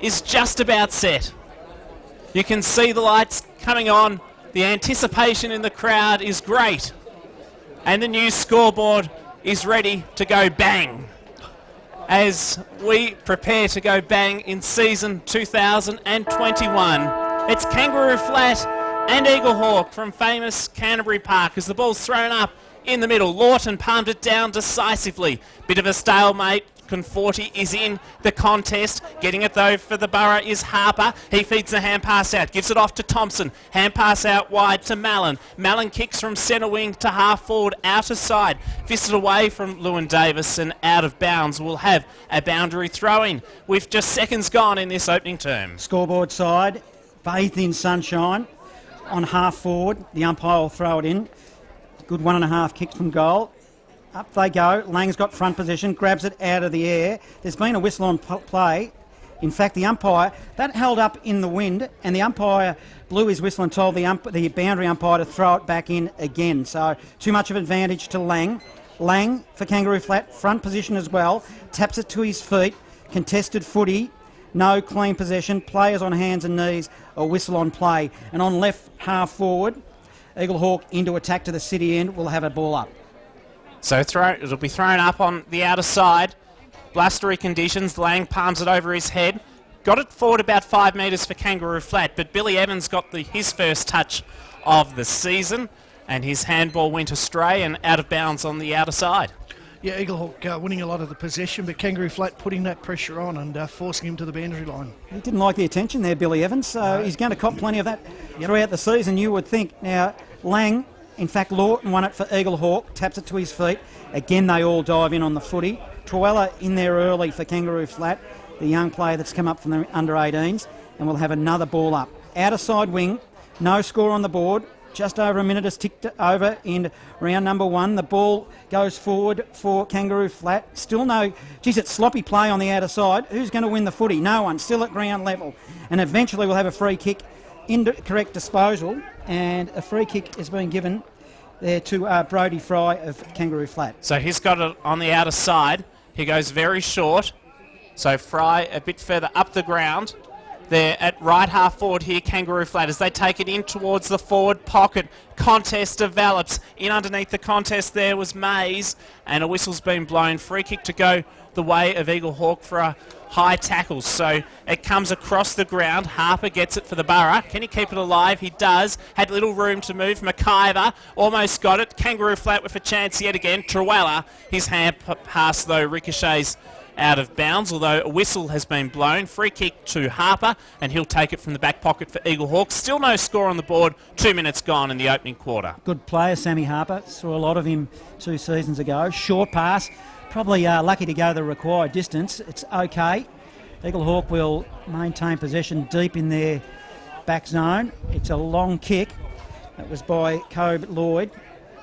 is just about set. You can see the lights coming on. The anticipation in the crowd is great. And the new scoreboard is ready to go bang. As we prepare to go bang in season 2021, it's Kangaroo Flat and Eaglehawk from famous Canterbury Park as the ball's thrown up in the middle. Lawton palmed it down decisively. Bit of a stalemate. Conforti is in the contest. Getting it though for the Borough is Harper. He feeds the hand pass out. Gives it off to Thompson. Hand pass out wide to Mallon. Mallon kicks from centre wing to half forward outer side. Fisted away from Lewin Davis and out of bounds. We'll have a boundary throw-in with just seconds gone in this opening term. Scoreboard side, bathed in sunshine. On half forward, the umpire will throw it in. Good 1.5 kicks from goal. Up they go. Lang's got front position, grabs it out of the air. There's been a whistle on play. In fact, the umpire, that held up in the wind, and the umpire blew his whistle and told the boundary umpire to throw it back in again. So too much of advantage to Lang. Lang for Kangaroo Flat, front position as well. Taps it to his feet. Contested footy. No clean possession. Players on hands and knees. A whistle on play. And on left half forward, Eaglehawk into attack to the city end. Will have a ball up. So it'll be thrown up on the outer side. Blustery conditions. Lang palms it over his head. Got it forward about 5 metres for Kangaroo Flat, but Billy Evans got his first touch of the season, and his handball went astray and out of bounds on the outer side. Yeah, Eaglehawk winning a lot of the possession, but Kangaroo Flat putting that pressure on and forcing him to the boundary line. He didn't like the attention there, Billy Evans, so he's going to cop plenty of that throughout the season, you would think. Now, Lang, in fact, Lawton won it for Eaglehawk, taps it to his feet. Again, they all dive in on the footy. Truella in there early for Kangaroo Flat, the young player that's come up from the under-18s, and we'll have another ball up. Outer side wing, no score on the board. Just over a minute has ticked over in round number 1. The ball goes forward for Kangaroo Flat. Still no, geez, it's sloppy play on the outer side. Who's going to win the footy? No one, still at ground level. And eventually we'll have a free kick, incorrect disposal, and a free kick is being given there to Brodie Fry of Kangaroo Flat. So he's got it on the outer side. He goes very short. So Fry a bit further up the ground. They're at right half forward here, Kangaroo Flat, as they take it in towards the forward pocket. Contest develops. In underneath the contest there was Mays, and a whistle's been blown. Free kick to go the way of Eaglehawk for a high tackle. So it comes across the ground. Harper gets it for the Borough. Can he keep it alive? He does. Had little room to move. McIver almost got it. Kangaroo Flat with a chance yet again. Truella, his hand pass though ricochets out of bounds, although a whistle has been blown. Free kick to Harper, and he'll take it from the back pocket for Eaglehawk. Still no score on the board. 2 minutes gone in the opening quarter. Good player, Sammy Harper. Saw a lot of him 2 seasons ago. Short pass. Probably lucky to go the required distance. It's okay. Eaglehawk will maintain possession deep in their back zone. It's a long kick. That was by Cobe Lloyd.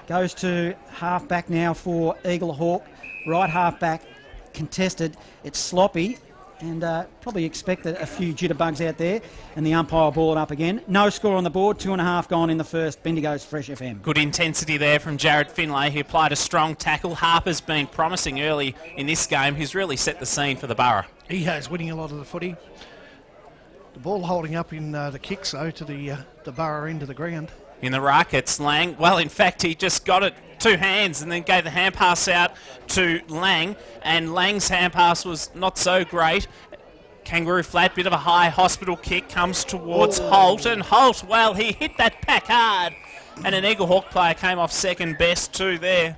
Goes to half back now for Eaglehawk. Right half back. Contested. It's sloppy, and probably expected a few jitterbugs out there, and the umpire ball it up again. No score on the board. 2.5 gone in the first. Bendigo's Fresh FM. Good intensity there from Jared Finlay. He applied a strong tackle. Harper's been promising early in this game. He's really set the scene for the Borough. He has, winning a lot of the footy. The ball holding up in the kicks though to the Borough end of the ground. In the ruck, it's Lang. Well, in fact, he just got it 2 hands and then gave the hand pass out to Lang, and Lang's hand pass was not so great. Kangaroo Flat, bit of a high hospital kick, comes towards Holt, and Holt, well, he hit that pack hard, and an Eaglehawk player came off second best too there.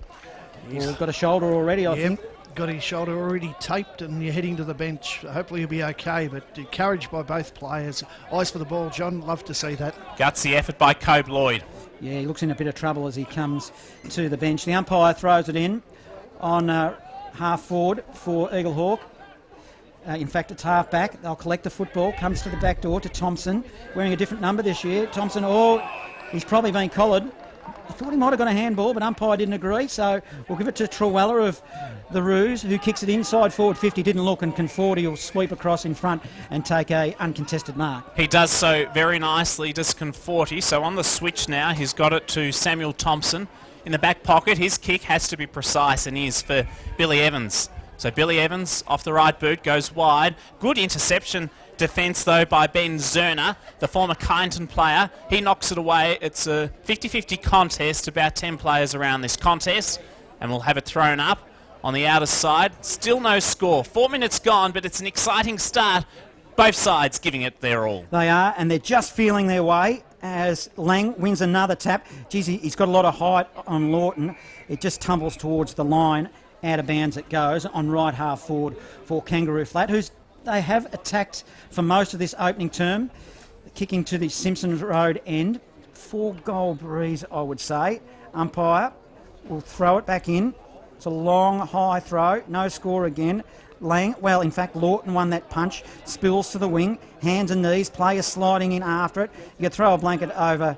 He's got a shoulder already, I think. Got his shoulder already taped, and you're heading to the bench. Hopefully he'll be okay, but encouraged by both players. Eyes for the ball, John. Love to see that. Gutsy effort by Cobe Lloyd. Yeah, he looks in a bit of trouble as he comes to the bench. The umpire throws it in on half forward for Eaglehawk. In fact, it's half back. They'll collect the football. Comes to the back door to Thompson, wearing a different number this year. Thompson, he's probably been collared. I thought he might have got a handball, but umpire didn't agree, so we'll give it to Truella of the Roos, who kicks it inside forward 50, didn't look, and Conforti will sweep across in front and take a uncontested mark. He does so very nicely, does Conforti. So on the switch now, he's got it to Samuel Thompson in the back pocket. His kick has to be precise, and is for Billy Evans. So Billy Evans off the right boot goes wide. Good interception defence though by Ben Zerner, the former Kyneton player. He knocks it away. It's a 50-50 contest, about 10 players around this contest, and we'll have it thrown up on the outer side. Still no score. 4 minutes gone, but it's an exciting start. Both sides giving it their all. They are, and they're just feeling their way as Lang wins another tap. Geez, he's got a lot of height on Lawton. It just tumbles towards the line. Out of bounds it goes on right half forward for Kangaroo Flat, they have attacked for most of this opening term, kicking to the Simpsons Road end. 4-goal breeze, I would say. Umpire will throw it back in. It's a long, high throw. No score again. Lang, well, in fact, Lawton won that punch. Spills to the wing. Hands and knees. Players sliding in after it. You could throw a blanket over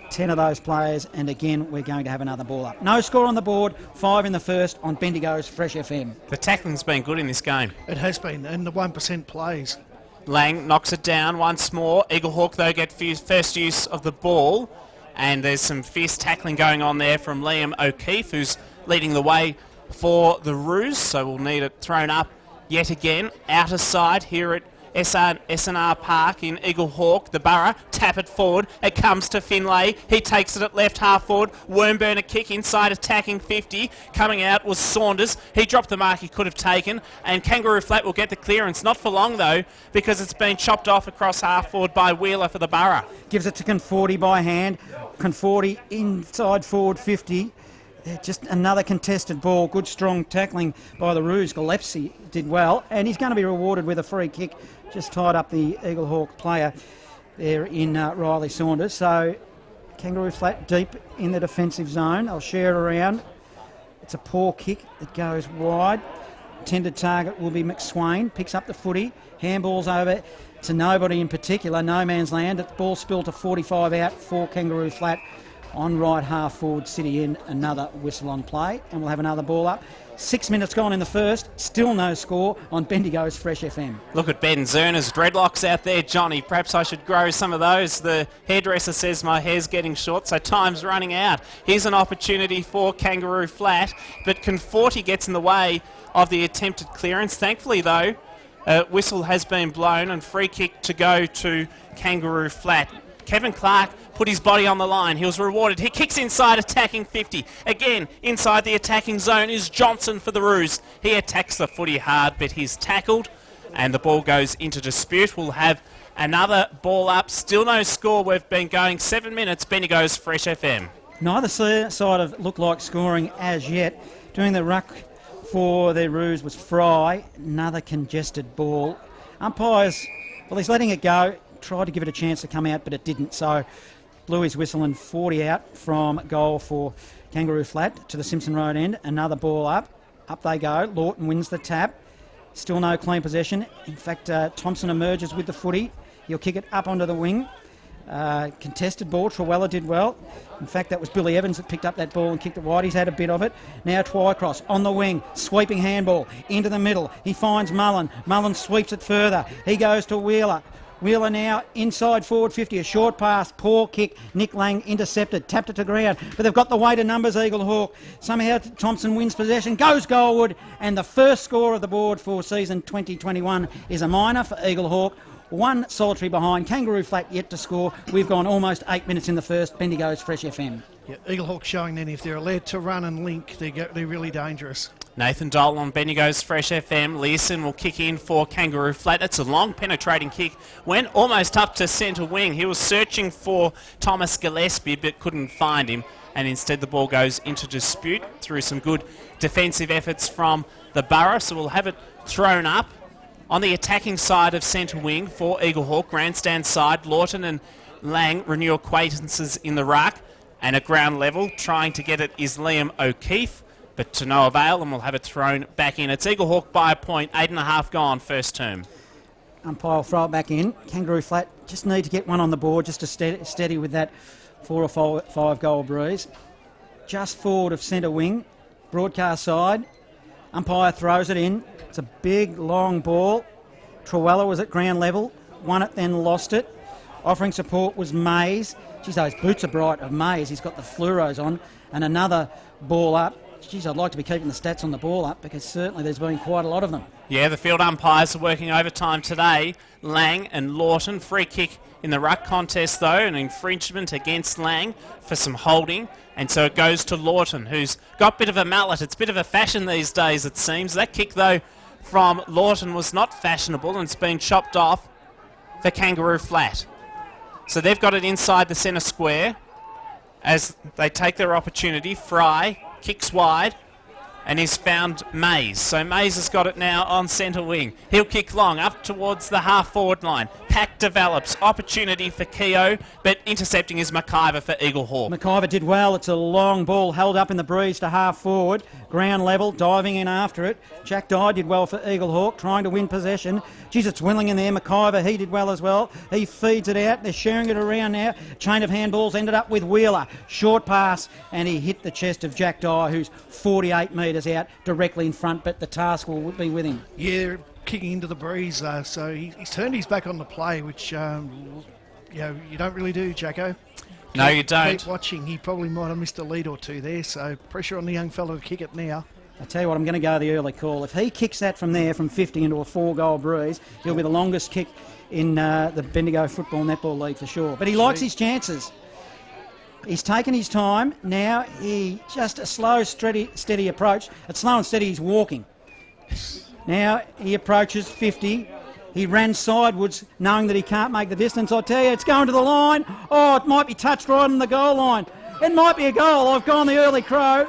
10 of those players, and again, we're going to have another ball up. No score on the board. 5 in the first on Bendigo's Fresh FM. The tackling's been good in this game. It has been, and the 1% plays. Lang knocks it down once more. Eaglehawk, though, get first use of the ball, and there's some fierce tackling going on there from Liam O'Keefe, who's leading the way for the Roos, so we'll need it thrown up yet again. Outer side here at SNR Park in Eaglehawk, the Borough, tap it forward. It comes to Finlay. He takes it at left half forward. Wormburn a kick inside, attacking 50. Coming out was Saunders. He dropped the mark he could have taken, and Kangaroo Flat will get the clearance. Not for long, though, because it's been chopped off across half forward by Wheeler for the Borough. Gives it to Conforti by hand. Conforti inside forward 50. Just another contested ball. Good strong tackling by the Roos. Gillespie did well, and he's going to be rewarded with a free kick. Just tied up the Eaglehawk player there in Riley Saunders. So Kangaroo Flat deep in the defensive zone. I'll share it around. It's a poor kick. It goes wide. Intended target will be McSwain. Picks up the footy. Handballs over to nobody in particular. No man's land. The ball spilled to 45 out for Kangaroo Flat. On right half forward, City in, another whistle on play, and we'll have another ball up. 6 minutes gone in the first, still no score on Bendigo's Fresh FM. Look at Ben Zerner's dreadlocks out there, Johnny. Perhaps I should grow some of those. The hairdresser says my hair's getting short, so time's running out. Here's an opportunity for Kangaroo Flat, but Conforti gets in the way of the attempted clearance. Thankfully, though, whistle has been blown and free kick to go to Kangaroo Flat. Kevin Clark put his body on the line. He was rewarded. He kicks inside, attacking 50. Again, inside the attacking zone is Johnson for the Roos. He attacks the footy hard, but he's tackled, and the ball goes into dispute. We'll have another ball up. Still no score. We've been going 7 minutes. Bendigo's Fresh FM. Neither side have looked like scoring as yet. Doing the ruck for their Roos was Fry. Another congested ball. Umpires, well, he's letting it go. Tried to give it a chance to come out, but it didn't. So blew his whistle and 40 out from goal for Kangaroo Flat to the Simpson Road end. Another ball up. Up they go. Lawton wins the tap. Still no clean possession. In fact, Thompson emerges with the footy. He'll kick it up onto the wing. Contested ball. Trewella did well. In fact, that was Billy Evans that picked up that ball and kicked it wide. He's had a bit of it. Now Twycross on the wing. Sweeping handball into the middle. He finds Mullen. Mullen sweeps it further. He goes to Wheeler. Wheeler now inside forward 50, a short pass, poor kick. Nick Lang intercepted, tapped it to ground, but they've got the weight of numbers, Eaglehawk. Somehow Thompson wins possession, goes goalward, and the first score of the board for season 2021 is a minor for Eaglehawk. One solitary behind. Kangaroo Flat yet to score. We've gone almost 8 minutes in the first. Bendigo's Fresh FM. Yeah, Eaglehawk showing then if they're allowed to run and link, they're really dangerous. Nathan Dolan on Bendigo's Fresh FM. Leeson will kick in for Kangaroo Flat. It's a long penetrating kick. Went almost up to centre wing. He was searching for Thomas Gillespie but couldn't find him. And instead the ball goes into dispute through some good defensive efforts from the Borough. So we'll have it thrown up on the attacking side of centre wing for Eaglehawk. Grandstand side, Lawton and Lang renew acquaintances in the ruck. And at ground level, trying to get it is Liam O'Keefe, but to no avail, and we'll have it thrown back in. It's Eaglehawk by a point, 8.5 gone, first term. Umpire will throw it back in. Kangaroo Flat just need to get one on the board just to steady with that 4 or 5 goal breeze. Just forward of centre wing, broadcast side. Umpire throws it in. It's a big, long ball. Trewella was at ground level, won it, then lost it. Offering support was Mays. Geez, those boots are bright of Mays. He's got the fluoros on. And another ball up. geez, I'd like to be keeping the stats on the ball up because certainly there's been quite a lot of them. Yeah, the field umpires are working overtime today. Lang and Lawton, free kick in the ruck contest though, an infringement against Lang for some holding. And so it goes to Lawton, who's got a bit of a mallet. It's a bit of a fashion these days, it seems. That kick though from Lawton was not fashionable and it's been chopped off for Kangaroo Flat. So they've got it inside the centre square as they take their opportunity. Fry kicks wide and he's found Mays. So Mays has got it now on centre wing. He'll kick long up towards the half-forward line. Pack develops. Opportunity for Keogh, but intercepting is McIver for Eaglehawk. McIver did well. It's a long ball held up in the breeze to half-forward. Ground level, diving in after it. Jack Dye did well for Eaglehawk, trying to win possession. Geez, it's Willing in there. McIver, he did well as well. He feeds it out. They're sharing it around now. Chain of handballs ended up with Wheeler. Short pass, and he hit the chest of Jack Dye, who's 48 metres out, directly in front, but the task will be with him. Yeah, kicking into the breeze, so he's turned his back on the play, which you don't really do, Jacko. No, you don't. Keep watching. He probably might have missed a lead or two there, so pressure on the young fella to kick it now. I tell you what, I'm going to go the early call. If he kicks that from there, from 50 into a 4-goal breeze, he'll be the longest kick in the Bendigo Football Netball League for sure. But he likes his chances. He's taken his time. Now he just a slow, steady approach. It's slow and steady. He's walking. Now he approaches 50. He ran sidewards, knowing that he can't make the distance. I tell you, it's going to the line. Oh, it might be touched right on the goal line. It might be a goal. I've gone the early crow.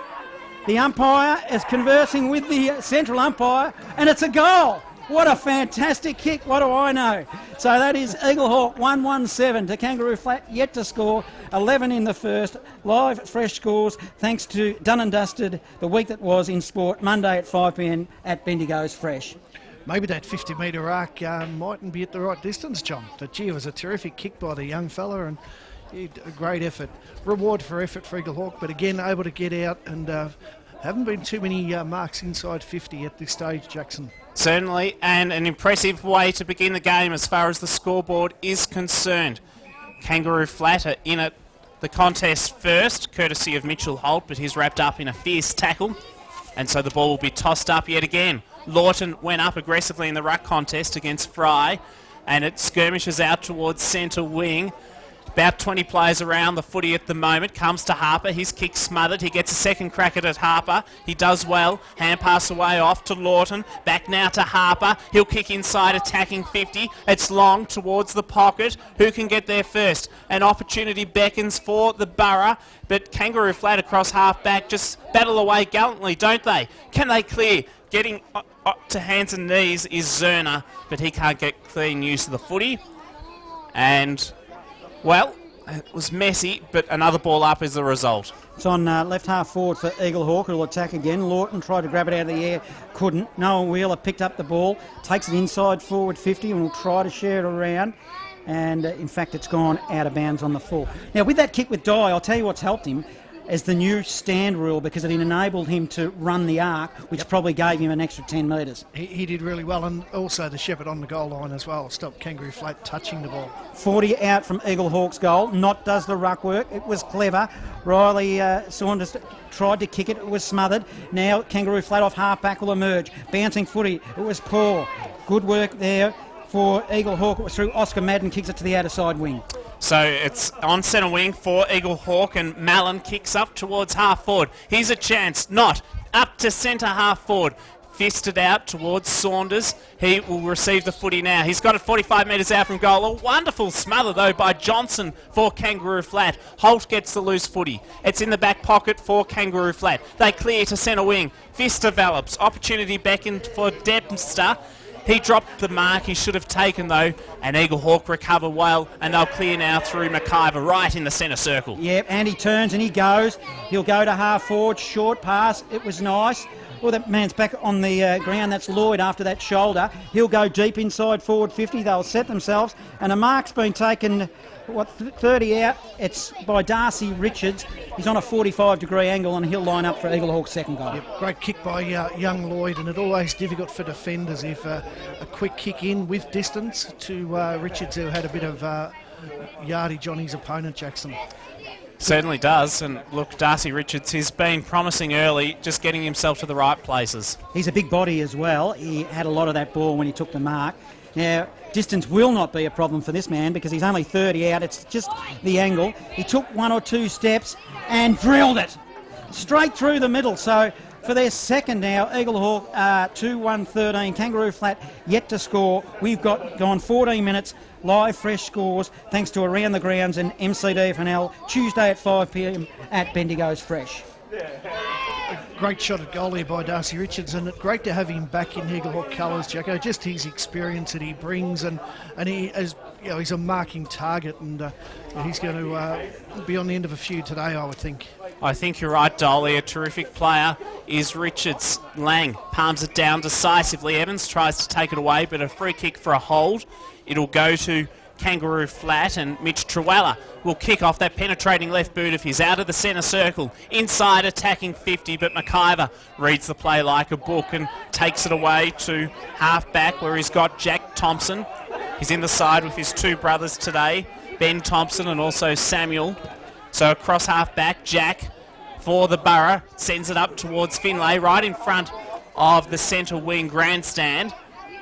The umpire is conversing with the central umpire, and it's a goal. What a fantastic kick. What do I know? So that is Eaglehawk 1-1-7 to Kangaroo Flat, yet to score. 11 in the first. Live, fresh scores, thanks to Done and Dusted, the week that was in sport, Monday at 5 p.m. at Bendigo's Fresh. Maybe that 50-metre arc mightn't be at the right distance, John. But gee, it was a terrific kick by the young fella, and a great effort. Reward for effort for Eaglehawk, but again, able to get out, and haven't been too many marks inside 50 at this stage, Jackson. Certainly, and an impressive way to begin the game as far as the scoreboard is concerned. Kangaroo Flat are in at the contest first, courtesy of Mitchell Holt, but he's wrapped up in a fierce tackle, and so the ball will be tossed up yet again. Lawton went up aggressively in the ruck contest against Fry, and it skirmishes out towards centre wing. About 20 players around the footy at the moment. Comes to Harper. His kick smothered. He gets a second crack at it, Harper. He does well. Hand pass away off to Lawton. Back now to Harper. He'll kick inside, attacking 50. It's long towards the pocket. Who can get there first? An opportunity beckons for the Borough, but Kangaroo Flat across half back just battle away gallantly, don't they? Can they clear? Getting to hands and knees is Zerner, but he can't get clean use of the footy. And well, it was messy, but another ball up is the result. It's on left half forward for Eaglehawk, who'll attack again. Lawton tried to grab it out of the air, couldn't. Noah Wheeler picked up the ball, takes it inside forward 50 and will try to share it around. And in fact, it's gone out of bounds on the full. Now, with that kick with Dye, I'll tell you what's helped him is the new stand rule, because it enabled him to run the arc, which probably gave him an extra 10 metres. He did really well, and also the shepherd on the goal line as well stopped Kangaroo Flat touching the ball. 40 out from Eaglehawk's goal. Not does the ruck work. It was clever. Riley Saunders tried to kick it. It was smothered. Now Kangaroo Flat off half back will emerge. Bouncing footy. It was poor. Good work there for Eaglehawk. It was through. Oscar Madden kicks it to the outer side wing. So it's on centre wing for Eaglehawk, and Mallon kicks up towards half forward. Here's a chance. Not. Up to centre half forward. Fisted out towards Saunders. He will receive the footy now. He's got it 45 metres out from goal. A wonderful smother, though, by Johnson for Kangaroo Flat. Holt gets the loose footy. It's in the back pocket for Kangaroo Flat. They clear to centre wing. Fist develops. Opportunity beckoned for Dempster. He dropped the mark he should have taken, though, and Eaglehawk recover well, and they'll clear now through McIver right in the centre circle. Yep, and he turns and he goes. He'll go to half forward, short pass. It was nice. Well, that man's back on the ground. That's Lloyd after that shoulder. He'll go deep inside forward 50. They'll set themselves, and a mark's been taken, 30 out. It's by Darcy Richards. He's on a 45-degree angle, and he'll line up for Eaglehawk's second goal. Yep, great kick by young Lloyd, and it's always difficult for defenders if a quick kick in with distance to Richards, who had a bit of yardage on his opponent, Jackson. Certainly does. And look, Darcy Richards, he's been promising early, just getting himself to the right places. He's a big body as well. He had a lot of that ball when he took the mark. Now, distance will not be a problem for this man because he's only 30 out. It's just the angle. He took 1 or 2 steps and drilled it straight through the middle. So for their second now, Eaglehawk 2-1-13. Kangaroo Flat yet to score. We've gone 14 minutes. Live fresh scores thanks to Around the Grounds and MCDFNL Tuesday at 5 p.m. at Bendigo's Fresh. Great shot at goal here by Darcy Richards, and great to have him back in Eaglehawk colours, Jacko. Just his experience that he brings, and he is, you know, he's a marking target, and he's going to be on the end of a few today, I would think. I think you're right, Dolly. A terrific player is Richards. Lang palms it down decisively. Evans tries to take it away, but a free kick for a hold. It'll go to Kangaroo Flat, and Mitch Truella will kick off that penetrating left boot of his out of the centre circle. Inside attacking 50, but McIver reads the play like a book and takes it away to half-back where he's got Jack Thompson. He's in the side with his 2 brothers today, Ben Thompson and also Samuel. So across half-back, Jack for the Borough sends it up towards Finlay, right in front of the centre wing grandstand,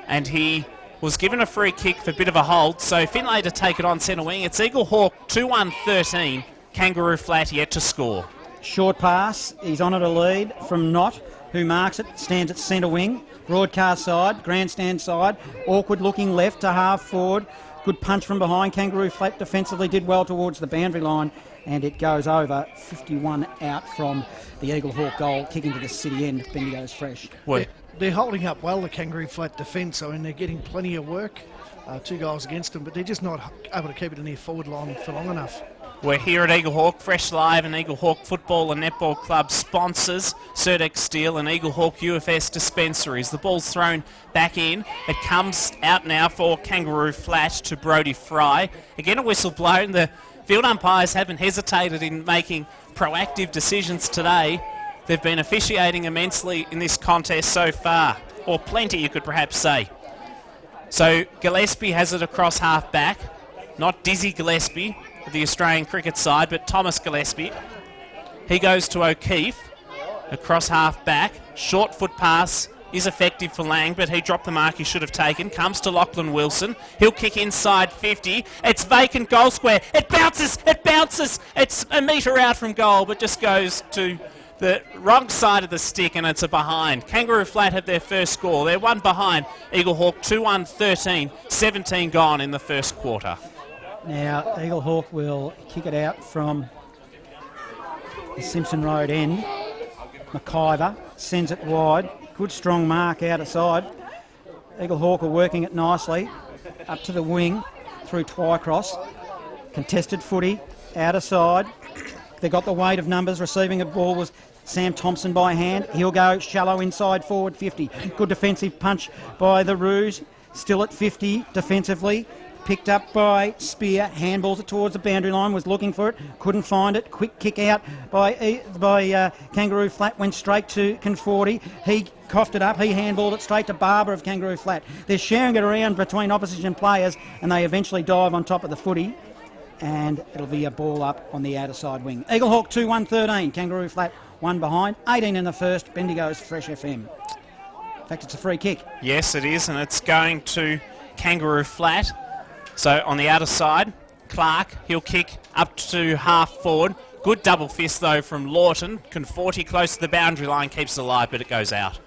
and he was given a free kick for a bit of a hold, so Finlay to take it on centre wing. It's Eaglehawk 2-1-13, Kangaroo Flat yet to score. Short pass, he's on at a lead from Knott, who marks it, stands at centre wing, broadcast side, grandstand side, awkward looking left to half forward, good punch from behind. Kangaroo Flat defensively did well towards the boundary line, and it goes over. 51 out from the Eaglehawk goal, kicking to the city end. Bendigo's Fresh. They're holding up well, the Kangaroo Flat defence. I mean, they're getting plenty of work. 2 goals against them, but they're just not able to keep it in their forward line for long enough. We're here at Eaglehawk, Fresh Live, and Eaglehawk Football and Netball Club sponsors Surdex Steel and Eaglehawk UFS dispensaries. The ball's thrown back in. It comes out now for Kangaroo Flat to Brodie Fry. Again, a whistle blown. The field umpires haven't hesitated in making proactive decisions today. They've been officiating immensely in this contest so far, or plenty you could perhaps say. So Gillespie has it across half-back, not Dizzy Gillespie of the Australian cricket side, but Thomas Gillespie. He goes to O'Keefe, across half-back, short foot pass is effective for Lang, but he dropped the mark he should have taken. Comes to Lachlan Wilson. He'll kick inside 50. It's vacant goal square. It bounces. It's a metre out from goal, but just goes to the wrong side of the stick, and it's a behind. Kangaroo Flat have their first score. They're 1 behind. Eaglehawk 2-1-13, 17 gone in the first quarter. Now, Eaglehawk will kick it out from the Simpson Road end. McIver sends it wide. Good strong mark out of side. Eaglehawk are working it nicely. Up to the wing through Twycross. Contested footy out of side. They got the weight of numbers. Receiving a ball was Sam Thompson by hand. He'll go shallow inside forward 50. Good defensive punch by the Roos. Still at 50 defensively. Picked up by Spear. Handballs it towards the boundary line. Was looking for it. Couldn't find it. Quick kick out by Kangaroo Flat. Went straight to Conforti. He coughed it up. He handballed it straight to Barber of Kangaroo Flat. They're sharing it around between opposition players, and they eventually dive on top of the footy. And it'll be a ball up on the outer side wing. Eaglehawk 2-1-13. Kangaroo Flat 1 behind. 18 in the first. Bendigo's Fresh FM. In fact, it's a free kick. Yes, it is, and it's going to Kangaroo Flat. So on the outer side, Clark, he'll kick up to half forward. Good double fist, though, from Lawton. Conforti close to the boundary line, keeps it alive, but it goes out.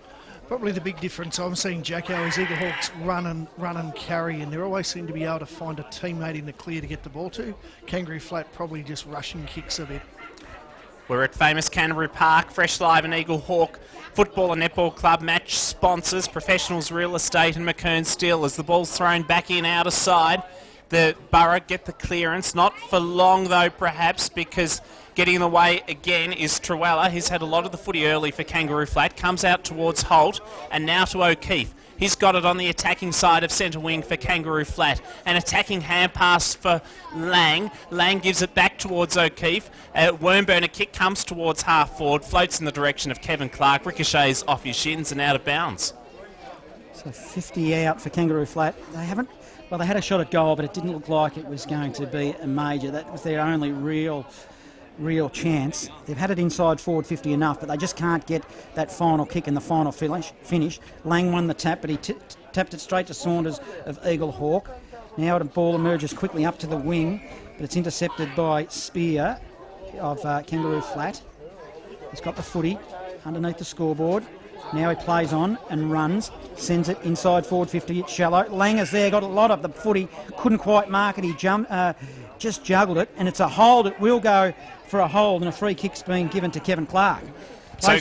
Probably the big difference I'm seeing, Jacko, is Eaglehawks run and carry, and they always seem to be able to find a teammate in the clear to get the ball to. Kangaroo Flat probably just rushing kicks a bit. We're at famous Canterbury Park, Fresh Live and Eaglehawk Football and Netball Club match sponsors, Professionals Real Estate and McKern Steel. As the ball's thrown back in outer side, the Borough get the clearance. Not for long, though, perhaps, because getting in the way again is Truella. He's had a lot of the footy early for Kangaroo Flat. Comes out towards Holt and now to O'Keefe. He's got it on the attacking side of centre wing for Kangaroo Flat. An attacking hand pass for Lang. Lang gives it back towards O'Keefe. Wormburner kick comes towards half forward, floats in the direction of Kevin Clark, ricochets off his shins and out of bounds. So 50 out for Kangaroo Flat. They had a shot at goal, but it didn't look like it was going to be a major. That was their only real real chance. They've had it inside forward 50 enough, but they just can't get that final kick and the final finish. Lang won the tap, but he tapped it straight to Saunders of Eaglehawk. Now the ball emerges quickly up to the wing, but it's intercepted by Spear of Kangaroo Flat. He's got the footy underneath the scoreboard. Now he plays on and runs, sends it inside forward 50, it's shallow. Lang is there, got a lot of the footy, couldn't quite mark it, he jumped, just juggled it, and it's a hold. It will go for a hold, and a free kick's been given to Kevin Clark. So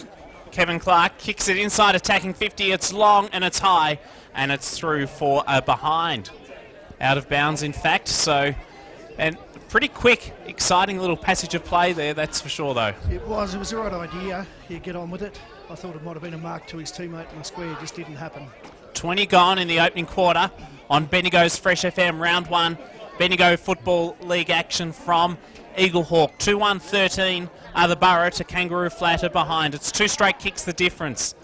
Kevin Clark kicks it inside attacking 50, it's long and it's high, and it's through for a behind. Out of bounds, in fact, so... And pretty quick, exciting little passage of play there, that's for sure, though. It was the right idea. You get on with it. I thought it might have been a mark to his teammate in the square. It just didn't happen. 20 gone in the opening quarter on Bendigo's Fresh FM Round 1. Bendigo Football League action from Eaglehawk. 2-1-13 are the Borough to Kangaroo Flatter behind. It's 2 straight kicks the difference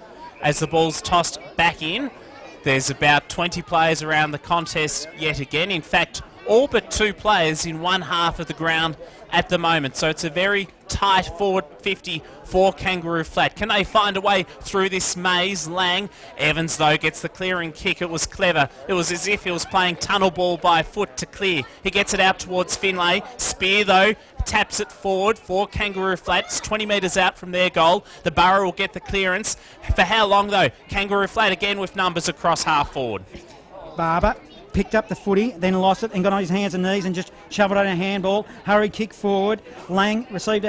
as the ball's tossed back in. There's about 20 players around the contest yet again. In fact, all but 2 players in one half of the ground at the moment. So it's a very tight forward 50 for Kangaroo Flat. Can they find a way through this maze? Lang. Evans, though, gets the clearing kick. It was clever. It was as if he was playing tunnel ball by foot to clear. He gets it out towards Finlay. Spear, though, taps it forward for Kangaroo Flat. It's 20 metres out from their goal. The Borough will get the clearance. For how long, though? Kangaroo Flat again with numbers across half forward. Barber picked up the footy, then lost it and got on his hands and knees and just shoved it on a handball. Hurried kick forward. Lang received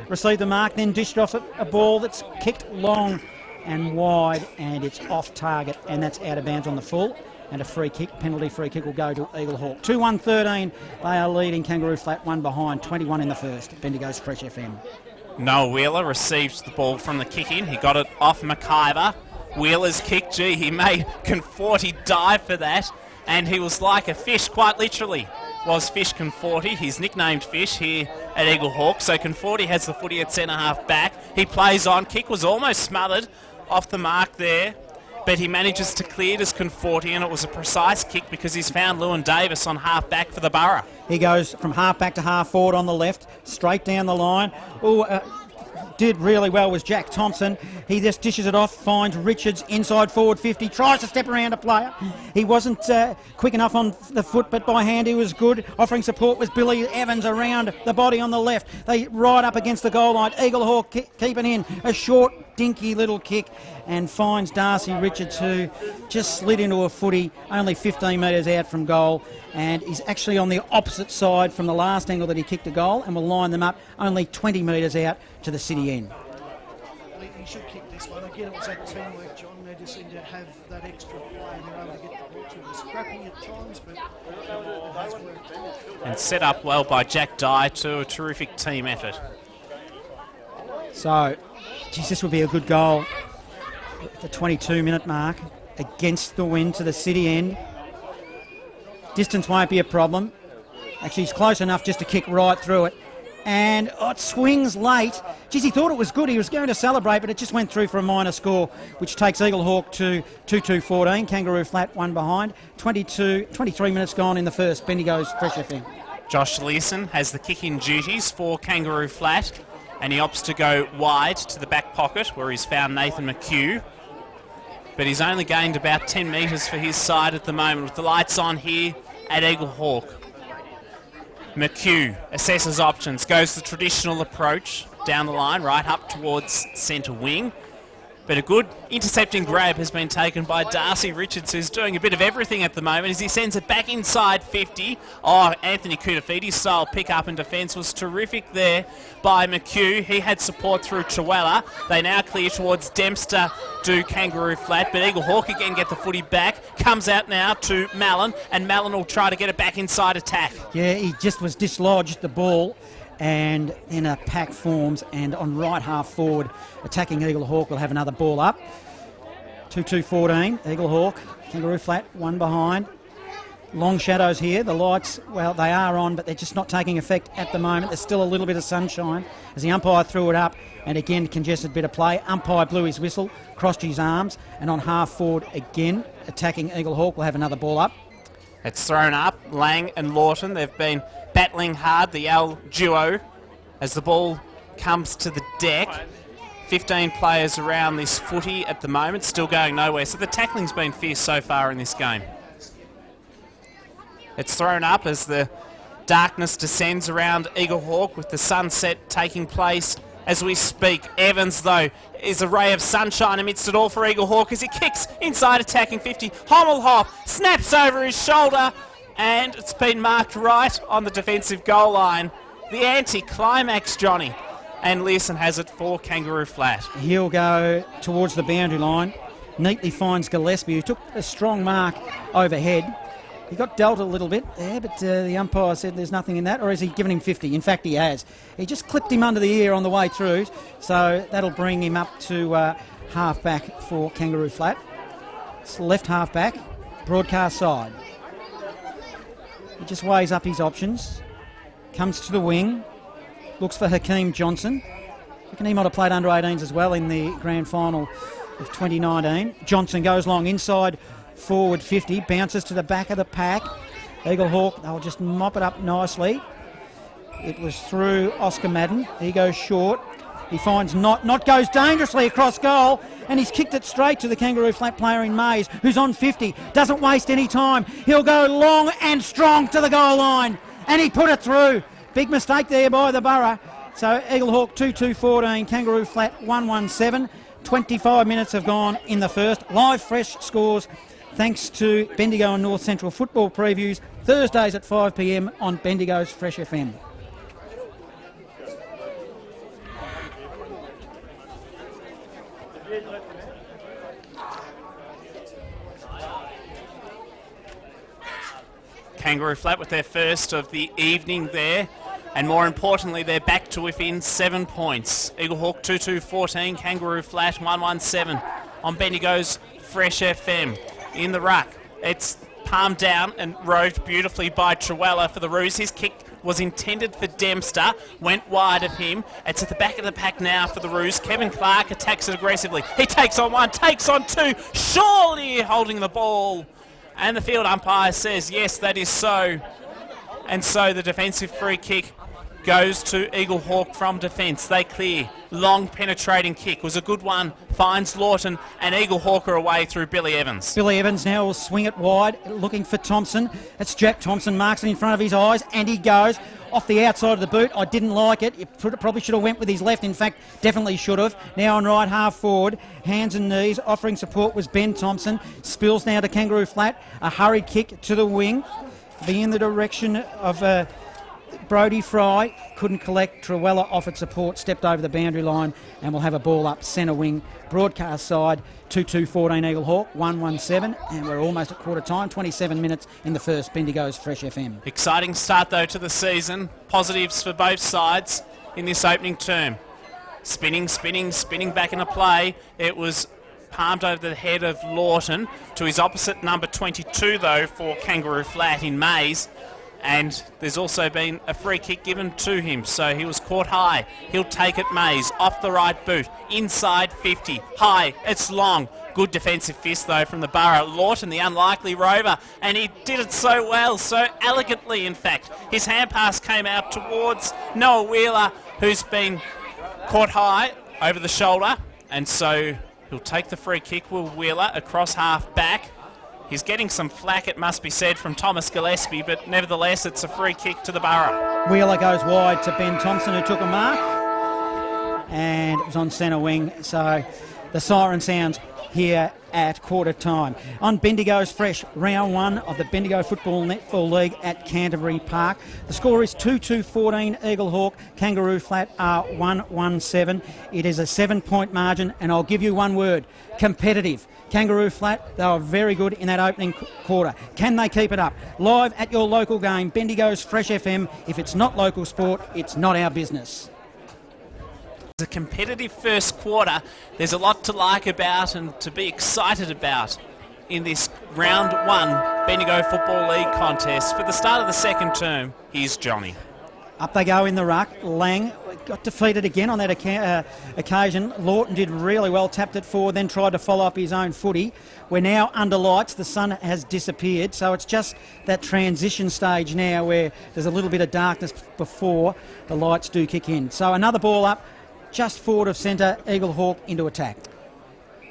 received the mark, then dished off a ball that's kicked long and wide, and it's off target, and that's out of bounds on the full. And a free kick, penalty free kick, will go to Eaglehawk. 2-1-13. They are leading Kangaroo Flat, 1 behind, 21 in the first. Bendigo's Fresh FM. Noah Wheeler received the ball from the kick in. He got it off McIver. Wheeler's kick, gee, he made Conforti dive for that. And he was like a fish, quite literally, was Fish Conforti. He's nicknamed Fish here at Eaglehawk. So Conforti has the footy at centre-half back. He plays on. Kick was almost smothered off the mark there, but he manages to clear it as Conforti, and it was a precise kick because he's found Lewin Davis on half-back for the Borough. He goes from half-back to half-forward on the left, straight down the line. Did really well was Jack Thompson. He just dishes it off, finds Richards inside forward 50, tries to step around a player. He wasn't quick enough on the foot, but by hand he was good. Offering support was Billy Evans around the body on the left. They right up against the goal line. Eaglehawk keeping in a short, dinky little kick and finds Darcy Richards, who just slid into a footy only 15 metres out from goal, and he's actually on the opposite side from the last angle that he kicked a goal, and will line them up only 20 metres out to the city end. He should kick this one. Again, it was that teamwork, John. They just seem to have that extra play and they're able to get the ball to them. Scrappy at times, but it has worked. And set up well by Jack Dye to a terrific team effort. So, geez, this would be a good goal at the 22-minute mark against the wind to the city end. Distance won't be a problem. Actually, he's close enough just to kick right through it. And it swings late. Geez, he thought it was good. He was going to celebrate, but it just went through for a minor score, which takes Eaglehawk to 2-2-14. Kangaroo Flat, 1 behind. 23 minutes gone in the first. Bendigo's Fresh FM. Josh Leeson has the kick-in duties for Kangaroo Flat, and he opts to go wide to the back pocket where he's found Nathan McHugh. But he's only gained about 10 metres for his side at the moment with the lights on here at Eaglehawk. McHugh assesses options, goes the traditional approach down the line, right up towards centre wing. But a good intercepting grab has been taken by Darcy Richards, who's doing a bit of everything at the moment as he sends it back inside 50. Oh, Anthony Kutafiti's style pick-up and defence was terrific there by McHugh. He had support through Chihuahua. They now clear towards Dempster to Kangaroo Flat, but Eaglehawk again get the footy back. Comes out now to Mallon, and Mallon will try to get it back inside attack. Yeah, he just was dislodged the ball, and then a pack forms, and on right half forward attacking Eaglehawk will have another ball up. 2-2-14, Eaglehawk, Kangaroo Flat, 1 behind. Long shadows here, the lights, well, they are on, but they're just not taking effect at the moment. There's still a little bit of sunshine as the umpire threw it up, and again, congested bit of play. Umpire blew his whistle, crossed his arms, and on half forward again, attacking Eaglehawk will have another ball up. It's thrown up. Lang and Lawton, they've been battling hard, the L duo as the ball comes to the deck. 15 players around this footy at the moment, still going nowhere. So the tackling's been fierce so far in this game. It's thrown up as the darkness descends around Eaglehawk, with the sunset taking place as we speak. Evans, though, is a ray of sunshine amidst it all for Eaglehawk as he kicks inside attacking 50. Hommelhoff snaps over his shoulder, and it's been marked right on the defensive goal line. The anti-climax, Johnny. And Learson has it for Kangaroo Flat. He'll go towards the boundary line. Neatly finds Gillespie, who took a strong mark overhead. He got dealt a little bit there, but the umpire said there's nothing in that. Or has he given him 50? In fact, he has. He just clipped him under the ear on the way through, so that'll bring him up to half-back for Kangaroo Flat. It's left half-back, broadcast side. He just weighs up his options. Comes to the wing. Looks for Hakeem Johnson. I reckon he might have played under 18s as well in the grand final of 2019. Johnson goes long inside forward 50, bounces to the back of the pack. Eaglehawk, they'll just mop it up nicely. It was through Oscar Madden. He goes short. He finds Not goes dangerously across goal, and he's kicked it straight to the Kangaroo Flat player in Mays, who's on 50. Doesn't waste any time. He'll go long and strong to the goal line, and he put it through. Big mistake there by the Borough. So Eaglehawk 2-2-14, Kangaroo Flat 1-1-7. 25 minutes have gone in the first. Live fresh scores thanks to Bendigo and North Central football previews, Thursdays at 5 p.m. on Bendigo's Fresh FM. Kangaroo Flat with their first of the evening there, and more importantly, they're back to within 7 points. Eaglehawk 2-2-14, Kangaroo Flat 1-1-7 on Bendigo's Fresh FM. In the ruck, it's palmed down and rode beautifully by Truella for the Roos. His kick was intended for Dempster, went wide of him. It's at the back of the pack now for the Roos. Kevin Clark attacks it aggressively. He takes on one, takes on two, surely holding the ball. And the field umpire says, yes, that is so. And so the defensive free kick goes to Eaglehawk from defence. They clear. Long penetrating kick was a good one. Finds Lawton, and Eaglehawk are away through Billy Evans. Billy Evans now will swing it wide, looking for Thompson. It's Jack Thompson, marks it in front of his eyes, and he goes off the outside of the boot. I didn't like it. Probably should have went with his left. In fact, definitely should have. Now on right half forward, hands and knees. Offering support was Ben Thompson. Spills now to Kangaroo Flat. A hurried kick to the wing. Be in the direction of Brody Fry. Couldn't collect. Truella offered support, stepped over the boundary line, and will have a ball up centre wing. Broadcast side, 2-2-14 Eaglehawk, 1-1-7, and we're almost at quarter time, 27 minutes in the first. Bendigo's Fresh FM. Exciting start, though, to the season. Positives for both sides in this opening term. Spinning back into play. It was palmed over the head of Lawton to his opposite number 22, though, for Kangaroo Flat in Mays. And there's also been a free kick given to him, so he was caught high. He'll take it, Mays, off the right boot, inside 50, high, it's long. Good defensive fist, though, from the Borough. Lawton, the unlikely rover, and he did it so well, so elegantly, in fact. His hand pass came out towards Noah Wheeler, who's been caught high over the shoulder, and so he'll take the free kick, Will Wheeler, across half back. He's getting some flack, it must be said, from Thomas Gillespie, but nevertheless, it's a free kick to the Borough. Wheeler goes wide to Ben Thompson, who took a mark, and it was on centre wing. So the siren sounds here at quarter time. On Bendigo's Fresh, round one of the Bendigo Football Netball League at Canterbury Park. The score is 2-2-14 Eaglehawk. Kangaroo Flat are 1-1-7. It is a 7-point margin, and I'll give you one word: competitive. Kangaroo Flat, they were very good in that opening quarter. Can they keep it up? Live at your local game, Bendigo's Fresh FM. If it's not local sport, it's not our business. It's a competitive first quarter. There's a lot to like about and to be excited about in this round one Bendigo Football League contest. For the start of the second term, here's Johnny. Up they go in the ruck. Lang got defeated again on that occasion. Lawton did really well, tapped it forward, then tried to follow up his own footy. We're now under lights. The sun has disappeared, so it's just that transition stage now where there's a little bit of darkness before the lights do kick in. So another ball up, just forward of centre, Eaglehawk into attack.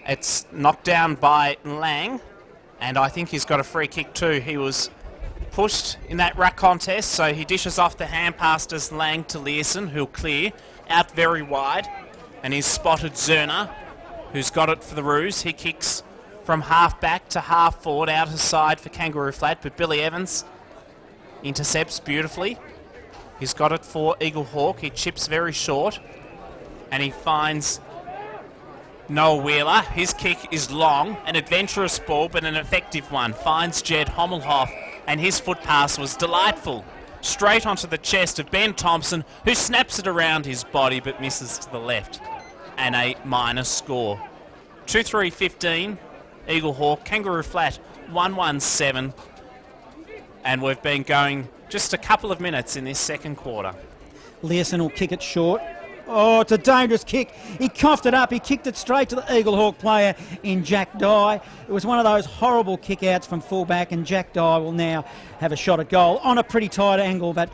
It's knocked down by Lang, and I think he's got a free kick too. He was pushed in that ruck contest, so he dishes off the hand pass as Lang to Learson, who'll clear out very wide, and he's spotted Zerner, who's got it for the Roos. He kicks from half back to half forward, out of side for Kangaroo Flat, but Billy Evans intercepts beautifully. He's got it for Eaglehawk. He chips very short, and he finds Noah Wheeler. His kick is long, an adventurous ball, but an effective one. Finds Jed Hommelhoff, and his foot pass was delightful. Straight onto the chest of Ben Thompson, who snaps it around his body but misses to the left. And a minor score. 2-3-15, Eaglehawk, Kangaroo Flat 1-1-7. And we've been going just a couple of minutes in this second quarter. Learson will kick it short. Oh, it's a dangerous kick. He coughed it up. He kicked it straight to the Eaglehawk player in Jack Dye. It was one of those horrible kick-outs from fullback, and Jack Dye will now have a shot at goal on a pretty tight angle, but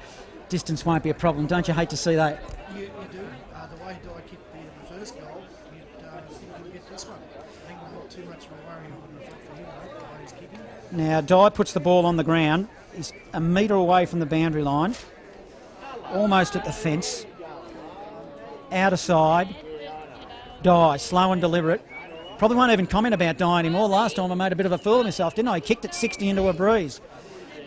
distance won't be a problem. Don't you hate to see that? You do. The way Dye kicked the first goal, you'd think he'll get this one. I think not too much of a worry, I wouldn't have thought for him, right, the way he's kicking. Now, Dye puts the ball on the ground. He's a metre away from the boundary line, almost at the fence. Out of side, Dye, slow and deliberate. Probably won't even comment about Dye anymore. Last time I made a bit of a fool of myself, didn't I? He kicked it 60 into a breeze.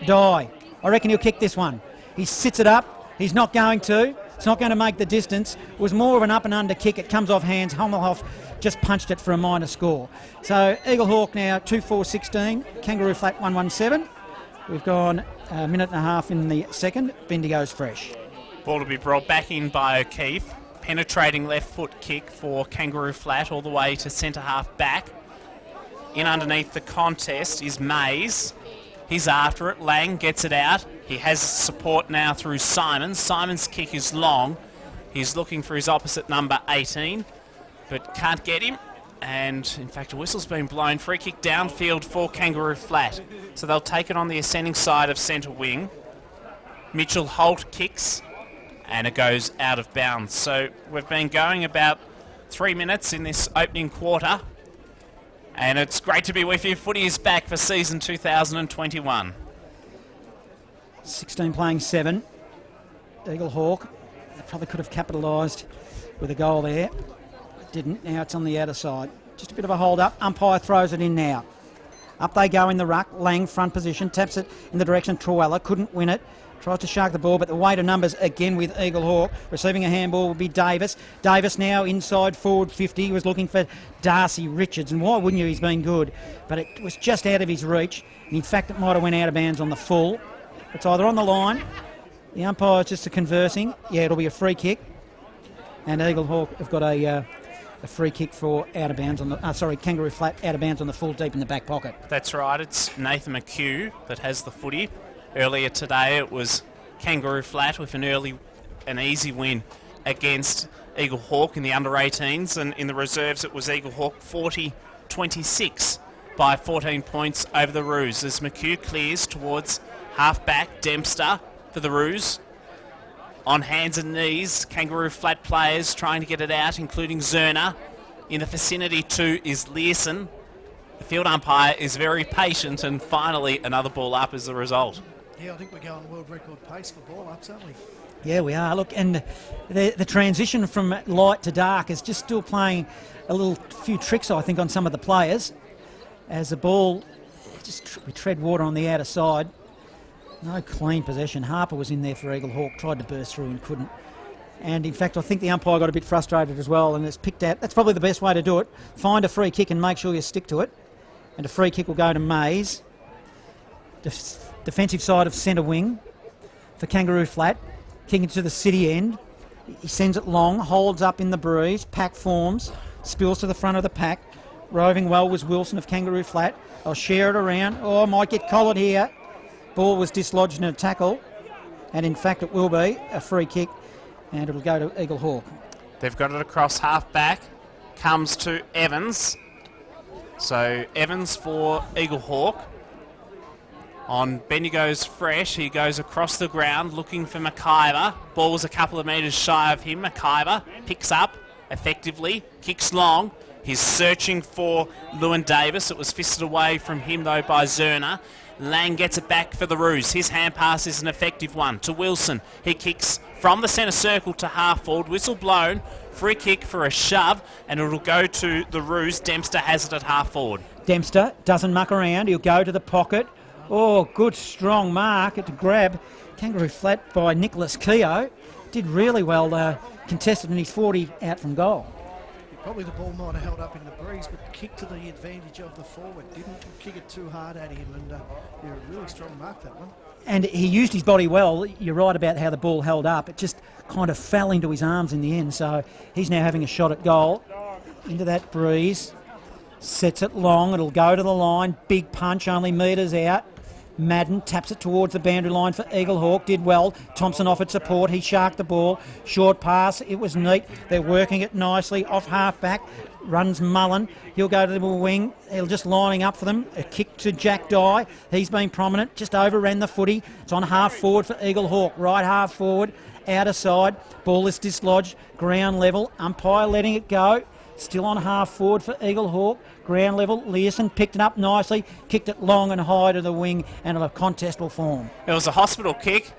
Dye, I reckon he'll kick this one. He sits it up. He's not going to. It's not going to make the distance. It was more of an up and under kick. It comes off hands. Hommelhoff just punched it for a minor score. So Eaglehawk now 2-4-16. Kangaroo Flat 1-1-7. We've gone a minute and a half in the second. Bendigo's fresh. Ball to be brought back in by O'Keefe. Penetrating left foot kick for Kangaroo Flat all the way to centre half back. In underneath the contest is Mays. He's after it. Lang gets it out. He has support now through Simons. Simons' kick is long. He's looking for his opposite number 18, but can't get him. And in fact, a whistle's been blown. Free kick downfield for Kangaroo Flat. So they'll take it on the ascending side of centre wing. Mitchell Holt kicks, and it goes out of bounds. So we've been going about 3 minutes in this opening quarter, and it's great to be with you. Footy is back for season 2021. 16 playing 7. Eaglehawk, they probably could have capitalised with a goal there. Didn't. Now it's on the outer side. Just a bit of a hold up. Umpire throws it in now. Up they go in the ruck. Lang front position, taps it in the direction of Truella. Couldn't win it. Tries to shark the ball, but the weight of numbers again with Eaglehawk. Receiving a handball will be Davis. Davis now inside forward 50. He was looking for Darcy Richards, and why wouldn't you? He's been good. But it was just out of his reach. And in fact, it might have went out of bounds on the full. It's either on the line. The umpire's just conversing. Yeah, it'll be a free kick. And Eaglehawk have got a free kick for out of bounds on the... Kangaroo Flat out of bounds on the full, deep in the back pocket. That's right. It's Nathan McHugh that has the footy. Earlier today it was Kangaroo Flat with an easy win against Eaglehawk in the under-18s, and in the reserves it was Eaglehawk 40-26 by 14 points over the Roos as McHugh clears towards half-back Dempster for the Roos. On hands and knees, Kangaroo Flat players trying to get it out, including Zerner. In the vicinity too is Learson. The field umpire is very patient, and finally another ball up as a result. Yeah, I think we're going world record pace for ball ups, aren't we? Yeah, we are. Look, and the transition from light to dark is just still playing a few tricks, I think, on some of the players. As the ball, we tread water on the outer side. No clean possession. Harper was in there for Eaglehawk, tried to burst through and couldn't. And in fact, I think the umpire got a bit frustrated as well, and it's picked out. That's probably the best way to do it. Find a free kick and make sure you stick to it. And a free kick will go to Mays. Defensive side of centre wing for Kangaroo Flat. Kicking to the city end. He sends it long, holds up in the breeze. Pack forms, spills to the front of the pack. Roving well was Wilson of Kangaroo Flat. I'll share it around. Oh, might get collared here. Ball was dislodged in a tackle. And in fact, it will be a free kick and it'll go to Eaglehawk. They've got it across half back. Comes to Evans. So Evans for Eaglehawk. On Bendigo's fresh, he goes across the ground looking for McIver. Ball was a couple of metres shy of him. McIver picks up effectively, kicks long. He's searching for Lewin Davis. It was fisted away from him though by Zerner. Lang gets it back for the Roos. His hand pass is an effective one to Wilson. He kicks from the centre circle to half forward. Whistle blown. Free kick for a shove, and it'll go to the Roos. Dempster has it at half forward. Dempster doesn't muck around. He'll go to the pocket. Oh, good strong mark to grab. Kangaroo flat by Nicholas Keogh. Did really well, contested in his 40 out from goal. Probably the ball might have held up in the breeze, but kicked to the advantage of the forward. Didn't kick it too hard at him, and a really strong mark, that one. And he used his body well. You're right about how the ball held up. It just kind of fell into his arms in the end, so he's now having a shot at goal. Into that breeze. Sets it long. It'll go to the line. Big punch, only metres out. Madden taps it towards the boundary line for Eaglehawk. Did well. Thompson offered support. He sharked the ball. Short pass. It was neat. They're working it nicely. Off half back. Runs Mullen. He'll go to the wing. He'll just lining up for them. A kick to Jack Dye. He's been prominent. Just overran the footy. It's on half forward for Eaglehawk. Right half forward. Outer side. Ball is dislodged. Ground level. Umpire letting it go. Still on half forward for Eaglehawk. Ground level. Learson picked it up nicely. Kicked it long and high to the wing, and a contest will form. It was a hospital kick.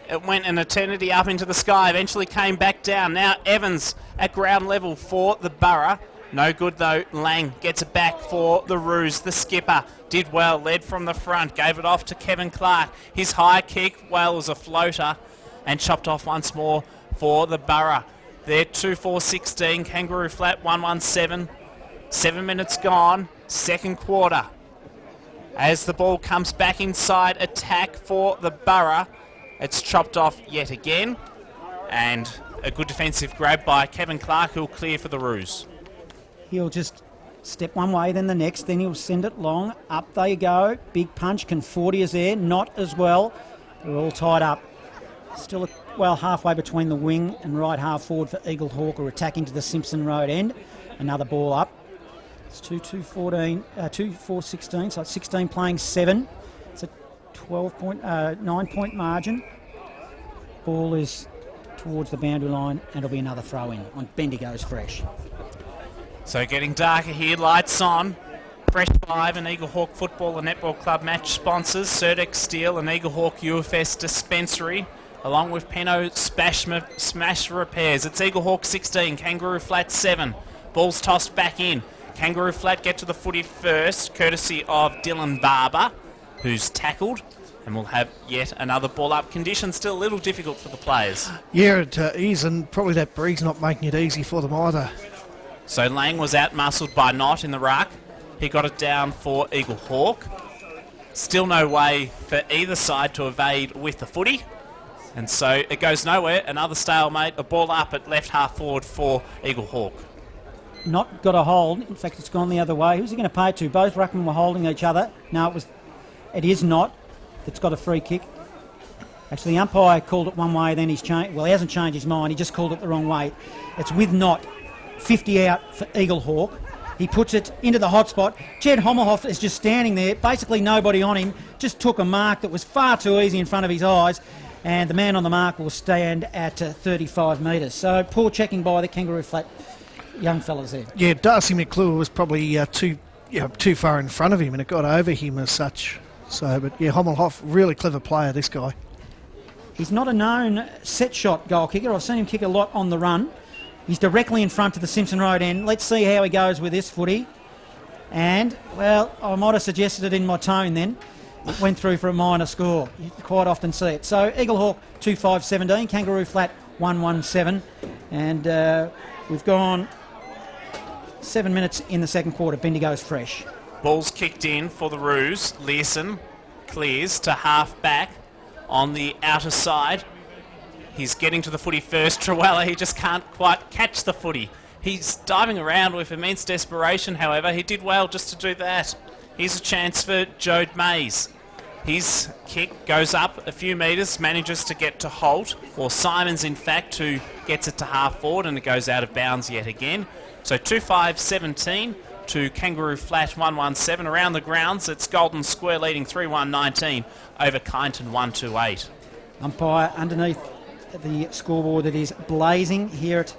It went an eternity up into the sky. Eventually came back down. Now Evans at ground level for the Borough. No good though. Lang gets it back for the Roos. The skipper did well. Led from the front. Gave it off to Kevin Clark. His high kick, well, was a floater. And chopped off once more for the Borough. They're 2-4-16. Kangaroo flat 1-1-7. 7 minutes gone. Second quarter. As the ball comes back inside, attack for the Borough. It's chopped off yet again. And a good defensive grab by Kevin Clark, who'll clear for the Roos. He'll just step one way, then the next, then he'll send it long. Up they go. Big punch. Conforti is there. Not as well. They're all tied up. Still halfway between the wing and right half forward for Eaglehawk, who are attacking to the Simpson Road end. Another ball up. It's 2-4-16, so it's 16 playing 7. It's a 9-point margin. Ball is towards the boundary line, and it'll be another throw in on Bendigo's fresh. So getting darker here, lights on. Fresh 5 and Eaglehawk Football and Netball Club match sponsors, Surdex Steel and Eaglehawk UFS Dispensary, along with Peno Smash Repairs. It's Eaglehawk 16, Kangaroo Flat 7. Ball's tossed back in. Kangaroo Flat get to the footy first, courtesy of Dylan Barber, who's tackled. And we'll have yet another ball up. Conditions still a little difficult for the players. Yeah, it is, and probably that breeze not making it easy for them either. So Lang was out-muscled by Knott in the ruck. He got it down for Eaglehawk. Still no way for either side to evade with the footy. And so it goes nowhere. Another stalemate. A ball up at left half forward for Eaglehawk. Not got a hold. In fact, it's gone the other way. Who's he going to pay it to? Both ruckmen were holding each other. No, it is Knott that's got a free kick. Actually, the umpire called it one way, then he's changed. Well, he hasn't changed his mind. He just called it the wrong way. It's with Knott. 50 out for Eaglehawk. He puts it into the hot spot. Jed Hommelhoff is just standing there, basically nobody on him, just took a mark that was far too easy in front of his eyes, and the man on the mark will stand at 35 metres. So poor checking by the Kangaroo Flat young fellas there. Yeah, Darcy McClure was probably too far in front of him, and it got over him as such. So, but yeah, Hommelhoff, really clever player, this guy. He's not a known set shot goal kicker. I've seen him kick a lot on the run. He's directly in front of the Simpson Road end. Let's see how he goes with this footy. And, well, I might have suggested it in my tone then. It went through for a minor score. You quite often see it. So Eaglehawk 2-5-17, Kangaroo Flat 1-1-7. And we've gone 7 minutes in the second quarter. Bendigo's fresh. Ball's kicked in for the Roos. Learson clears to half back on the outer side. He's getting to the footy first. Trewella, he just can't quite catch the footy. He's diving around with immense desperation, however. He did well just to do that. Here's a chance for Jode Mays. His kick goes up a few metres, manages to get to Holt, or Simons in fact, who gets it to half forward, and it goes out of bounds yet again. So 2-5-17 to Kangaroo Flat 1-1-7. Around the grounds, it's Golden Square leading 3-1-19 over Kyneton 1-2-8. Umpire underneath the scoreboard that is blazing here at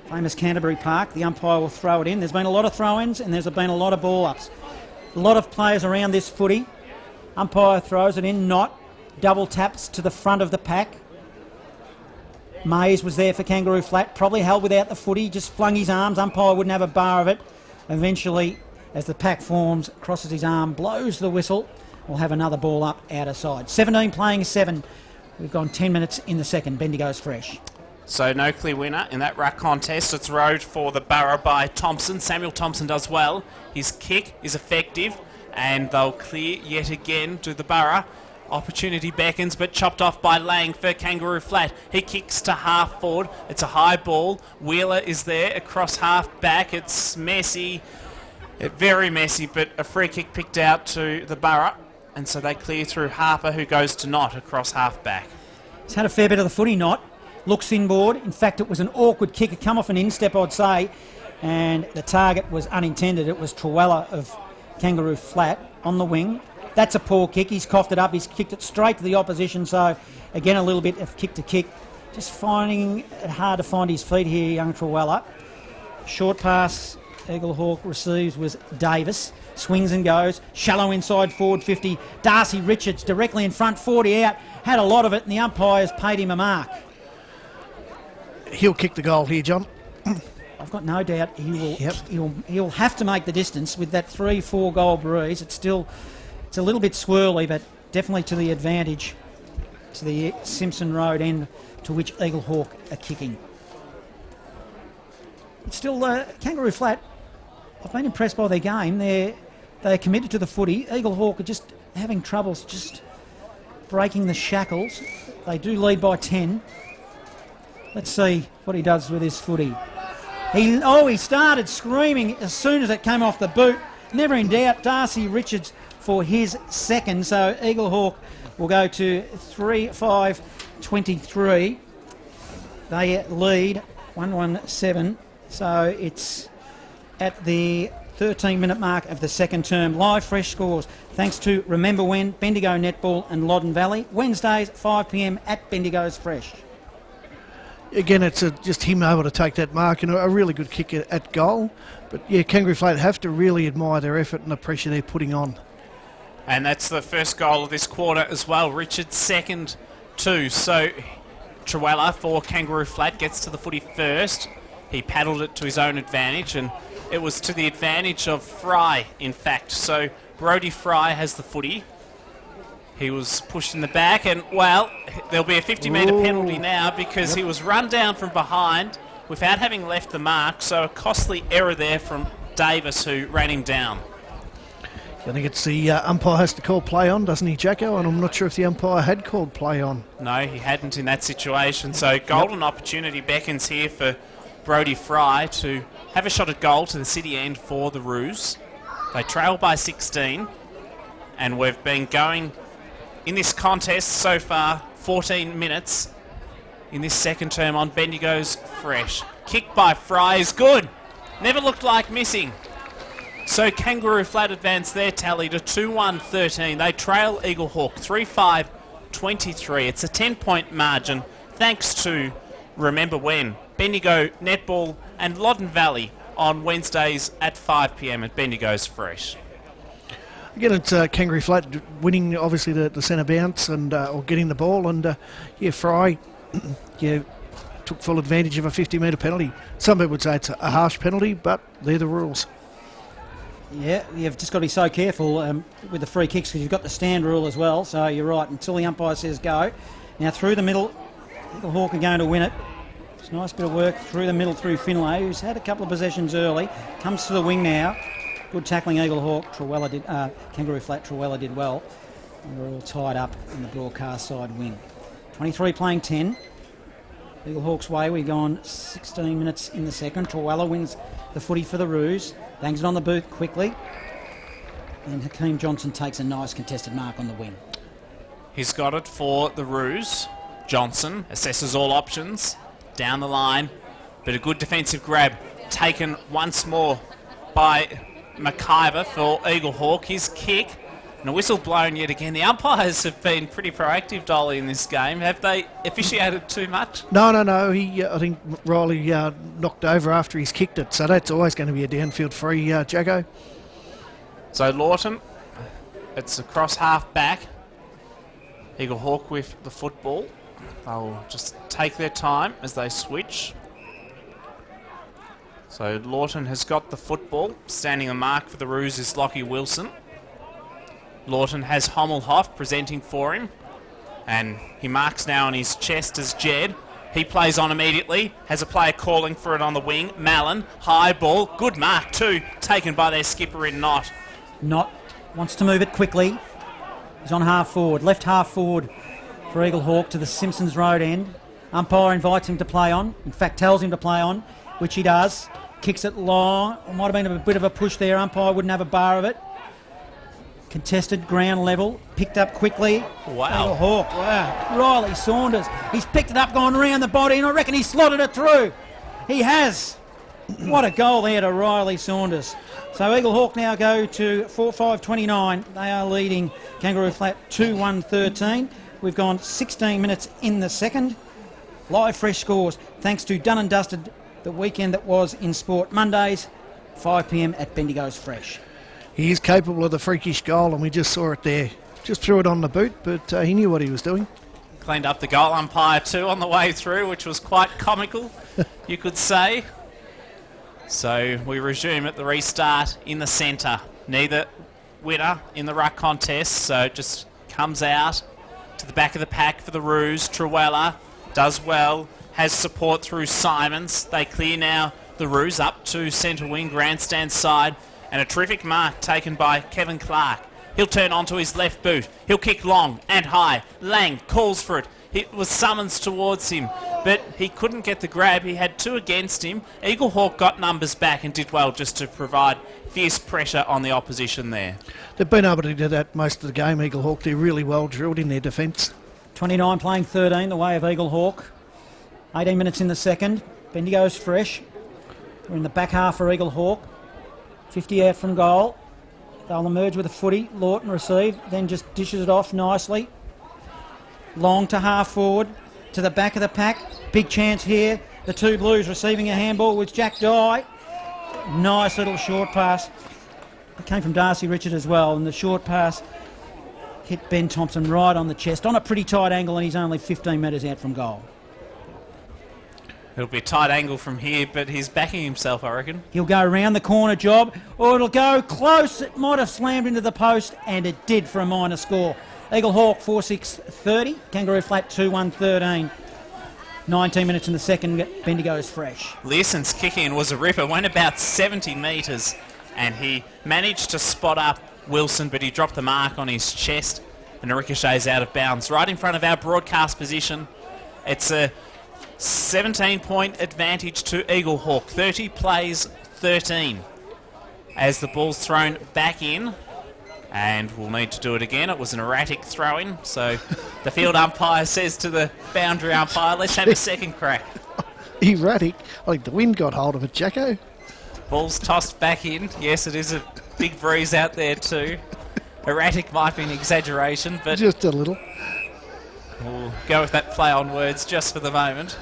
famous Canterbury Park. The umpire will throw it in. There's been a lot of throw-ins and there's been a lot of ball-ups. A lot of players around this footy. Umpire throws it in, not. Double taps to the front of the pack. Mays was there for Kangaroo Flat, probably held without the footy, just flung his arms. Umpire wouldn't have a bar of it. Eventually, as the pack forms, crosses his arm, blows the whistle. We'll have another ball up out of side. 17 playing 7. We've gone 10 minutes in the second. Bendigo's fresh. So no clear winner in that ruck contest. It's rowed for the Borough by Thompson. Samuel Thompson does well. His kick is effective, and they'll clear yet again to the Borough. Opportunity beckons, but chopped off by Lang for Kangaroo Flat. He kicks to half forward. It's a high ball. Wheeler is there across half back. It's messy, very messy, but a free kick picked out to the Borough. And so they clear through Harper, who goes to Knott across half back. He's had a fair bit of the footy, Knott. Looks inboard. In fact, it was an awkward kick. It come off an instep, I'd say. And the target was unintended. It was Truella of Kangaroo Flat on the wing. That's a poor kick. He's coughed it up. He's kicked it straight to the opposition. So, again, a little bit of kick to kick. Just finding it hard to find his feet here, young Truella. Short pass Eaglehawk receives was Davis. Swings and goes. Shallow inside forward 50. Darcy Richards directly in front, 40 out. Had a lot of it, and the umpires paid him a mark. He'll kick the goal here, John. I've got no doubt he will. Yep. He'll have to make the distance with that 3-4 goal breeze. It's a little bit swirly, but definitely to the advantage to the Simpson Road end to which Eaglehawk are kicking. It's still Kangaroo Flat. I've been impressed by their game. They're committed to the footy. Eaglehawk are just having troubles just breaking the shackles. They do lead by 10. Let's see what he does with his footy. He started screaming as soon as it came off the boot. Never in doubt, Darcy Richards for his second. So Eaglehawk will go to 3-5-23. They lead 1-1-7. So it's at the 13-minute mark of the second term. Live fresh scores thanks to Remember When, Bendigo Netball and Loddon Valley. Wednesdays 5 p.m. at Bendigo's Fresh. Again, it's just him able to take that mark and a really good kick at goal. But yeah, Kangaroo Flat have to really admire their effort and the pressure they're putting on. And that's the first goal of this quarter as well. Richards second too. So Truella for Kangaroo Flat gets to the footy first. He paddled it to his own advantage, and it was to the advantage of Fry, in fact. So Brodie Fry has the footy. He was pushed in the back, and, well, there'll be a 50-metre penalty now because he was run down from behind without having left the mark. So a costly error there from Davis, who ran him down. I think it's the umpire has to call play on, doesn't he, Jacko? And I'm not sure if the umpire had called play on. No, he hadn't in that situation. So golden opportunity beckons here for Brodie Fry to have a shot at goal to the city end for the Roos. They trail by 16, and we've been going in this contest so far 14 minutes in this second term on Bendigo's Fresh. Kick by Fry is good. Never looked like missing. So Kangaroo Flat advance their tally to 2-1-13. They trail Eaglehawk 3-5-23. It's a 10-point margin thanks to Remember When, Bendigo Netball and Loddon Valley on Wednesdays at 5 p.m. at Bendigo's Fresh. Again, it's Kangaroo Flat winning, obviously, the centre bounce and or getting the ball. And, Fry took full advantage of a 50-metre penalty. Some people would say it's a harsh penalty, but they're the rules. Yeah, you've just got to be so careful with the free kicks because you've got the stand rule as well. So you're right, until the umpire says go. Now through the middle, Eaglehawk are going to win it. It's a nice bit of work through the middle through Finlay, who's had a couple of possessions early. Comes to the wing now. Good tackling Eaglehawk. Kangaroo Flat Truella did well. And we're all tied up in the broadcast side win. 23 playing 10. Eaglehawk's way, we've gone 16 minutes in the second. Truella wins the footy for the Roos. Bangs it on the boot quickly. And Hakeem Johnson takes a nice contested mark on the wing. He's got it for the Roos. Johnson assesses all options down the line, but a good defensive grab taken once more by McIver for Eaglehawk. His kick and a whistle blown yet again. The umpires have been pretty proactive, Dolly, in this game. Have they officiated too much? No. I think Riley knocked over after he's kicked it, so that's always going to be a downfield free, Jacko. So Lawton, it's across half back. Eaglehawk with the football. They'll just take their time as they switch. So Lawton has got the football. Standing a mark for the Roos is Lockie Wilson. Lawton has Hommelhoff presenting for him. And he marks now on his chest as Jed. He plays on immediately. Has a player calling for it on the wing. Mallon, high ball. Good mark too. Taken by their skipper in Knott. Knott wants to move it quickly. He's on half forward. Left half forward for Eaglehawk to the Simpsons Road end. Umpire invites him to play on. In fact, tells him to play on, which he does. Kicks it long. It might have been a bit of a push there. Umpire wouldn't have a bar of it. Contested ground level. Picked up quickly. Wow. Eaglehawk. Wow. Riley Saunders. He's picked it up, gone around the body, and I reckon he slotted it through. He has. What a goal there to Riley Saunders. So Eaglehawk now go to 4-5-29. They are leading Kangaroo Flat 2-1-13. We've gone 16 minutes in the second. Live fresh scores thanks to Done and Dusted, the weekend that was in sport. Mondays, 5 p.m. at Bendigo's Fresh. He is capable of the freakish goal, and we just saw it there. Just threw it on the boot, but he knew what he was doing. Cleaned up the goal umpire too on the way through, which was quite comical, you could say. So we resume at the restart in the centre. Neither winner in the ruck contest, so it just comes out to the back of the pack for the Roos. Truella does well, has support through Simons. They clear now the Roos up to centre wing, grandstand side, and a terrific mark taken by Kevin Clark. He'll turn onto his left boot. He'll kick long and high. Lang calls for it. It was summons towards him, but he couldn't get the grab. He had two against him. Eaglehawk got numbers back and did well just to provide fierce pressure on the opposition there. They've been able to do that most of the game, Eaglehawk. They're really well drilled in their defence. 29 playing 13, the way of Eaglehawk. 18 minutes in the second. Bendigo's Fresh. We're in the back half for Eaglehawk. 50 out from goal. They'll emerge with a footy. Lawton receive, then just dishes it off nicely. Long to half forward, to the back of the pack. Big chance here. The two Blues receiving a handball with Jack Dye. Nice little short pass. It came from Darcy Richard as well, and the short pass hit Ben Thompson right on the chest on a pretty tight angle, and he's only 15 metres out from goal. It'll be a tight angle from here, but he's backing himself, I reckon. He'll go around the corner job, or it'll go close. It might have slammed into the post, and it did for a minor score. Eaglehawk 4-6-30, Kangaroo Flat 2-1-13. 19 minutes in the second, Bendigo's Fresh. Learson's kick-in was a ripper, went about 70 metres, and he managed to spot up Wilson, but he dropped the mark on his chest, and the ricochet's out of bounds. Right in front of our broadcast position, it's a 17-point advantage to Eaglehawk. 30 plays 13 as the ball's thrown back in. And we'll need to do it again. It was an erratic throw-in, so the field umpire says to the boundary umpire, let's have a second crack. Erratic? I think the wind got hold of it, Jacko. Ball's tossed back in. Yes, it is a big breeze out there too. Erratic might be an exaggeration, but just a little. We'll go with that play on words just for the moment.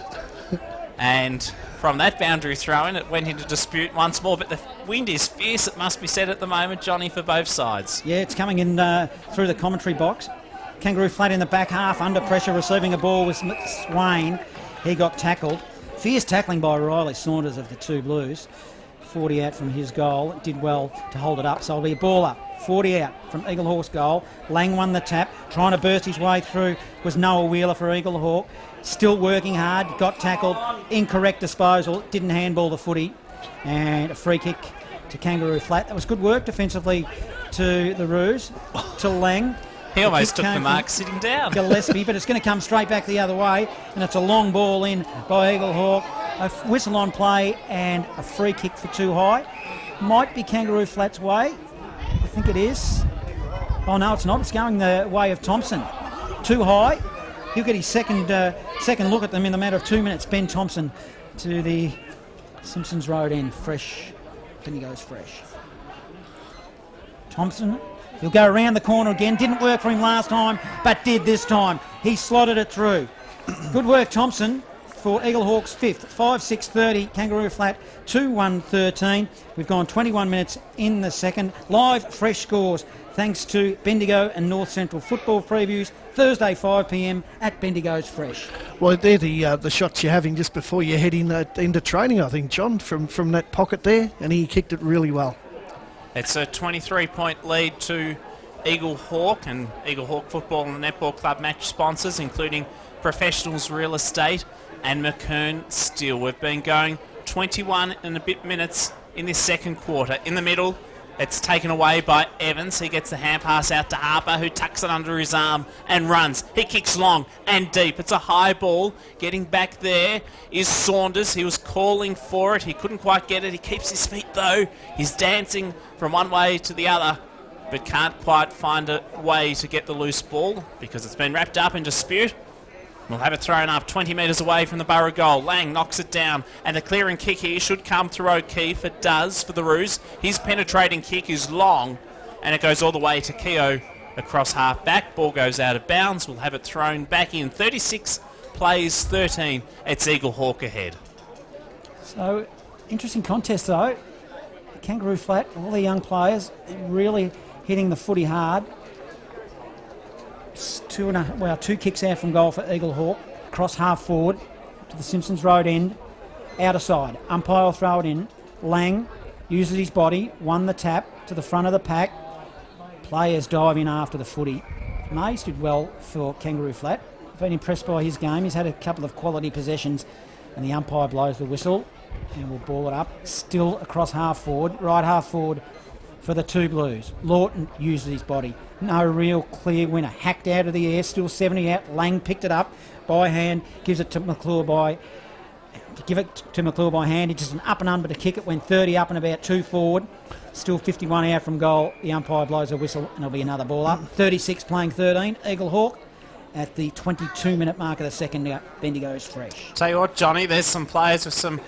And from that boundary throw-in, it went into dispute once more, but the wind is fierce, it must be said at the moment, Johnny, for both sides. Yeah, it's coming in through the commentary box. Kangaroo Flat in the back half, under pressure, receiving a ball with Swain. He got tackled. Fierce tackling by Riley Saunders of the two Blues. 40 out from his goal. Did well to hold it up, so it'll be a ball up. 40 out from Eaglehawk's goal. Lang won the tap, trying to burst his way through was Noah Wheeler for Eaglehawk. Still working hard, got tackled, incorrect disposal, didn't handball the footy, and a free kick to Kangaroo Flat. That was good work defensively to the Roos, to Lang. He almost took the mark sitting down. Gillespie, but it's going to come straight back the other way, and it's a long ball in by Eaglehawk. A whistle on play and a free kick for too high. Might be Kangaroo Flat's way. I think it is. Oh, no, it's not. It's going the way of Thompson. Too high. He'll get his second look at them in the matter of 2 minutes. Ben Thompson to the Simpsons Road end. Fresh. Then he goes fresh. Thompson. He'll go around the corner again. Didn't work for him last time, but did this time. He slotted it through. Good work, Thompson, for Eaglehawks 5th. 5-6-30, Kangaroo Flat 2-1-13. We've gone 21 minutes in the second. Live, fresh scores, thanks to Bendigo and North Central football previews. Thursday, 5 p.m. at Bendigo's Fresh. Well, they're the shots you're having just before you head into training, I think, John, from that pocket there, and he kicked it really well. It's a 23-point lead to Eaglehawk, and Eaglehawk Football and the Netball Club match sponsors, including Professionals Real Estate and McKern Steel. We've been going 21 and a bit minutes in this second quarter. In the middle, it's taken away by Evans. He gets the hand pass out to Harper, who tucks it under his arm and runs. He kicks long and deep. It's a high ball. Getting back there is Saunders. He was calling for it. He couldn't quite get it. He keeps his feet, though. He's dancing from one way to the other, but can't quite find a way to get the loose ball because it's been wrapped up in dispute. We'll have it thrown up 20 metres away from the Borough goal. Lang knocks it down, and the clearing kick here should come through O'Keefe. It does for the Roos. His penetrating kick is long, and it goes all the way to Keogh across half back. Ball goes out of bounds. We'll have it thrown back in. 36 plays 13. It's Eaglehawk ahead. So, interesting contest though. Kangaroo Flat, all the young players really hitting the footy hard. Two kicks out from goal for Eaglehawk. Across half forward to the Simpsons Road end. Outer side. Umpire will throw it in. Lang uses his body. Won the tap to the front of the pack. Players dive in after the footy. Mays did well for Kangaroo Flat. Been impressed by his game. He's had a couple of quality possessions, and the umpire blows the whistle and will ball it up. Still across half forward. Right half forward for the two Blues. Lawton uses his body. No real clear winner. Hacked out of the air, still 70 out. Lang picked it up by hand, gives it to McClure by hand. It's just an up and under to kick. It went 30 up and about 2 forward. Still 51 out from goal. The umpire blows a whistle and it'll be another ball up. 36 playing 13. Eaglehawk at the 22-minute mark of the second. Bendigo's Fresh. Tell you what, Johnny, there's some players with some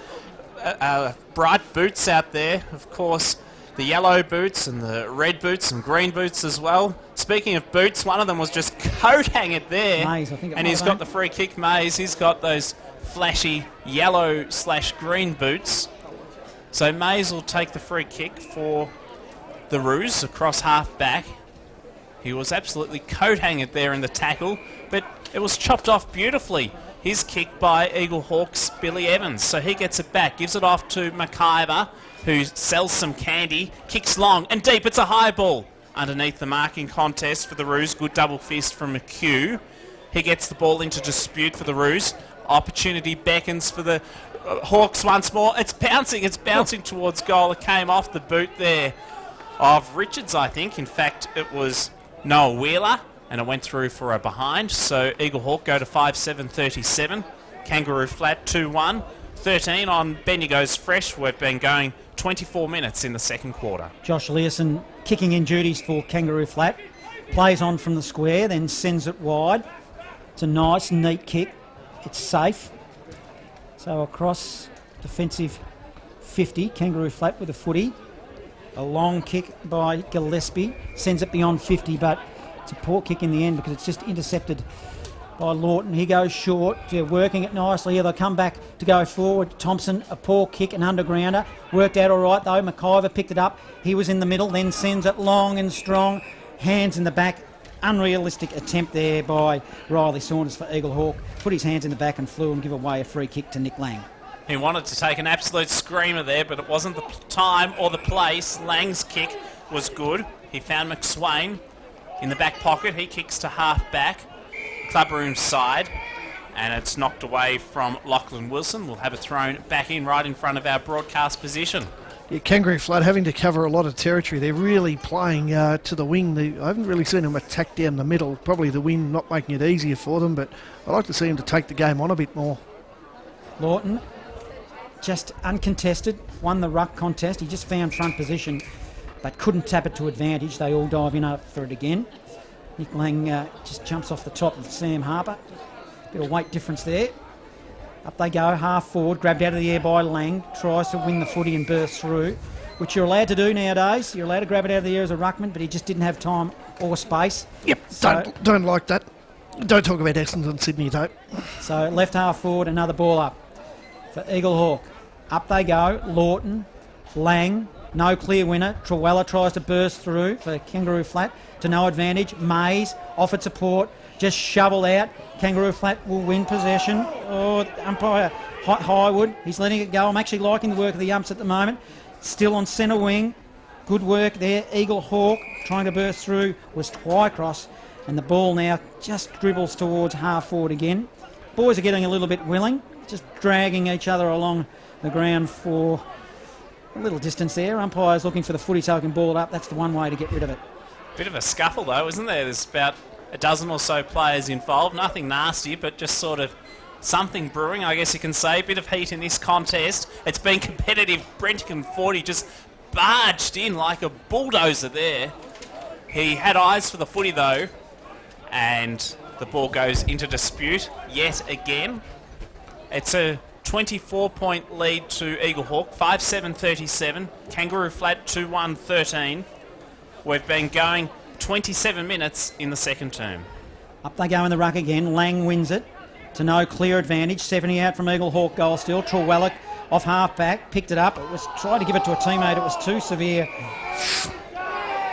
bright boots out there. Of course, the yellow boots and the red boots and green boots as well. Speaking of boots, one of them was just coat hanging there. Mays, I think it and he's got the free kick, Mays. He's got those flashy yellow/green boots. So Mays will take the free kick for the Roos across half back. He was absolutely coat hanging there in the tackle, but it was chopped off beautifully. His kick by Eaglehawks Billy Evans. So he gets it back, gives it off to McIver, who sells some candy, kicks long and deep. It's a high ball underneath the marking contest for the Roos. Good double fist from McHugh. He gets the ball into dispute for the Roos. Opportunity beckons for the Hawks once more. It's bouncing towards goal. It came off the boot there of Richards, I think. In fact, it was Noah Wheeler, and it went through for a behind. So Eaglehawk go to 5-7-37. Kangaroo Flat 2-1-13 on Bendigo's Fresh. We've been going 24 minutes in the second quarter. Josh Learson kicking in duties for Kangaroo Flat. Plays on from the square, then sends it wide. It's a nice, neat kick. It's safe. So across defensive 50, Kangaroo Flat with a footy. A long kick by Gillespie. Sends it beyond 50, but it's a poor kick in the end because it's just intercepted by Lawton. He goes short. They're working it nicely. They'll come back to go forward. Thompson, a poor kick, an undergrounder. Worked out all right, though. McIver picked it up. He was in the middle, then sends it long and strong. Hands in the back. Unrealistic attempt there by Riley Saunders for Eaglehawk. Put his hands in the back and flew and give away a free kick to Nick Lang. He wanted to take an absolute screamer there, but it wasn't the time or the place. Lang's kick was good. He found McSwain in the back pocket. He kicks to half back, clubroom side, and it's knocked away from Lachlan Wilson. We'll have it thrown back in right in front of our broadcast position. Yeah, Kangaroo Flood having to cover a lot of territory. They're really playing to the wing. I haven't really seen them attack down the middle. Probably the wind not making it easier for them, but I'd like to see them to take the game on a bit more. Lawton, just uncontested, won the ruck contest. He just found front position but couldn't tap it to advantage. They all dive in for it again. Nick Lang just jumps off the top of Sam Harper. Bit of weight difference there. Up they go, half forward, grabbed out of the air by Lang, tries to win the footy and burst through, which you're allowed to do nowadays. You're allowed to grab it out of the air as a ruckman, but he just didn't have time or space. Yep, So, don't like that. Don't talk about Essendon Sydney, though. so left half forward, another ball up for Eaglehawk. Up they go, Lawton, Lang, no clear winner. Trawella tries to burst through for Kangaroo Flat to no advantage. Mays offered support, just shovel out. Kangaroo Flat will win possession. Oh, umpire Highwood, he's letting it go. I'm actually liking the work of the umps at the moment. Still on centre wing. Good work there. Eaglehawk trying to burst through was Twycross, and the ball now just dribbles towards half forward again. Boys are getting a little bit willing, just dragging each other along the ground for a little distance there. Umpire's looking for the footy so he can ball it up. That's the one way to get rid of it. Bit of a scuffle though, isn't there? There's about a dozen or so players involved. Nothing nasty, but just sort of something brewing, I guess you can say. Bit of heat in this contest. It's been competitive. Brenton 40 just barged in like a bulldozer there. He had eyes for the footy though, and the ball goes into dispute yet again. It's a 24-point lead to Eaglehawk, 5-7-37. Kangaroo Flat 2-1-13. We've been going 27 minutes in the second term. Up they go in the ruck again. Lang wins it to no clear advantage. 70 out from Eaglehawk goal still. Trawella off half back, picked it up. It was tried to give it to a teammate. It was too severe.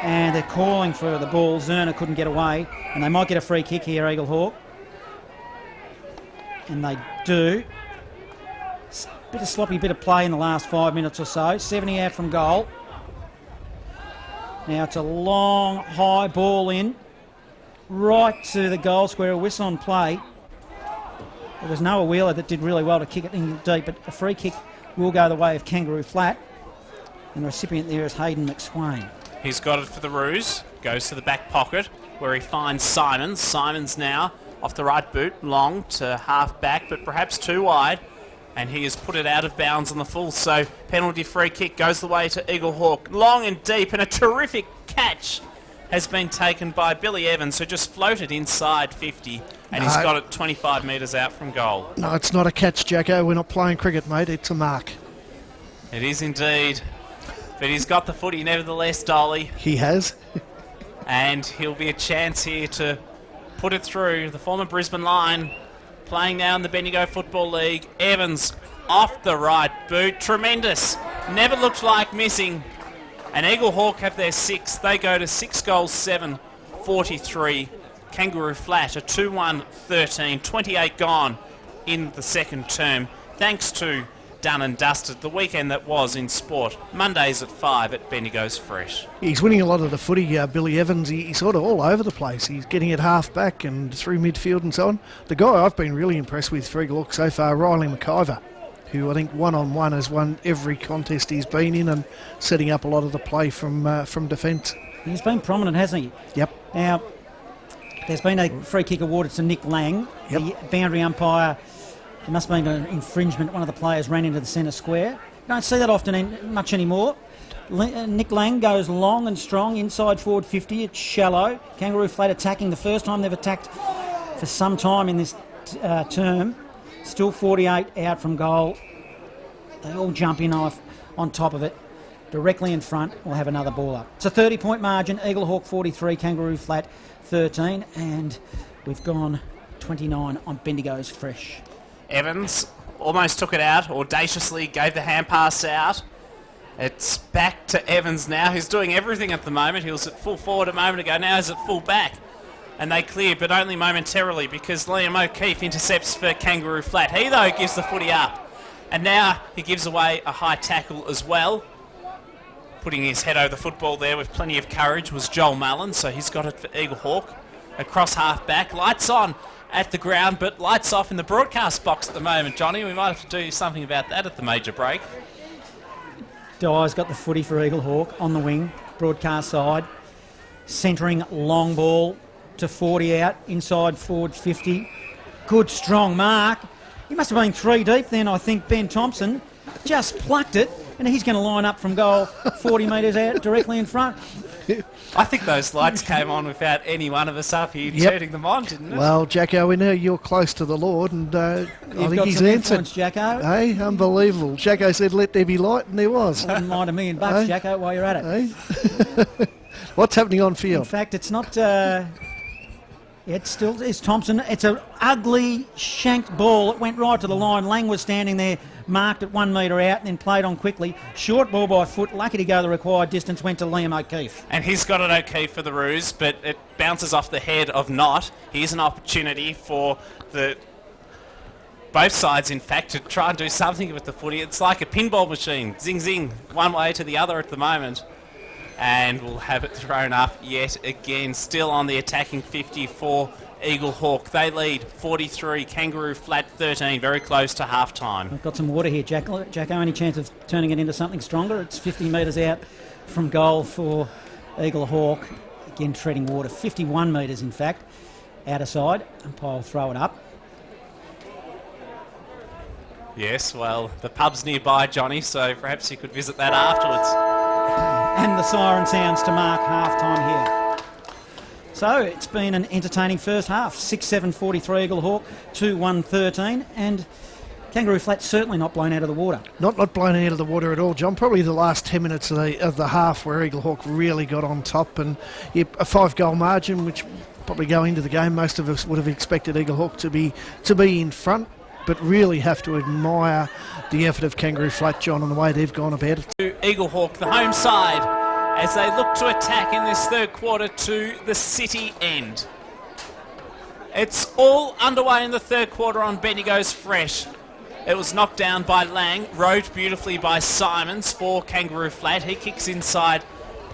And they're calling for the ball. Zerner couldn't get away. And they might get a free kick here, Eaglehawk. And they do. Bit of sloppy bit of play in the last 5 minutes or so. 70 out from goal. Now it's a long, high ball in. Right to the goal square. A whistle on play. There was Noah Wheeler that did really well to kick it in deep, but a free kick will go the way of Kangaroo Flat. And the recipient there is Hayden McSwain. He's got it for the Roos. Goes to the back pocket where he finds Simons. Simons now off the right boot, long to half back, but perhaps too wide. And he has put it out of bounds on the full, so penalty free kick goes the way to Eaglehawk. Long and deep, and a terrific catch has been taken by Billy Evans, who just floated inside 50, and he's got it 25 metres out from goal. No, it's not a catch, Jacko. We're not playing cricket, mate. It's a mark. It is indeed. But he's got the footy nevertheless, Dolly. He has. And he'll be a chance here to put it through the former Brisbane line. Playing now in the Bendigo Football League. Evans off the right boot. Tremendous. Never looked like missing. And Eaglehawk have their sixth. They go to 6-7-43. Kangaroo Flat a 2-1-13. 28 gone in the second term. Thanks to done and dusted the weekend that was in sport. Mondays at 5 at Bendigo's Fresh. He's winning a lot of the footy, Billy Evans. He's sort of all over the place. He's getting it half back and through midfield and so on. The guy I've been really impressed with for Eaglehawk so far, Riley McIver, who I think one-on-one has won every contest he's been in and setting up a lot of the play from defence. He's been prominent, hasn't he? Yep. Now, there's been a free kick awarded to Nick Lang. Yep. The boundary umpire, there must have been an infringement. One of the players ran into the centre square. You don't see that often much anymore. Nick Lang goes long and strong, inside forward 50. It's shallow. Kangaroo Flat attacking the first time they've attacked for some time in this term. Still 48 out from goal. They all jump in off on top of it. Directly in front, we'll have another ball up. It's a 30-point margin. Eaglehawk 43, Kangaroo Flat 13. And we've gone 29 on Bendigo's Fresh. Evans almost took it out, audaciously gave the hand pass out. It's back to Evans now, who's doing everything at the moment. He was at full forward a moment ago, now he's at full back. And they clear, but only momentarily, because Liam O'Keefe intercepts for Kangaroo Flat. He, though, gives the footy up. And now he gives away a high tackle as well. Putting his head over the football there with plenty of courage was Joel Mullen, so he's got it for Eaglehawk. Across half back, lights on at the ground, but lights off in the broadcast box at the moment, Johnny. We might have to do something about that at the major break. Dyer's got the footy for Eaglehawk on the wing, broadcast side. Centering long ball to 40 out, inside forward 50. Good strong mark. He must have been 3 deep then, I think. Ben Thompson just plucked it and he's going to line up from goal 40 metres out directly in front. I think those lights came on without any one of us up here turning them on, didn't it? Well, Jacko, we know you're close to the Lord, and I think got he's some answered. influence, Jacko. Hey, unbelievable. Jacko said, let there be light, and there was. I wouldn't mind $1 million, Jacko, while you're at it. Hey? What's happening on In field? fact, it's not... it still is Thompson. It's an ugly shanked ball. It went right to the line. Lang was standing there, marked at 1 metre out, and then played on quickly. Short ball by foot. Lucky to go the required distance. Went to Liam O'Keefe. And he's got it okay for the Roos, but it bounces off the head of Knott. Here's an opportunity for both sides, in fact, to try and do something with the footy. It's like a pinball machine. Zing, zing, one way to the other at the moment. And we'll have it thrown up yet again. Still on the attacking 50 for Eaglehawk. They lead 43, Kangaroo flat 13, very close to half-time. We've got some water here, Jacko. Any chance of turning it into something stronger? It's 50 metres out from goal for Eaglehawk. Again, treading water. 51 metres, in fact, out of side. Umpire will throw it up. Yes, well, the pub's nearby, Johnny, so perhaps you could visit that afterwards. And the siren sounds to mark half-time here. So it's been an entertaining first half. 6-7 43 Eaglehawk, 2-1 13, and Kangaroo Flat certainly not blown out of the water. Not blown out of the water at all, John. Probably the last 10 minutes of the half where Eaglehawk really got on top, and a 5-goal margin, which probably go into the game. Most of us would have expected Eaglehawk to be in front, but really have to admire the effort of Kangaroo Flat, John, and the way they've gone about it. To Eaglehawk, the home side, as they look to attack in this third quarter to the city end. It's all underway in the third quarter on Bendigo's Fresh. It was knocked down by Lang, rode beautifully by Simons for Kangaroo Flat. He kicks inside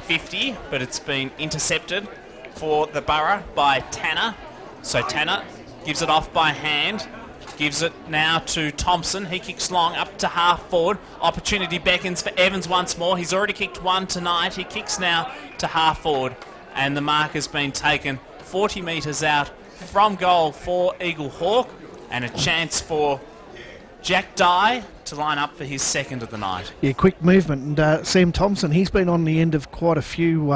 50, but it's been intercepted for the Borough by Tanner. So Tanner gives it off by hand. Gives it now to Thompson. He kicks long up to half forward. Opportunity beckons for Evans once more. He's already kicked one tonight. He kicks now to half forward. And the mark has been taken 40 metres out from goal for Eaglehawk. And a chance for Jack Dye to line up for his second of the night. Yeah, quick movement. And Sam Thompson, he's been on the end of quite a few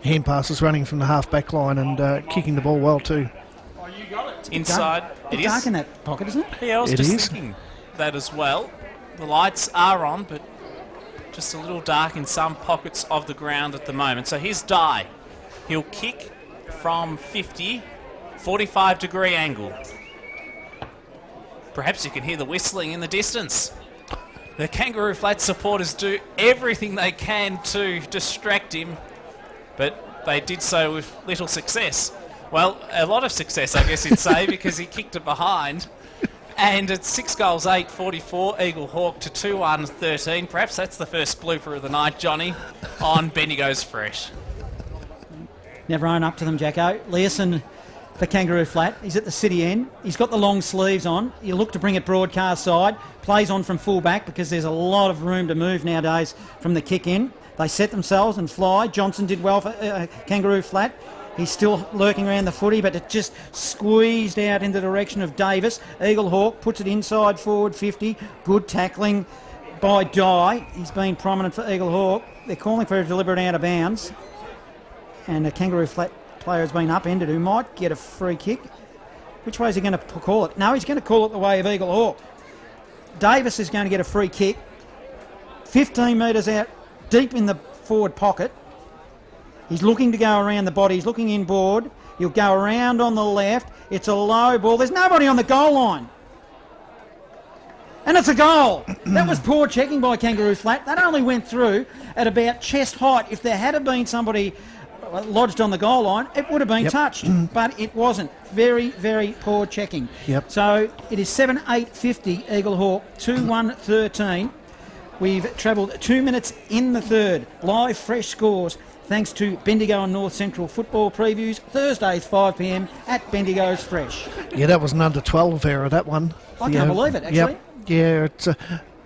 hand passes running from the half-back line and kicking the ball well too. Inside, it is. Dark in that pocket, isn't it? Yeah, I was just thinking that as well. The lights are on, but just a little dark in some pockets of the ground at the moment. So here's Dye. He'll kick from 50, 45-degree angle. Perhaps you can hear the whistling in the distance. The Kangaroo Flat supporters do everything they can to distract him, but they did so with little success. Well, a lot of success, I guess you'd say, because he kicked it behind. And it's 6 goals, 8, 44, Eaglehawk to 2-1, 13. Perhaps that's the first blooper of the night, Johnny, on Bendigo's Fresh. Never own up to them, Jacko. Learson for Kangaroo Flat. He's at the city end. He's got the long sleeves on. You look to bring it broadcast side. Plays on from full back because there's a lot of room to move nowadays from the kick in. They set themselves and fly. Johnson did well for Kangaroo Flat. He's still lurking around the footy, but it just squeezed out in the direction of Davis. Eaglehawk puts it inside forward 50. Good tackling by Dye. He's been prominent for Eaglehawk. They're calling for a deliberate out of bounds. And a Kangaroo Flat player has been upended who might get a free kick. Which way is he going to call it? No, he's going to call it the way of Eaglehawk. Davis is going to get a free kick. 15 metres out, deep in the forward pocket. He's looking to go around the body. He's looking inboard. He'll go around on the left. It's a low ball. There's nobody on the goal line. And it's a goal. That was poor checking by Kangaroo Flat. That only went through at about chest height. If there had been somebody lodged on the goal line, it would have been touched. But it wasn't. Very, very poor checking. So it is 7-8-50 Eaglehawk, 2-1 13. We've travelled 2 minutes in the third. Live fresh scores thanks to Bendigo and North Central football previews, Thursdays 5 p.m. at Bendigo's Fresh. Yeah, that was an under-12 error, that one. I can't believe it, actually. Yeah, it's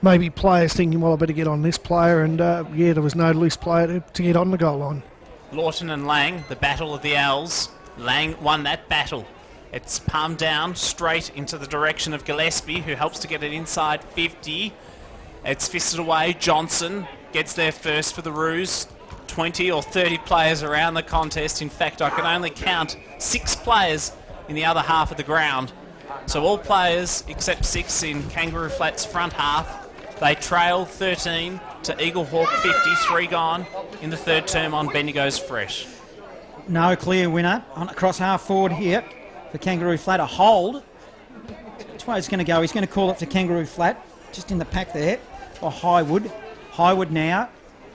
maybe players thinking, well, I better get on this player, and there was no loose player to get on the goal line. Lawton and Lang, the battle of the Owls. Lang won that battle. It's palmed down straight into the direction of Gillespie, who helps to get it inside 50. It's fisted away. Johnson gets there first for the Roos. 20 or 30 players around the contest. In fact, I can only count 6 players in the other half of the ground. So all players except 6 in Kangaroo Flat's front half. They trail 13 to Eaglehawk 50, 3 gone in the third term on Bendigo's Fresh. No clear winner. On across half forward here for Kangaroo Flat. A hold. Which way he's going to go? He's going to call it for Kangaroo Flat. Just in the pack there. Or Highwood. Highwood now.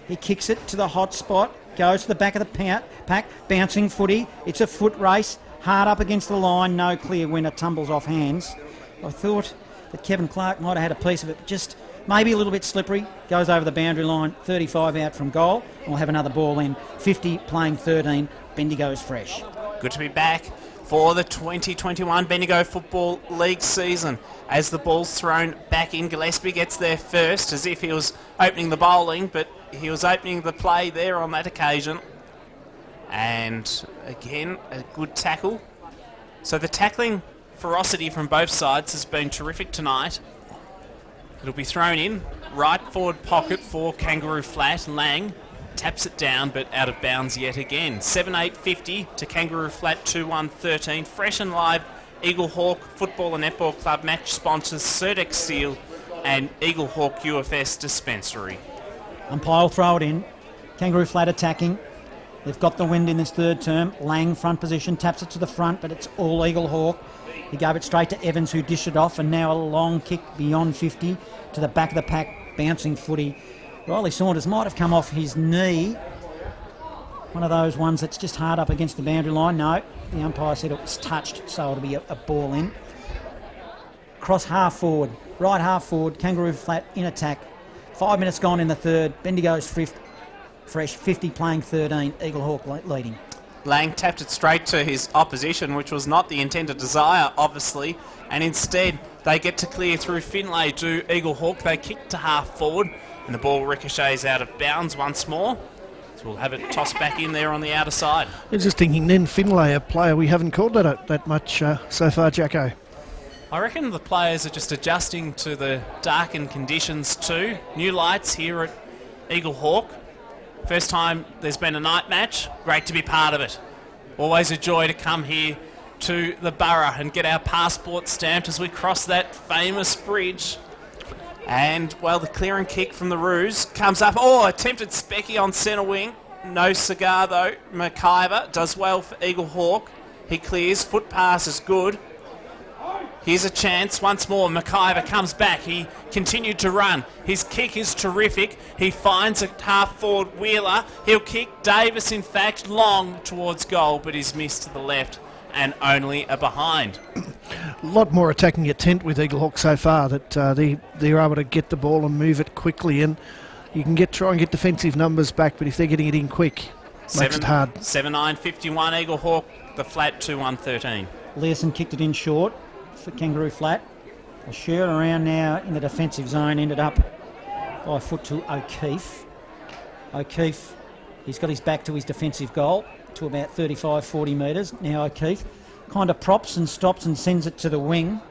He kicks it to the hot spot. Goes to the back of the pack. Bouncing footy. It's a foot race. Hard up against the line. No clear winner. Tumbles off hands. I thought that Kevin Clark might have had a piece of it. But just maybe a little bit slippery. Goes over the boundary line. 35 out from goal. And we'll have another ball in. 50 playing 13. Bendigo's Fresh. Good to be back for the 2021 Bendigo Football League season. As the ball's thrown back in, Gillespie gets there first as if he was opening the bowling, but he was opening the play there on that occasion. And again, a good tackle. So the tackling ferocity from both sides has been terrific tonight. It'll be thrown in. Right forward pocket for Kangaroo Flat. Lang taps it down, but out of bounds yet again. 7-8-50 to Kangaroo Flat 2-1-13. Fresh and live, Eaglehawk Football and Netball Club match sponsors Surdex Steel and Eaglehawk UFS Dispensary. Umpire will throw it in. Kangaroo Flat attacking. They've got the wind in this third term. Lang front position, taps it to the front, but it's all Eaglehawk. He gave it straight to Evans, who dished it off, and now a long kick beyond 50 to the back of the pack, bouncing footy. Riley Saunders might have come off his knee. One of those ones that's just hard up against the boundary line. No, the umpire said it was touched, so it'll be a ball in. Cross half forward, right half forward, Kangaroo Flat in attack. 5 minutes gone in the third. Bendigo's Fresh 50 playing 13. Eaglehawk leading. Lang tapped it straight to his opposition, which was not the intended desire, obviously, and instead they get to clear through Finlay to Eaglehawk. They kick to half forward, and the ball ricochets out of bounds once more. So we'll have it tossed back in there on the outer side. I was just thinking then, Finlay, a player we haven't called that much so far, Jacko. I reckon the players are just adjusting to the darkened conditions too. New lights here at Eaglehawk. First time there's been a night match. Great to be part of it. Always a joy to come here to the borough and get our passport stamped as we cross that famous bridge. And, well, the clearing kick from the Roos comes up. Oh, attempted specky on centre wing. No cigar, though. McIver does well for Eaglehawk. He clears. Foot pass is good. Here's a chance once more. McIver comes back. He continued to run. His kick is terrific. He finds a half-forward Wheeler. He'll kick Davis, in fact, long towards goal, but he's missed to the left and only a behind. A lot more attacking intent with Eaglehawk so far, that they're able to get the ball and move it quickly, and you can try and get defensive numbers back, but if they're getting it in quick, makes it hard. 7-9-51 Eaglehawk, the Flat 2-1-13. Learson kicked it in short for Kangaroo Flat. A shirt around now in the defensive zone, ended up by foot to O'Keefe. O'Keefe, he's got his back to his defensive goal to about 35-40 metres. Now O'Keefe kind of props and stops and sends it to the wing.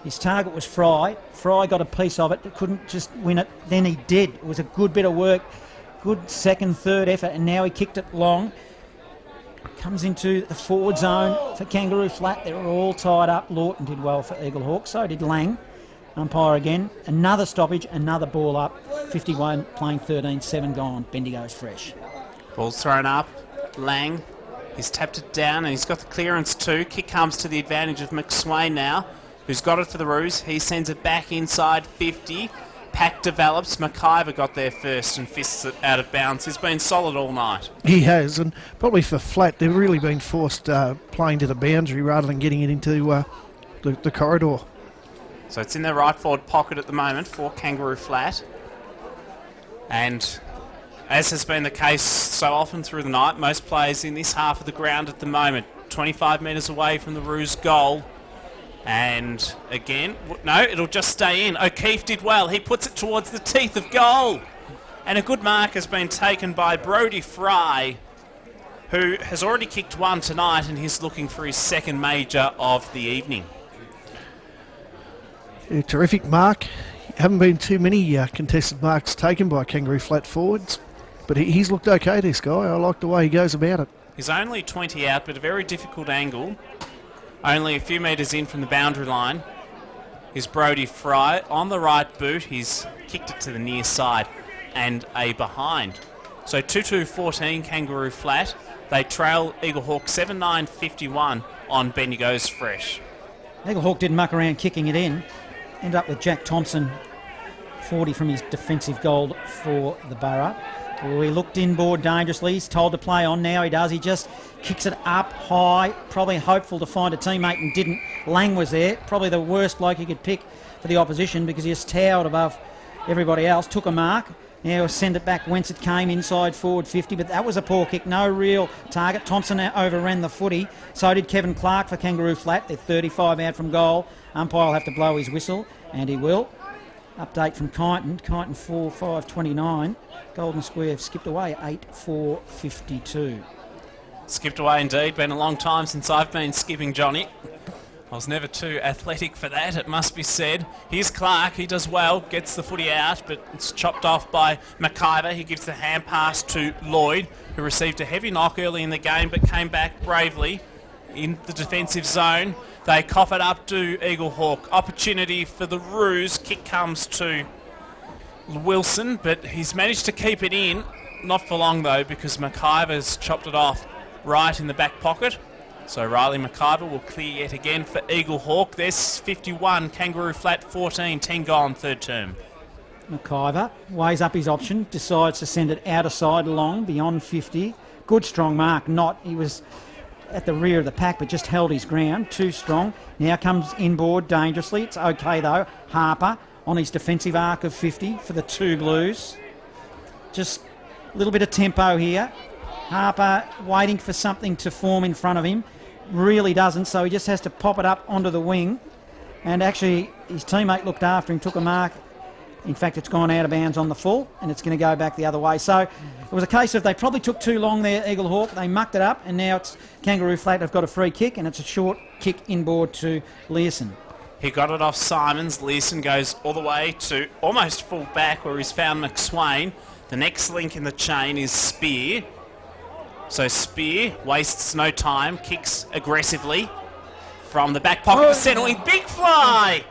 His target was Fry. Fry got a piece of it, but couldn't just win it. Then he did. It was a good bit of work, good second, third effort, and now he kicked it long. Comes into the forward zone for Kangaroo Flat. They were all tied up. Lawton did well for Eaglehawk, so did Lang. Umpire again. Another stoppage, another ball up. 51 playing 13, 7 gone. Bendigo's Fresh. Ball's thrown up. Lang, he's tapped it down and he's got the clearance too. Kick comes to the advantage of McSwain now, who's got it for the Roos. He sends it back inside 50. Pack develops. McIver got there first and fists it out of bounds. He's been solid all night. He has, and probably for Flat, they've really been forced playing to the boundary rather than getting it into the corridor. So it's in their right forward pocket at the moment for Kangaroo Flat. And as has been the case so often through the night, most players in this half of the ground at the moment, 25 metres away from the Roos goal. And again, no, it'll just stay in. O'Keefe did well. He puts it towards the teeth of goal. And a good mark has been taken by Brodie Fry, who has already kicked one tonight and he's looking for his second major of the evening. A terrific mark. haven't been too many contested marks taken by Kangaroo flat forwards, but he's looked okay, this guy. I like the way he goes about it. He's only 20 out, but a very difficult angle. Only a few metres in from the boundary line is Brodie Fry. On the right boot, he's kicked it to the near side and a behind. So 2-2-14 Kangaroo flat. They trail Eaglehawk 7-9-51 on Bendigo's fresh. Eaglehawk didn't muck around kicking it in. End up with Jack Thompson, 40 from his defensive goal for the Borough. Well, he looked inboard dangerously. He's told to play on. Now he does. He just kicks it up high, probably hopeful to find a teammate and didn't. Lang was there, probably the worst bloke he could pick for the opposition because he just towered above everybody else. Took a mark. Now send it back whence it came, inside forward 50, but that was a poor kick, no real target. Thompson overran the footy. So did Kevin Clark for Kangaroo flat. They're 35 out from goal. Umpire will have to blow his whistle, and he will. Update from Kyneton. Kyneton 4-5-29. Golden Square skipped away 8-4-52. Skipped away indeed. Been a long time since I've been skipping, Johnny. I was never too athletic for that, it must be said. Here's Clark, he does well, gets the footy out, but it's chopped off by McIver. He gives the hand pass to Lloyd, who received a heavy knock early in the game, but came back bravely in the defensive zone. They cough it up to Eaglehawk. Opportunity for the Roos. Kick comes to Wilson, but he's managed to keep it in. Not for long, though, because McIver's chopped it off right in the back pocket. So Riley McIver will clear yet again for Eaglehawk. There's 51, Kangaroo flat 14, 10 gone, third term. McIver weighs up his option, decides to send it out of side long, beyond 50. Good strong mark, he was at the rear of the pack but just held his ground, too strong. Now comes inboard dangerously, it's okay though. Harper on his defensive arc of 50 for the two Blues. Just a little bit of tempo here. Harper waiting for something to form in front of him. Really doesn't, so he just has to pop it up onto the wing. And actually, his teammate looked after him, took a mark. In fact, it's gone out of bounds on the full, and it's going to go back the other way. So it was a case of they probably took too long there, Eaglehawk. They mucked it up, and now it's Kangaroo flat have got a free kick, and it's a short kick inboard to Learson. He got it off Simons. Learson goes all the way to almost full back where he's found McSwain. The next link in the chain is Spear. So Spear wastes no time, kicks aggressively from the back pocket to centre wing. Big fly!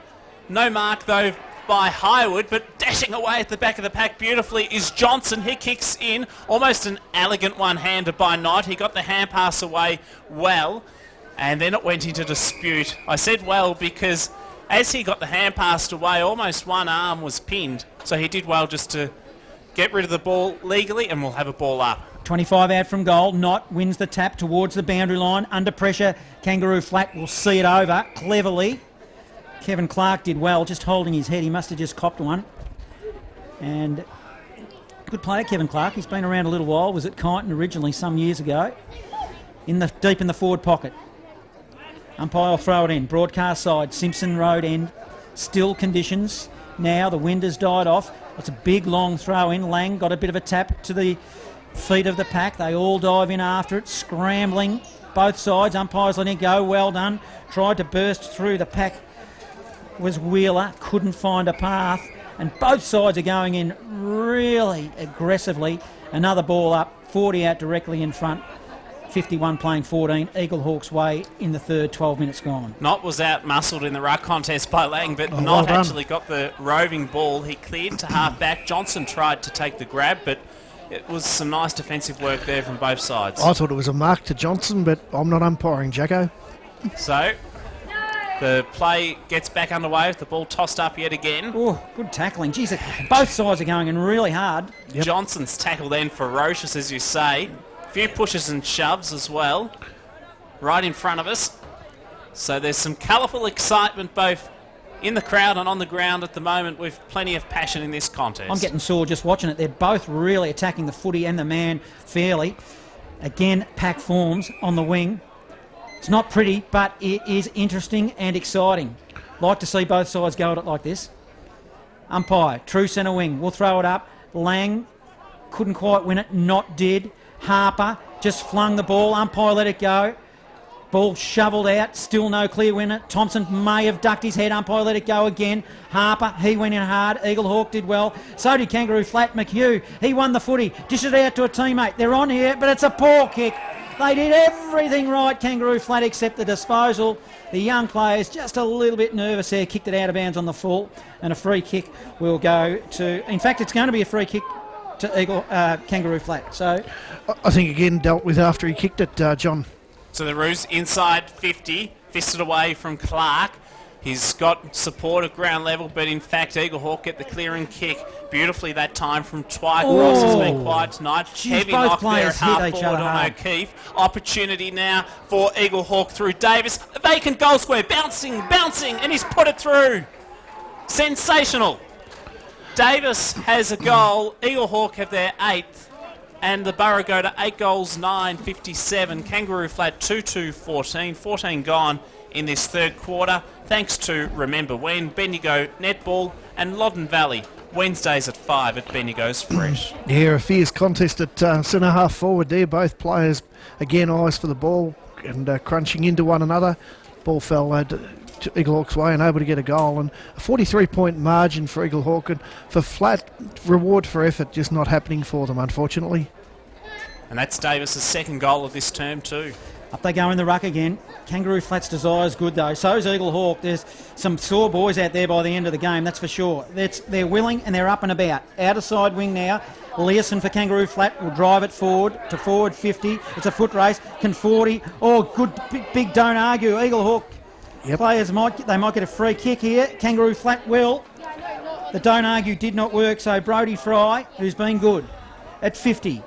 No mark though by Highwood, but dashing away at the back of the pack beautifully is Johnson. He kicks in, almost an elegant one-hander by Knight. He got the hand pass away well, and then it went into dispute. I said well because as he got the hand passed away, almost one arm was pinned. So he did well just to get rid of the ball legally, and we'll have a ball up. 25 out from goal. Knott wins the tap towards the boundary line. Under pressure, Kangaroo flat will see it over cleverly. Kevin Clark did well, just holding his head. He must have just copped one. And good player, Kevin Clark. He's been around a little while. Was at Kyneton originally some years ago. Deep in the forward pocket. Umpire will throw it in. Broadcast side, Simpson Road end. Still conditions. Now the wind has died off. It's a big long throw in. Lang got a bit of a tap to the feet of the pack. They all dive in after it, scrambling both sides. Umpires letting it go. Well done. Tried to burst through. The pack was Wheeler. Couldn't find a path. And both sides are going in really aggressively. Another ball up. 40 out directly in front. 51 playing 14. Eaglehawks way in the third, 12 minutes gone. Knott was out-muscled in the ruck contest by Lang, but well done. actually got the roving ball. He cleared to half-back. Johnson tried to take the grab, but it was some nice defensive work there from both sides. I thought it was a mark to Johnson, but I'm not umpiring, Jacko. So the play gets back underway with the ball tossed up yet again. Oh, good tackling. Jeez, both sides are going in really hard. Yep. Johnson's tackle then ferocious, as you say. A few pushes and shoves as well, right in front of us. So there's some colourful excitement both in the crowd and on the ground at the moment, with plenty of passion in this contest. I'm getting sore just watching it. They're both really attacking the footy and the man fairly. Again, pack forms on the wing. It's not pretty, but it is interesting and exciting. Like to see both sides go at it like this. Umpire, true centre wing. We'll throw it up. Lang couldn't quite win it. Not did. Harper just flung the ball. Umpire let it go. Ball shovelled out, still no clear winner. Thompson may have ducked his head, umpire let it go again. Harper, he went in hard. Eaglehawk did well. So did Kangaroo Flat. McHugh, he won the footy. Dished it out to a teammate. They're on here, but it's a poor kick. They did everything right, Kangaroo Flat, except the disposal. The young players just a little bit nervous there, kicked it out of bounds on the full, and a free kick will go to... In fact, it's going to be a free kick to Kangaroo Flat. So I think again dealt with after he kicked it, John. So the Roos inside 50, fisted away from Clark. He's got support at ground level, but in fact Eaglehawk get the clearing kick beautifully that time from Twyke. Ross has been quiet tonight. Geez, Heavy both knock there at players hit half each forward other on hard. O'Keefe. Opportunity now for Eaglehawk through Davis. A vacant goal square, bouncing, and he's put it through. Sensational. Davis has a goal. Eaglehawk have their 8th. And the Borough go to 8 goals, 9-57. Kangaroo Flat 2-2-14. 14 gone in this third quarter. Thanks to Remember When, Bendigo Netball and Loddon Valley. Wednesdays at 5 at Bendigo's Fresh. Yeah, a fierce contest at centre half forward there. Both players, again, eyes for the ball and crunching into one another. Ball fell to Eaglehawk's way and able to get a goal. And a 43-point margin for Eaglehawk. And for Flat, reward for effort just not happening for them, unfortunately. And that's Davis's second goal of this term too. up they go in the ruck again. Kangaroo Flat's desire's good though. So's Eaglehawk. There's some sore boys out there by the end of the game, that's for sure. They're willing and they're up and about. Outer side wing now. Learson for Kangaroo Flat will drive it forward to forward 50. It's a foot race. Can 40. Oh, good big don't argue. Eaglehawk players might get a free kick here. Kangaroo Flat will. The don't argue did not work, so Brodie Fry, who's been good, at 50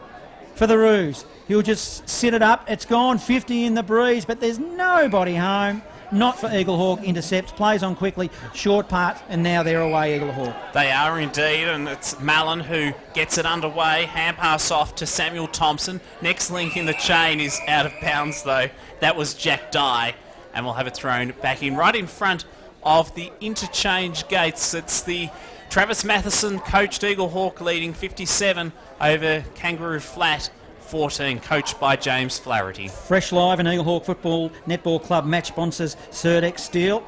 for the Roos. He'll just sit it up. It's gone 50 in the breeze, but there's nobody home. Not for Eaglehawk. Intercepts, plays on quickly, short part, and now they're away, Eaglehawk. They are indeed, and it's Mallon who gets it underway. Hand pass off to Samuel Thompson. Next link in the chain is out of bounds, though. That was Jack Dye, and we'll have it thrown back in right in front of the interchange gates. It's the Travis Matheson coached Eaglehawk leading 57 over Kangaroo Flat 14, coached by James Flaherty. Fresh live and Eaglehawk Football Netball Club match sponsors Surdex Steel.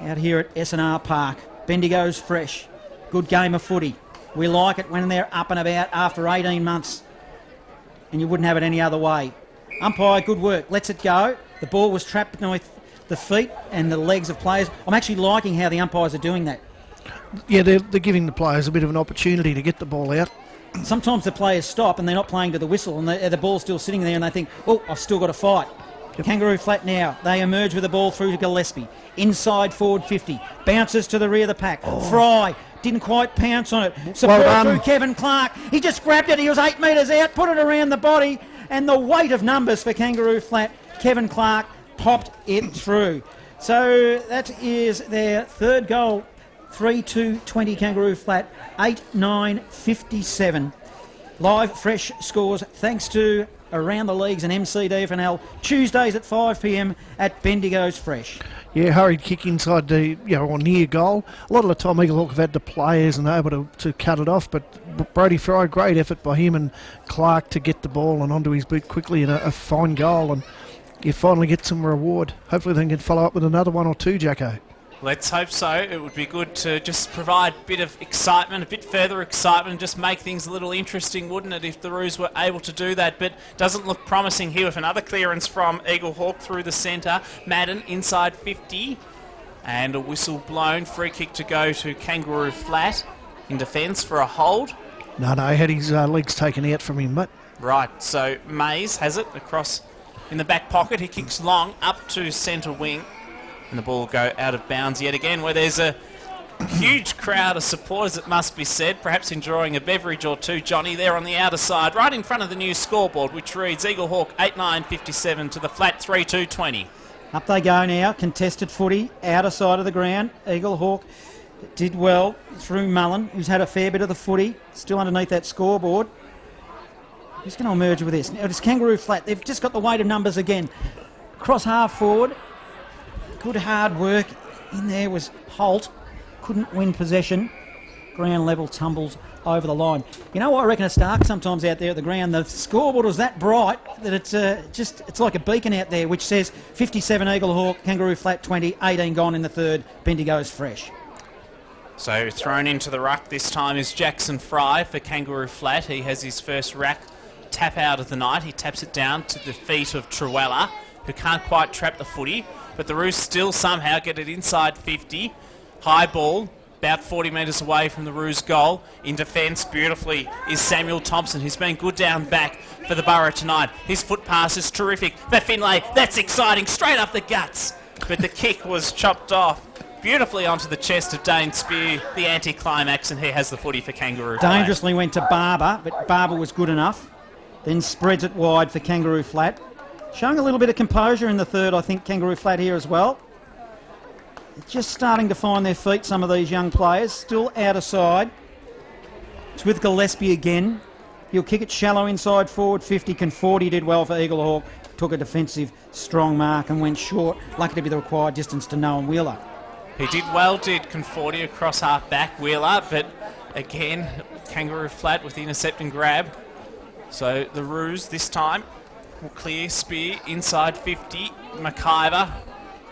Out here at SNR Park. Bendigo's fresh. Good game of footy. We like it when they're up and about after 18 months. And you wouldn't have it any other way. Umpire, good work. Lets it go. The ball was trapped with the feet and the legs of players. I'm actually liking how the umpires are doing that. Yeah, they're giving the players a bit of an opportunity to get the ball out. Sometimes the players stop and they're not playing to the whistle and the ball's still sitting there and they think, oh, I've still got to fight. Yep. Kangaroo Flat now. They emerge with the ball through to Gillespie. Inside forward 50. Bounces to the rear of the pack. Oh. Fry didn't quite pounce on it. Support through Kevin Clark. He just grabbed it. He was 8 metres out, put it around the body, and the weight of numbers for Kangaroo Flat. Kevin Clark popped it through. So that is their third goal. 3-2-20 Kangaroo Flat, 8-9-57. Live fresh scores thanks to Around the Leagues and MCDFNL, Tuesdays at 5 p.m. at Bendigo's Fresh. Yeah, hurried kick inside the, or near goal. A lot of the time Eaglehawk have had the players and they're able to cut it off, but Brodie Fry, great effort by him and Clark to get the ball and onto his boot quickly, and a fine goal, and you finally get some reward. Hopefully they can follow up with another one or two, Jacko. Let's hope so. It would be good to just provide a bit of excitement, a bit further excitement, and just make things a little interesting, wouldn't it, if the Roos were able to do that? But doesn't look promising here with another clearance from Eaglehawk through the centre. Madden inside 50, and a whistle blown. Free kick to go to Kangaroo Flat in defence for a hold. No, he had his legs taken out from him, mate. Right, so Mays has it across in the back pocket. He kicks long up to centre wing. And the ball will go out of bounds yet again, where there's a huge crowd of supporters, it must be said, perhaps enjoying a beverage or two, Johnny, there on the outer side, right in front of the new scoreboard, which reads Eaglehawk 8-9-57 to the Flat 3-2-20. Up they go now, contested footy, outer side of the ground. Eaglehawk did well through Mullen, who's had a fair bit of the footy, still underneath that scoreboard. Who's going to emerge with this? Now it's Kangaroo Flat, they've just got the weight of numbers again. Cross half forward. Good hard work. In there was Holt. Couldn't win possession. ground level tumbles over the line. You know what, I reckon it's dark sometimes out there at the ground. The scoreboard was that bright that it's like a beacon out there which says 57 Eaglehawk, Kangaroo Flat 20, 18 gone in the third, Bendigo's fresh. So thrown into the ruck this time is Jackson Fry for Kangaroo Flat. He has his first rack tap out of the night. He taps it down to the feet of Truella, who can't quite trap the footy, but the Roos still somehow get it inside 50. High ball, about 40 metres away from the Roos goal. In defence, beautifully, is Samuel Thompson, who's been good down back for the Borough tonight. His foot pass is terrific. For Finlay, that's exciting, straight up the guts. But the kick was chopped off beautifully onto the chest of Dane Spear, the anti-climax, and he has the footy for Kangaroo Flat. Dangerously went to Barber, but Barber was good enough. Then spreads it wide for Kangaroo Flat. Showing a little bit of composure in the third, I think, Kangaroo Flat here as well. Just starting to find their feet, some of these young players. Still out of side. It's with Gillespie again. He'll kick it shallow inside forward 50. Conforti did well for Eaglehawk. Took a defensive strong mark and went short. Lucky to be the required distance to Noah Wheeler. He did well, did Conforti across half back Wheeler, but again, Kangaroo Flat with the intercepting grab. So the Roos this time will clear. Spear inside 50. McIver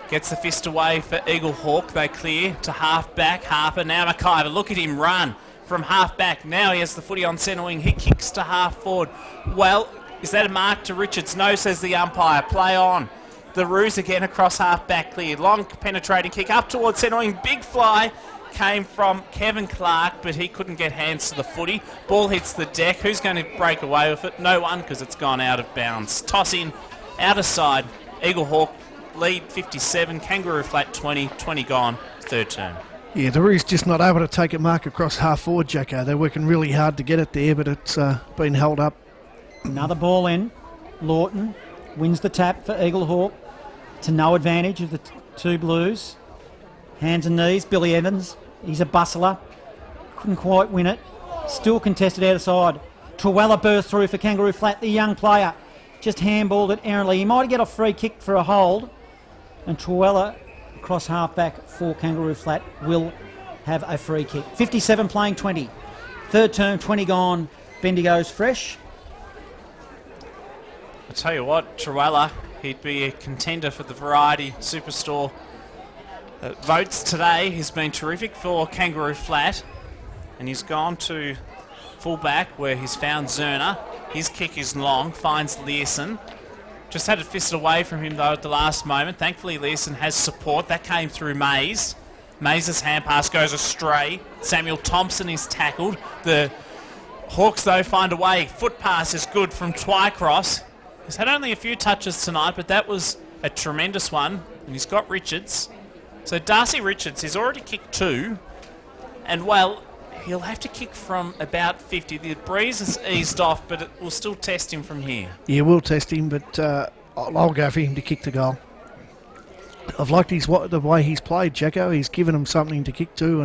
gets the fist away for Eaglehawk. They clear to half back. Harper, now McIver. Look at him run from half back. Now he has the footy on centre wing. He kicks to half forward. Well, is that a mark to Richards? No, says the umpire. Play on. The Roos again across half back cleared. Long penetrating kick up towards centre wing. Big fly came from Kevin Clark, but he couldn't get hands to the footy. Ball hits the deck. Who's going to break away with it? No one, because it's gone out of bounds. Toss in, out of side. Eaglehawk lead 57, Kangaroo Flat 20, 20 gone, third term. Yeah, the Roos just not able to take a mark across half forward, Jacko. They're working really hard to get it there, but it's been held up. Another ball in. Lawton wins the tap for Eaglehawk to no advantage of the two Blues. Hands and knees, Billy Evans. He's a bustler. Couldn't quite win it. Still contested out of side. Truella burst through for Kangaroo Flat, the young player. Just handballed it errantly. He might get a free kick for a hold. And Truella across half back for Kangaroo Flat will have a free kick. 57 playing 20. Third term, 20 gone. Bendigo's fresh. I'll tell you what, Truella, he'd be a contender for the Variety Superstore votes today. He's been terrific for Kangaroo Flat, and he's gone to full-back where he's found Zerner. His kick is long, finds Learson. Just had it fisted away from him though at the last moment. Thankfully Learson has support. That came through Mays. Mays' hand pass goes astray. Samuel Thompson is tackled. The Hawks though find a way. Foot pass is good from Twycross. He's had only a few touches tonight, but that was a tremendous one. And he's got Richards. So Darcy Richards, he's already kicked 2. And well, he'll have to kick from about 50. The breeze has eased off, but it will still test him from here. Yeah, we'll test him, but I'll go for him to kick the goal. I've liked the way he's played, Jacko. He's given him something to kick to,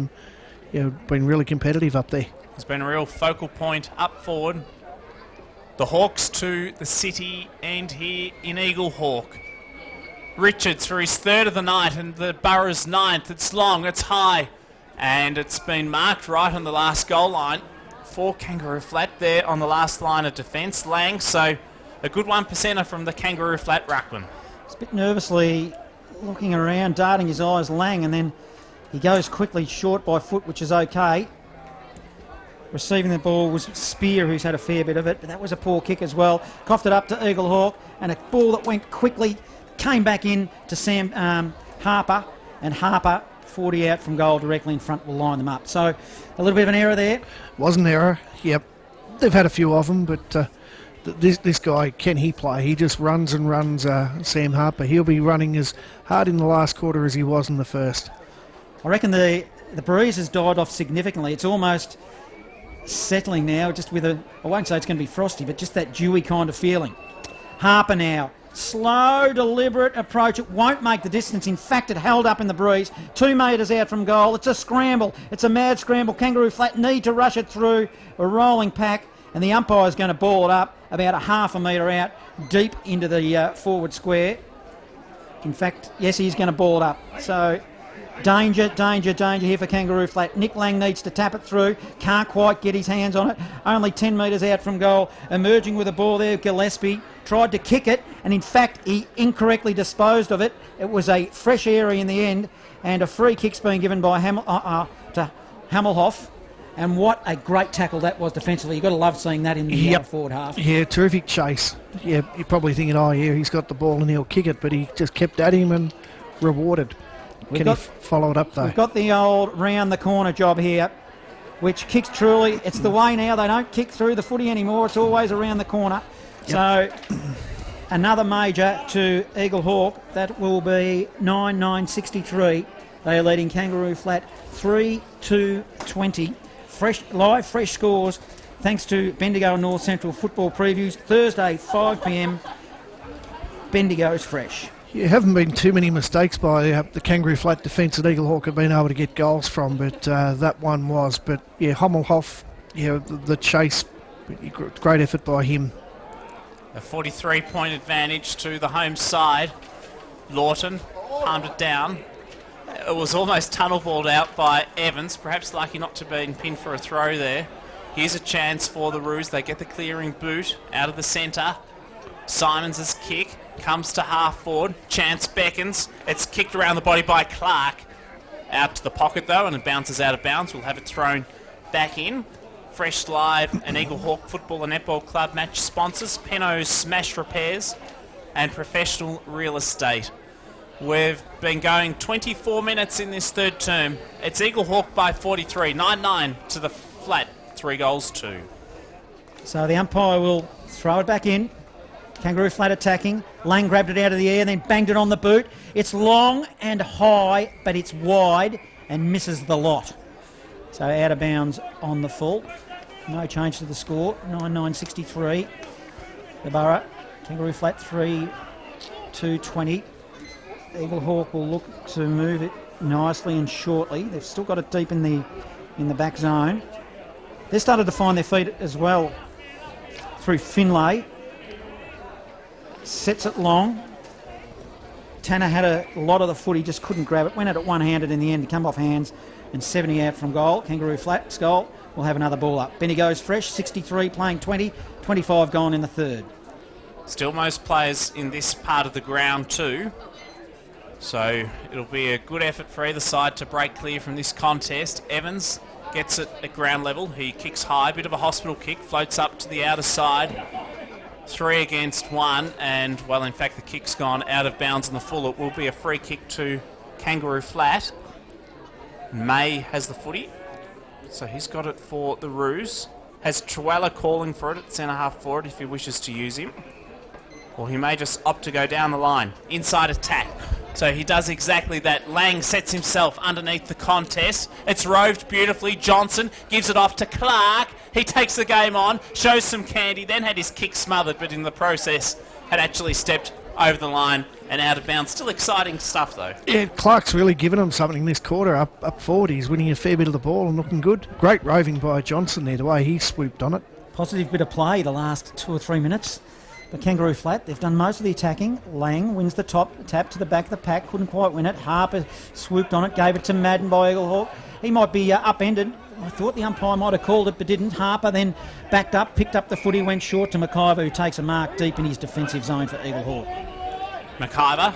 and been really competitive up there. He's been a real focal point up forward. The Hawks to the City and here in Eaglehawk. Richards for his third of the night and the Borough's 9th. It's long, it's high, and it's been marked right on the last goal line for Kangaroo Flat there on the last line of defence. Lang, so a good 1%er from the Kangaroo Flat ruckman. He's a bit nervously looking around, darting his eyes, Lang, and then he goes quickly short by foot, which is okay. Receiving the ball was Spear, who's had a fair bit of it, but that was a poor kick as well. Coughed it up to Eaglehawk, and a ball that went quickly came back in to Sam Harper, and Harper, 40 out from goal directly in front, will line them up. So a little bit of an error there. Was an error, yep. They've had a few of them, but this guy, can he play? He just runs and runs, Sam Harper. He'll be running as hard in the last quarter as he was in the first. I reckon the breeze has died off significantly. It's almost settling now, just with I won't say it's going to be frosty, but just that dewy kind of feeling. Harper now. Slow, deliberate approach. It won't make the distance. In fact, it held up in the breeze. 2 metres out from goal. It's a scramble. It's a mad scramble. Kangaroo Flat need to rush it through a rolling pack, and the umpire's going to ball it up about a half a metre out, deep into the forward square. In fact, yes, he's going to ball it up. So Danger, danger, danger here for Kangaroo Flat. Nick Lang needs to tap it through. Can't quite get his hands on it. Only 10 metres out from goal. Emerging with the ball there, Gillespie tried to kick it, and in fact he incorrectly disposed of it. It was a fresh area in the end, and a free kick's been given by to Hammelhoff. And what a great tackle that was defensively. You've got to love seeing that in the forward half. Yeah, terrific chase. Yeah, you're probably thinking, oh yeah, he's got the ball and he'll kick it, but he just kept at him and rewarded. Can he follow it up though? We've got the old round the corner job here, which kicks truly. It's the way now. They don't kick through the footy anymore. It's always around the corner. Yep. So another major to Eaglehawk. That will be 9-9-63. They are leading Kangaroo Flat 3-2-20. Fresh scores thanks to Bendigo and North Central football previews. Thursday 5 p.m. Bendigo's fresh. Yeah, haven't been too many mistakes by the Kangaroo Flat defence that Eaglehawk have been able to get goals from, but that one was. But yeah, Hommelhoff, yeah, the chase, great effort by him. A 43-point advantage to the home side. Lawton palmed it down. It was almost tunnel balled out by Evans, perhaps lucky not to be pinned for a throw there. Here's a chance for the Roos. They get the clearing boot out of the centre. Simons' kick comes to half forward. Chance beckons. It's kicked around the body by Clark. Out to the pocket though, and it bounces out of bounds. We'll have it thrown back in. Fresh Live and Eaglehawk Football and Netball Club match sponsors. Penno's Smash Repairs and Professional Real Estate. We've been going 24 minutes in this third term. It's Eaglehawk by 43. 9-9 to the Flat. 3-2. So the umpire will throw it back in. Kangaroo Flat attacking. Lang grabbed it out of the air, then banged it on the boot. It's long and high, but it's wide and misses the lot. So out of bounds on the full. No change to the score. 9-9-63. The Borough. Kangaroo Flat 3-2-20. Eaglehawk will look to move it nicely and shortly. They've still got it deep in the back zone. They've started to find their feet as well through Finlay. Sets it long. Tanner had a lot of the footy, just couldn't grab it. Went at it one-handed in the end to come off hands, and 70 out from goal. Kangaroo Flat's goal will have another ball up. Bendigo's fresh, 63 playing 20, 25 gone in the third. Still most players in this part of the ground too. So it'll be a good effort for either side to break clear from this contest. Evans gets it at ground level. He kicks high, bit of a hospital kick, floats up to the outer side. 3 against 1, and well, in fact, the kick's gone out of bounds on the full. It will be a free kick to Kangaroo Flat. May has the footy, so he's got it for the Roos. Has Truella calling for it at centre half forward if he wishes to use him. Or he may just opt to go down the line. Inside attack. So he does exactly that. Lang sets himself underneath the contest. It's roved beautifully. Johnson gives it off to Clark. He takes the game on, shows some candy, then had his kick smothered, but in the process had actually stepped over the line and out of bounds. Still exciting stuff though. Yeah, Clark's really given him something this quarter up forward. He's winning a fair bit of the ball and looking good. Great roving by Johnson there, the way he swooped on it. Positive bit of play the last 2 or 3 minutes. But Kangaroo Flat, they've done most of the attacking. Lang wins the top, tap to the back of the pack, couldn't quite win it. Harper swooped on it, gave it to Madden by Eaglehawk. He might be upended. I thought the umpire might have called it, but didn't. Harper then backed up, picked up the footy, went short to McIver, who takes a mark deep in his defensive zone for Eaglehawk. McIver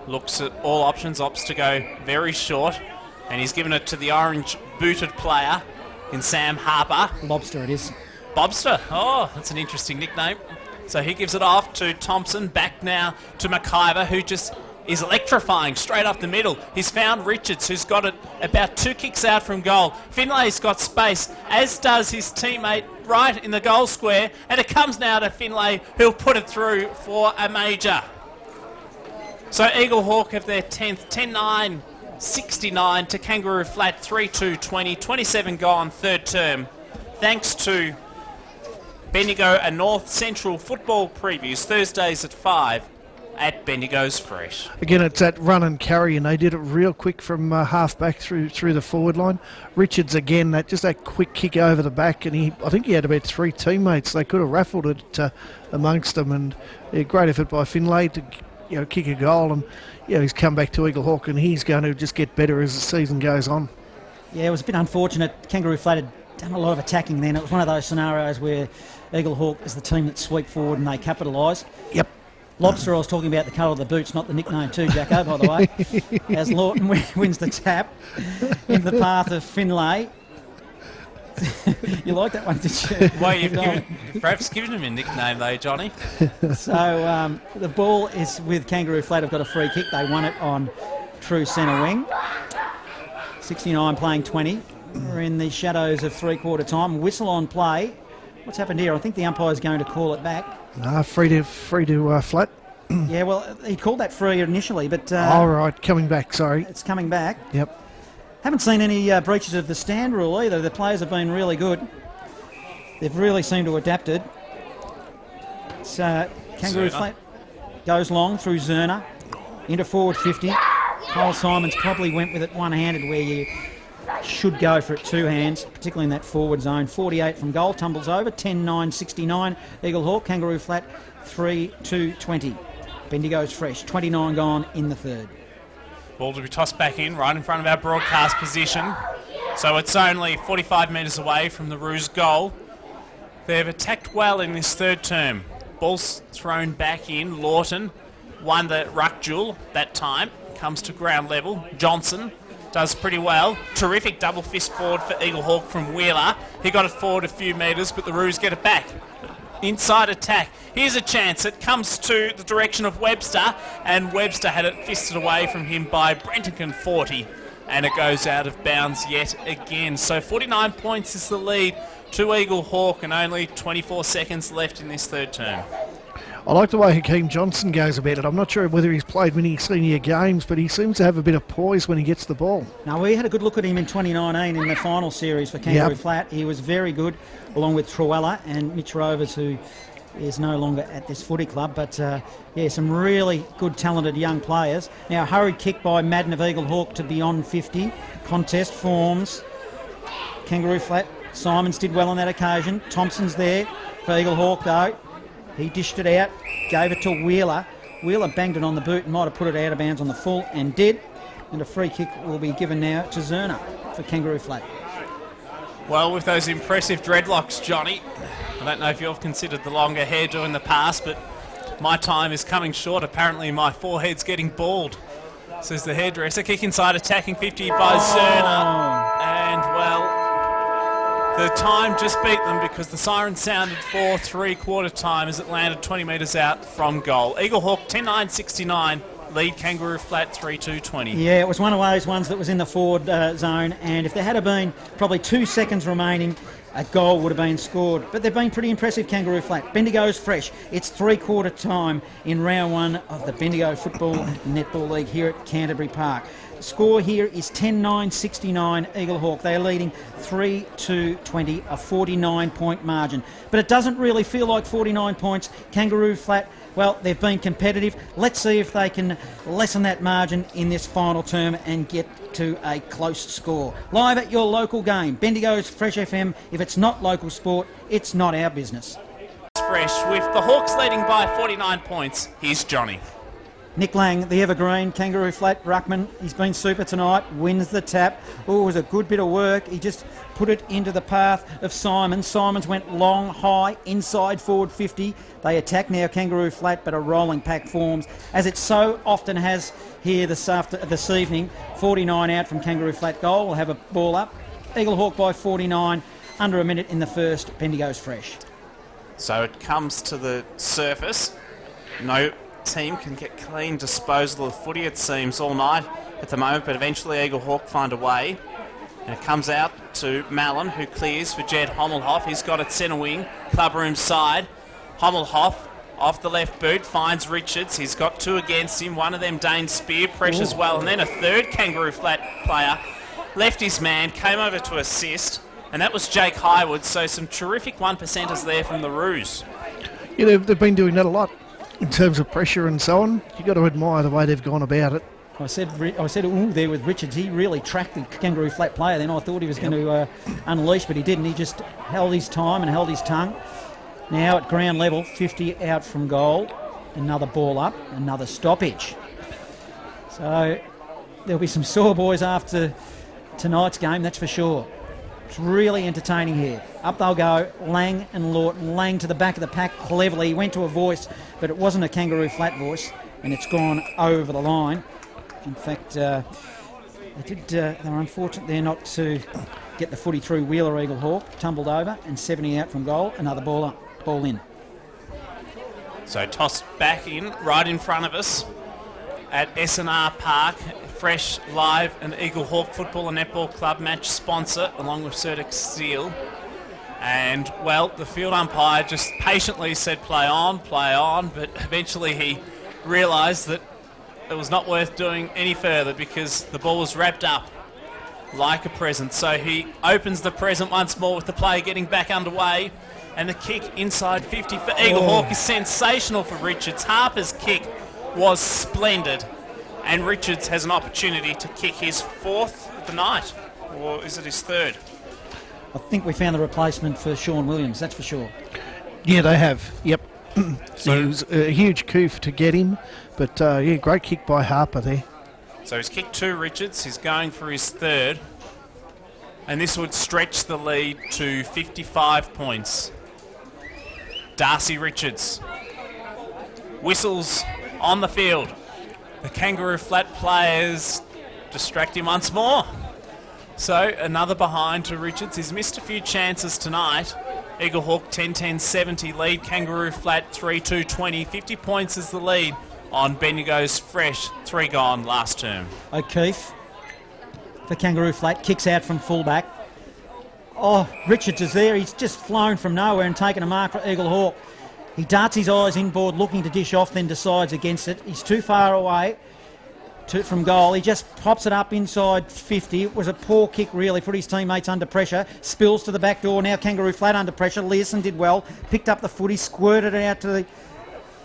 looks at all options, opts to go very short, and he's given it to the orange booted player in Sam Harper. Lobster it is. Bobster, oh, that's an interesting nickname. So he gives it off to Thompson, back now to McIver, who just is electrifying straight up the middle. He's found Richards, who's got it about 2 kicks out from goal. Finlay's got space, as does his teammate right in the goal square, and it comes now to Finlay, who'll put it through for a major. So Eaglehawk have their 10th, 10-9-69 to Kangaroo Flat, 3-2-20, 27 gone, third term. Thanks to Bendigo and North Central football previews, Thursdays at 5 at Bendigo's Fresh. Again, it's that run and carry, and they did it real quick from half back through the forward line. Richards again, that quick kick over the back, and I think he had about 3 teammates. They could have raffled it amongst them, and great effort by Finlay to kick a goal, and he's come back to Eaglehawk, and he's going to just get better as the season goes on. Yeah, it was a bit unfortunate. Kangaroo Flat had done a lot of attacking then. It was one of those scenarios where Eaglehawk is the team that sweep forward and they capitalise. Yep. Lobster, I was talking about the colour of the boots, not the nickname too, Jacko, by the way. As Lawton wins the tap in the path of Finlay. You like that one, did you? Well, you've perhaps given him a nickname though, Johnny. So the ball is with Kangaroo Flat. Have got a free kick. They won it on true centre wing. 69 playing 20. We're in the shadows of three-quarter time. Whistle on play. What's happened here? I think the umpire's going to call it back. Free to Flat. Yeah, well, he called that free initially, but... all right, coming back, sorry. It's coming back. Yep. Haven't seen any breaches of the stand rule either. The players have been really good. They've really seemed to have adapted. It's Kangaroo Flat goes long through Zerner into forward 50. Cole Simons probably went with it one-handed where you should go for it two hands, particularly in that forward zone. 48 from goal, tumbles over, 10-9-69. Eaglehawk, Kangaroo Flat, 3-2-20. Bendigo's fresh, 29 gone in the third. Ball to be tossed back in, right in front of our broadcast position. So it's only 45 metres away from the Roos goal. They've attacked well in this third term. Ball's thrown back in. Lawton won the ruck duel that time. Comes to ground level. Johnson does pretty well. Terrific double fist forward for Eaglehawk from Wheeler. He got it forward a few metres, but the Roos get it back. Inside attack. Here's a chance. It comes to the direction of Webster, and Webster had it fisted away from him by Brenton 40, and it goes out of bounds yet again. So 49 points is the lead to Eaglehawk, and only 24 seconds left in this third term. I like the way Hakeem Johnson goes about it. I'm not sure whether he's played many senior games, but he seems to have a bit of poise when he gets the ball. Now, we had a good look at him in 2019 in the final series for Kangaroo Flat. He was very good, along with Truella and Mitch Rovers, who is no longer at this footy club. But, some really good, talented young players. Now, hurried kick by Madden of Eaglehawk to beyond 50. Contest forms. Kangaroo Flat. Simons did well on that occasion. Thompson's there for Eaglehawk, though. He dished it out, gave it to Wheeler. Wheeler banged it on the boot and might have put it out of bounds on the full, and did. And a free kick will be given now to Zerner for Kangaroo Flat. Well, with those impressive dreadlocks, Johnny, I don't know if you've considered the longer hairdo in the past, but my time is coming short. Apparently my forehead's getting bald, says the hairdresser. Kick inside, attacking 50 by Zerner. And, well, the time just beat them because the siren sounded for three-quarter time as it landed 20 metres out from goal. Eaglehawk 10-9-69, lead Kangaroo Flat 3-2-20. Yeah, it was one of those ones that was in the forward zone, and if there had been probably 2 seconds remaining, a goal would have been scored. But they've been pretty impressive, Kangaroo Flat. Bendigo's fresh. It's three-quarter time in round one of the Bendigo Football Netball League here at Canterbury Park. The score here is 10-9-69 Eaglehawk. They are leading 3-2-20, a 49-point margin. But it doesn't really feel like 49 points. Kangaroo Flat, well, they've been competitive. Let's see if they can lessen that margin in this final term and get to a close score. Live at your local game. Bendigo's Fresh FM. If it's not local sport, it's not our business. Fresh with the Hawks leading by 49 points. Here's Johnny. Nick Lang, the evergreen, Kangaroo Flat, ruckman. He's been super tonight, wins the tap. Oh, it was a good bit of work. He just put it into the path of Simons. Simons went long, high, inside forward 50. They attack now Kangaroo Flat, but a rolling pack forms, as it so often has here this evening. 49 out from Kangaroo Flat goal. We'll have a ball up. Eaglehawk by 49, under a minute in the first. Bendigo's fresh. So it comes to the surface. No team can get clean disposal of footy, it seems, all night at the moment, but eventually Eaglehawk find a way. And it comes out to Mallon, who clears for Jed Hommelhoff. He's got it centre wing, clubroom side. Hommelhoff off the left boot, finds Richards. He's got two against him. One of them, Dane Spear, pressures well. And then a third Kangaroo Flat player left his man, came over to assist, and that was Jake Highwood. So some terrific 1%ers there from the Roos. Yeah, they've been doing that a lot in terms of pressure and so on. You've got to admire the way they've gone about it. I said, ooh, there with Richards. He really tracked the Kangaroo Flat player. Then I thought he was going to unleash, but he didn't. He just held his time and held his tongue. Now at ground level, 50 out from goal. Another ball up, another stoppage. So there'll be some sore boys after tonight's game, that's for sure. It's really entertaining here. Up they'll go, Lang and Lawton. Lang to the back of the pack cleverly. He went to a voice, but it wasn't a Kangaroo flat voice, and it's gone over the line. In fact, they were unfortunate there not to get the footy through Wheeler Eaglehawk. Tumbled over and 70 out from goal. Another ball in. So tossed back in, right in front of us at SNR Park. Fresh, live and Eaglehawk Football and Netball Club match sponsor, along with Certic Steel. And, well, the field umpire just patiently said play on, but eventually he realised that it was not worth doing any further because the ball was wrapped up like a present. So he opens the present once more with the play getting back underway. And the kick inside 50 for Eaglehawk is sensational for Richards. Harper's kick was splendid. And Richards has an opportunity to kick his 4th of the night. Or is it his 3rd? I think we found the replacement for Sean Williams, that's for sure. Yeah, they have. Yep. So it was a huge coup to get him. But, great kick by Harper there. So he's kicked 2 Richards. He's going for his 3rd. And this would stretch the lead to 55 points. Darcy Richards. Whistles on the field. The Kangaroo flat players distract him once more. So another behind to Richards. He's missed a few chances tonight. Eaglehawk 10-10-70 lead. Kangaroo flat 3-2-20. 50 points is the lead on Bendigo's fresh 3 gone last term. O'Keefe for Kangaroo flat. Kicks out from fullback. Oh, Richards is there. He's just flown from nowhere and taken a mark for Eaglehawk. He darts his eyes inboard looking to dish off, then decides against it. He's too far away from goal. He just pops it up inside 50. It was a poor kick, really. Put his teammates under pressure. Spills to the back door. Now Kangaroo flat under pressure. Learson did well. Picked up the footy, squirted it out to the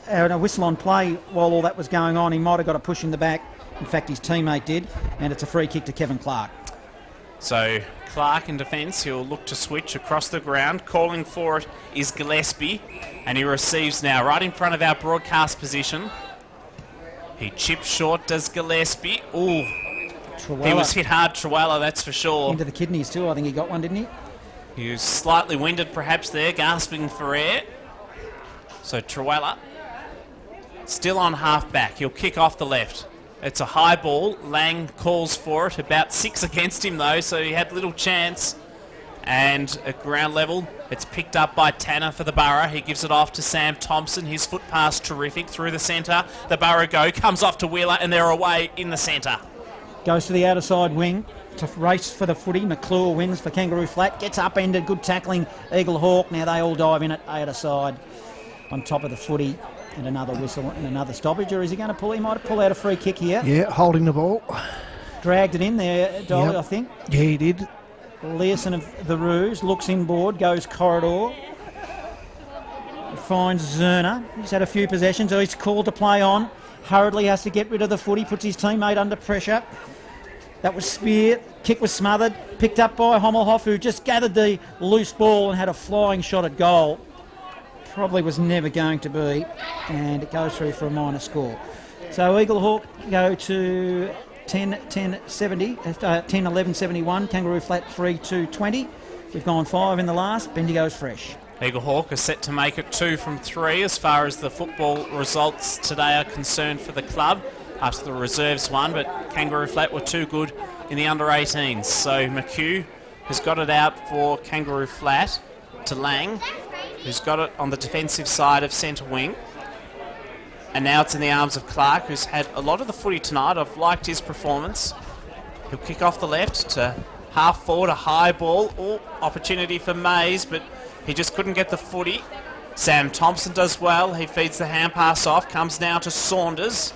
a whistle on play while all that was going on. He might have got a push in the back. In fact, his teammate did. And it's a free kick to Kevin Clark. So Clark in defence, he'll look to switch across the ground. Calling for it is Gillespie, and he receives now right in front of our broadcast position. He chips short, does Gillespie. Ooh, he was hit hard, Trewella, that's for sure. Into the kidneys too, I think he got one, didn't he? He was slightly winded perhaps there, gasping for air. So Trewella, still on half back, he'll kick off the left. It's a high ball. Lang calls for it. About 6 against him, though, so he had little chance. And at ground level, it's picked up by Tanner for the Borough. He gives it off to Sam Thompson. His foot pass terrific through the centre. The Borough go, comes off to Wheeler, and they're away in the centre. Goes to the outer side wing to race for the footy. McClure wins for Kangaroo flat. Gets upended. Good tackling. Eaglehawk. Now they all dive in at outer side on top of the footy. And another whistle and another stoppage. Or is he going to pull? He might pull out a free kick here. Yeah, holding the ball. Dragged it in there, Dolly, yep. I think. Yeah, he did. Learson of the Roos looks inboard, goes corridor. Finds Zerner. He's had a few possessions. So he's called to play on. Hurriedly has to get rid of the footy. Puts his teammate under pressure. That was Spear. Kick was smothered. Picked up by Hommelhoff, who just gathered the loose ball and had a flying shot at goal. Probably was never going to be, and it goes through for a minor score. So Eaglehawk go to 10-11-71, Kangaroo flat 3-2-20. We've gone 5 in the last. Bendigo's fresh. Eaglehawk are set to make it 2 from 3 as far as the football results today are concerned for the club after the reserves won, but Kangaroo flat were too good in the under-18s. So McHugh has got it out for Kangaroo flat to Lang, who's got it on the defensive side of centre wing. And now it's in the arms of Clark, who's had a lot of the footy tonight. I've liked his performance. He'll kick off the left to half forward, a high ball. Oh, opportunity for Mays, but he just couldn't get the footy. Sam Thompson does well. He feeds the hand pass off. Comes now to Saunders.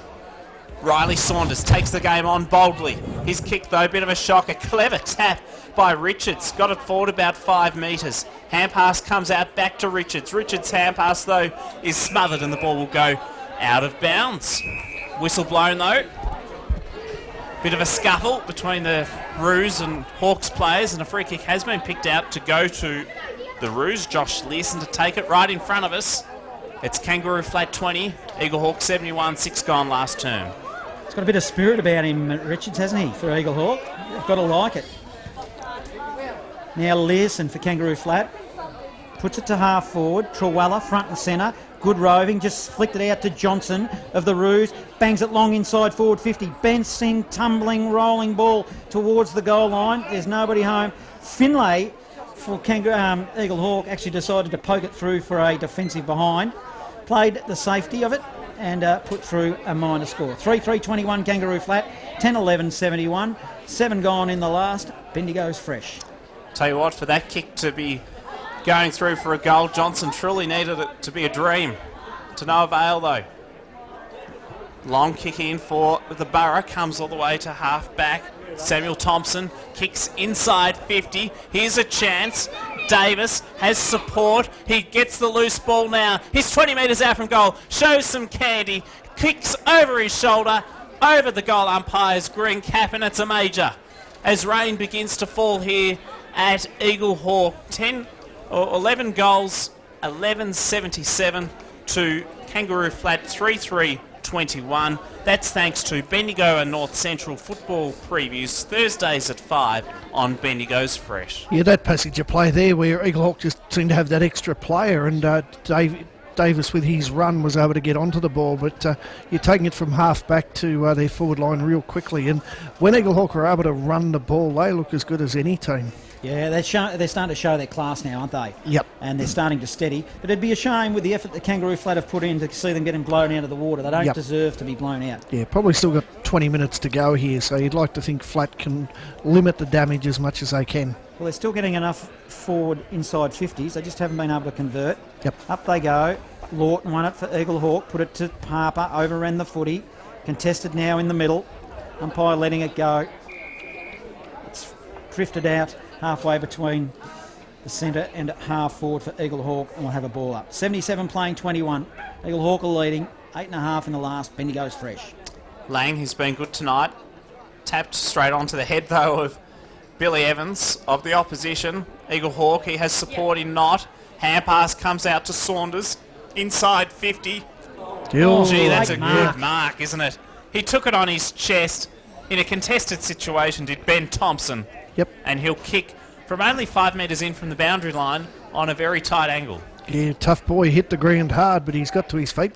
Riley Saunders takes the game on boldly. His kick, though, a bit of a shock. A clever tap by Richards. Got it forward about 5 metres. Hand pass comes out back to Richards. Richards' hand pass, though, is smothered and the ball will go out of bounds. Whistle blown, though. Bit of a scuffle between the Roos and Hawks players, and a free kick has been picked out to go to the Roos. Josh Learson to take it right in front of us. It's Kangaroo Flat 20, Eaglehawk 71, 6 gone last term. He's got a bit of spirit about him, Richards, hasn't he, for Eaglehawk? You've got to like it. Now Learson for Kangaroo Flat. Puts it to half forward. Trawella front and centre. Good roving. Just flicked it out to Johnson of the Roos. Bangs it long inside forward 50. Bensing, tumbling, rolling ball towards the goal line. There's nobody home. Finlay for Eaglehawk actually decided to poke it through for a defensive behind. Played the safety of it and put through a minor score. 3-3-21 Kangaroo Flat. 10-11-71. 7 gone in the last. Bendigo's fresh. Tell you what, for that kick to be going through for a goal, Johnson truly needed it to be a dream. To no avail though. Long kick in for the Borough, comes all the way to half back. Samuel Thompson kicks inside 50. Here's a chance. Davis has support. He gets the loose ball now. He's 20 metres out from goal. Shows some candy. Kicks over his shoulder, over the goal umpire's green cap, and it's a major. As rain begins to fall here at Eaglehawk, 11 goals, 11.77 to Kangaroo Flat 3-3-21. That's thanks to Bendigo and North Central football previews Thursdays at 5 on Bendigo's Fresh. Yeah, that passage of play there where Eaglehawk just seemed to have that extra player, and Davis with his run was able to get onto the ball, but you're taking it from half back to their forward line real quickly, and when Eaglehawk are able to run the ball, they look as good as any team. Yeah, they're starting to show their class now, aren't they? Yep. And they're starting to steady. But it'd be a shame with the effort that Kangaroo Flat have put in to see them getting blown out of the water. They don't deserve to be blown out. Yeah, probably still got 20 minutes to go here, so you'd like to think Flat can limit the damage as much as they can. Well, they're still getting enough forward inside 50s. They just haven't been able to convert. Yep. Up they go. Lawton won it for Eaglehawk. Put it to Harper. Overran the footy. Contested now in the middle. Umpire letting it go. It's drifted out halfway between the centre and half forward for Eaglehawk, and we'll have a ball up. 77 playing 21. Eaglehawk are leading. 8.5 in the last. Bendigo's fresh. Lang, who's been good tonight, tapped straight onto the head though of Billy Evans of the opposition. Eaglehawk, he has support in Knott. Hand pass comes out to Saunders. Inside 50. Gee, that's a good mark, isn't it? He took it on his chest in a contested situation, did Ben Thompson. Yep. And he'll kick from only 5 metres in from the boundary line on a very tight angle. Yeah, tough boy, hit the ground hard, but he's got to his feet.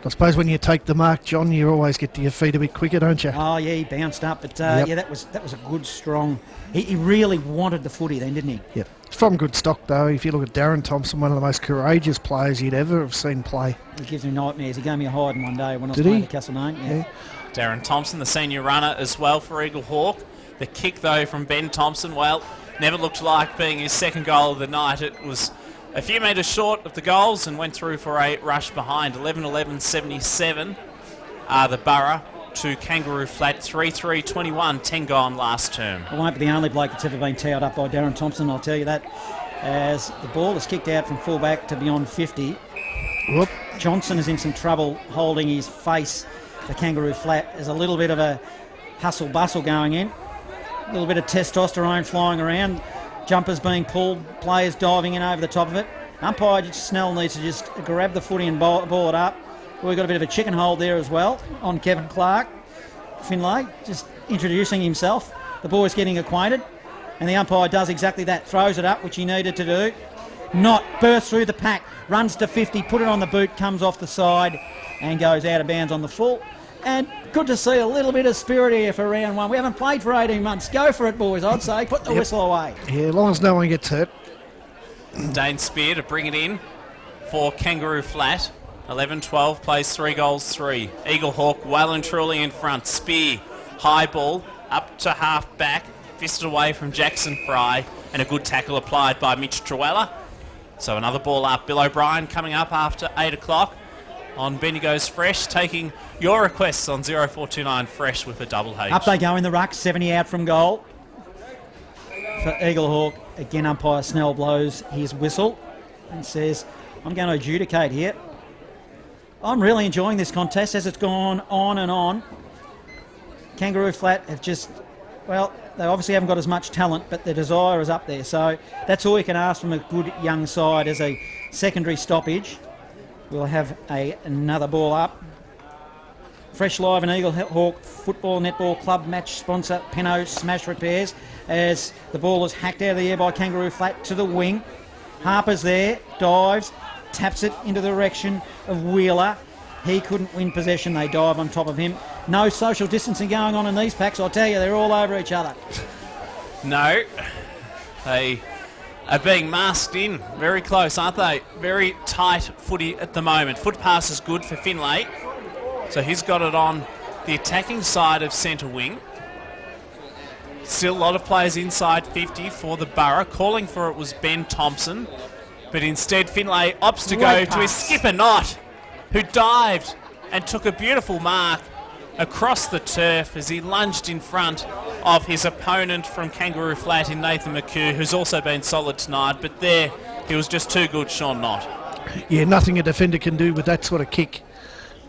I suppose when you take the mark, John, you always get to your feet a bit quicker, don't you? Oh, yeah, he bounced up. But, yeah, that was a good, strong... He really wanted the footy then, didn't he? Yep. It's from good stock, though. If you look at Darren Thompson, one of the most courageous players you'd ever have seen play. He gives me nightmares. He gave me a hiding one day when I was playing at Castlemaine. Yeah. Darren Thompson, the senior runner as well for Eaglehawk. The kick, though, from Ben Thompson, well, never looked like being his second goal of the night. It was a few metres short of the goals and went through for a rush behind. 11-11-77 the Borough to Kangaroo Flat. 3-3-21, 10 gone last term. I won't be the only bloke that's ever been towed up by Darren Thompson, I'll tell you that. As the ball is kicked out from fullback to beyond 50. Whoop. Johnson is in some trouble holding his face for Kangaroo Flat. There's a little bit of a hustle-bustle going in. A little bit of testosterone flying around. Jumpers being pulled, players diving in over the top of it. Umpire Snell needs to just grab the footy and ball it up. We've got a bit of a chicken hold there as well on Kevin Clark. Finlay just introducing himself. The boy's getting acquainted. And the umpire does exactly that. Throws it up, which he needed to do. Knott bursts through the pack. Runs to 50. Put it on the boot. Comes off the side. And goes out of bounds on the full. And good to see a little bit of spirit here for round one. We haven't played for 18 months. Go for it, boys, I'd say. Put the whistle away. Yeah, as long as no one gets hurt. Dane Spear to bring it in for Kangaroo Flat. 11-12, plays 3 goals, 3. Eaglehawk well and truly in front. Spear, high ball, up to half back. Fisted away from Jackson Fry. And a good tackle applied by Mitch Trawella. So another ball up. Bill O'Brien coming up after 8 o'clock. On Bendigo's Fresh, taking your requests on 0429 Fresh with a double H. Up they go in the ruck, 70 out from goal. For Eaglehawk, again umpire Snell blows his whistle and says, I'm going to adjudicate here. I'm really enjoying this contest as it's gone on and on. Kangaroo Flat have just, well, they obviously haven't got as much talent, but their desire is up there. So that's all you can ask from a good young side as a secondary stoppage. We'll have another ball up. Fresh Live and Eaglehawk Football Netball Club match sponsor Penno Smash Repairs, as the ball is hacked out of the air by Kangaroo Flat to the wing. Harper's there, dives, taps it into the direction of Wheeler. He couldn't win possession, they dive on top of him. No social distancing going on in these packs, I'll tell you, they're all over each other. No, they are being masked in very close, aren't they? Very tight footy at the moment. Foot pass is good for Finlay, so he's got it on the attacking side of centre wing. Still a lot of players inside 50 for the Borough. Calling for it was Ben Thompson, but instead Finlay opts to go to his skipper Knott, who dived and took a beautiful mark across the turf as he lunged in front of his opponent from Kangaroo Flat in Nathan McHugh, who's also been solid tonight, but there he was just too good, Sean Knott. Yeah, nothing a defender can do with that sort of kick.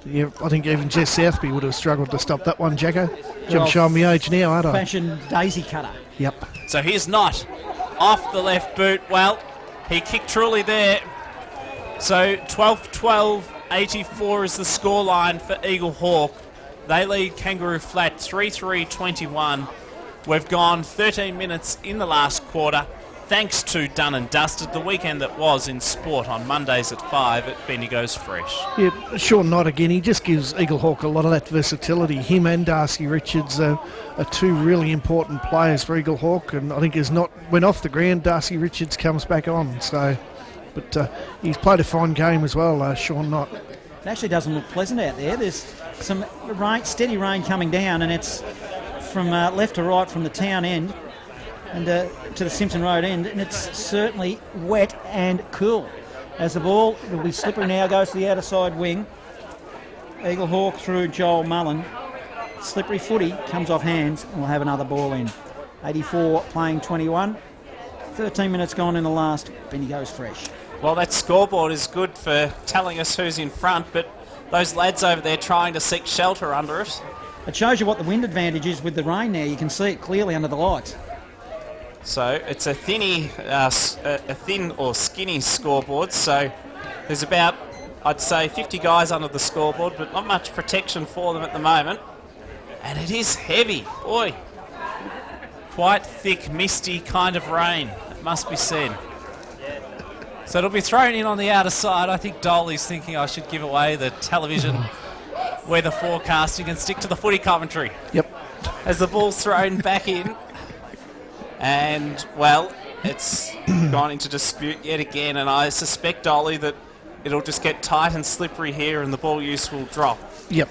Yeah, I think even Jess Southby would have struggled to stop that one, Jacko. I'm showing me age now, aren't I? Fashion daisy cutter. Yep. So here's Knott off the left boot. Well, he kicked truly there. So 12-12, 84 is the scoreline for Eaglehawk. They lead Kangaroo Flat 3-3-21. We've gone 13 minutes in the last quarter, thanks to Done and Dusted, the weekend that was in sport on Mondays at 5 at Bendigo's Fresh. Yeah, Sean Knott again, he just gives Eaglehawk a lot of that versatility. Him and Darcy Richards are two really important players for Eaglehawk, and I think as Knott went off the ground, Darcy Richards comes back on. So, but he's played a fine game as well, Sean Knott. It actually doesn't look pleasant out there. There's some rain, steady rain coming down, and it's from left to right from the town end and to the Simpson Road end, and it's certainly wet and cool. As the ball will be slippery now, goes to the outer side wing. Eaglehawk through Joel Mullen. Slippery footy comes off hands, and we'll have another ball in. 84 playing 21. 13 minutes gone in the last. Bendigo's Fresh. Well, that scoreboard is good for telling us who's in front, but those lads over there trying to seek shelter under it. It shows you what the wind advantage is with the rain now. You can see it clearly under the lights. So it's a thin or skinny scoreboard, so there's about, I'd say, 50 guys under the scoreboard, but not much protection for them at the moment. And it is heavy. Boy, quite thick, misty kind of rain, it must be said. So it'll be thrown in on the outer side. I think Dolly's thinking I should give away the television weather forecasting and stick to the footy commentary. Yep. As the ball's thrown back in. And, well, it's gone into dispute yet again. And I suspect, Dolly, that it'll just get tight and slippery here and the ball use will drop. Yep.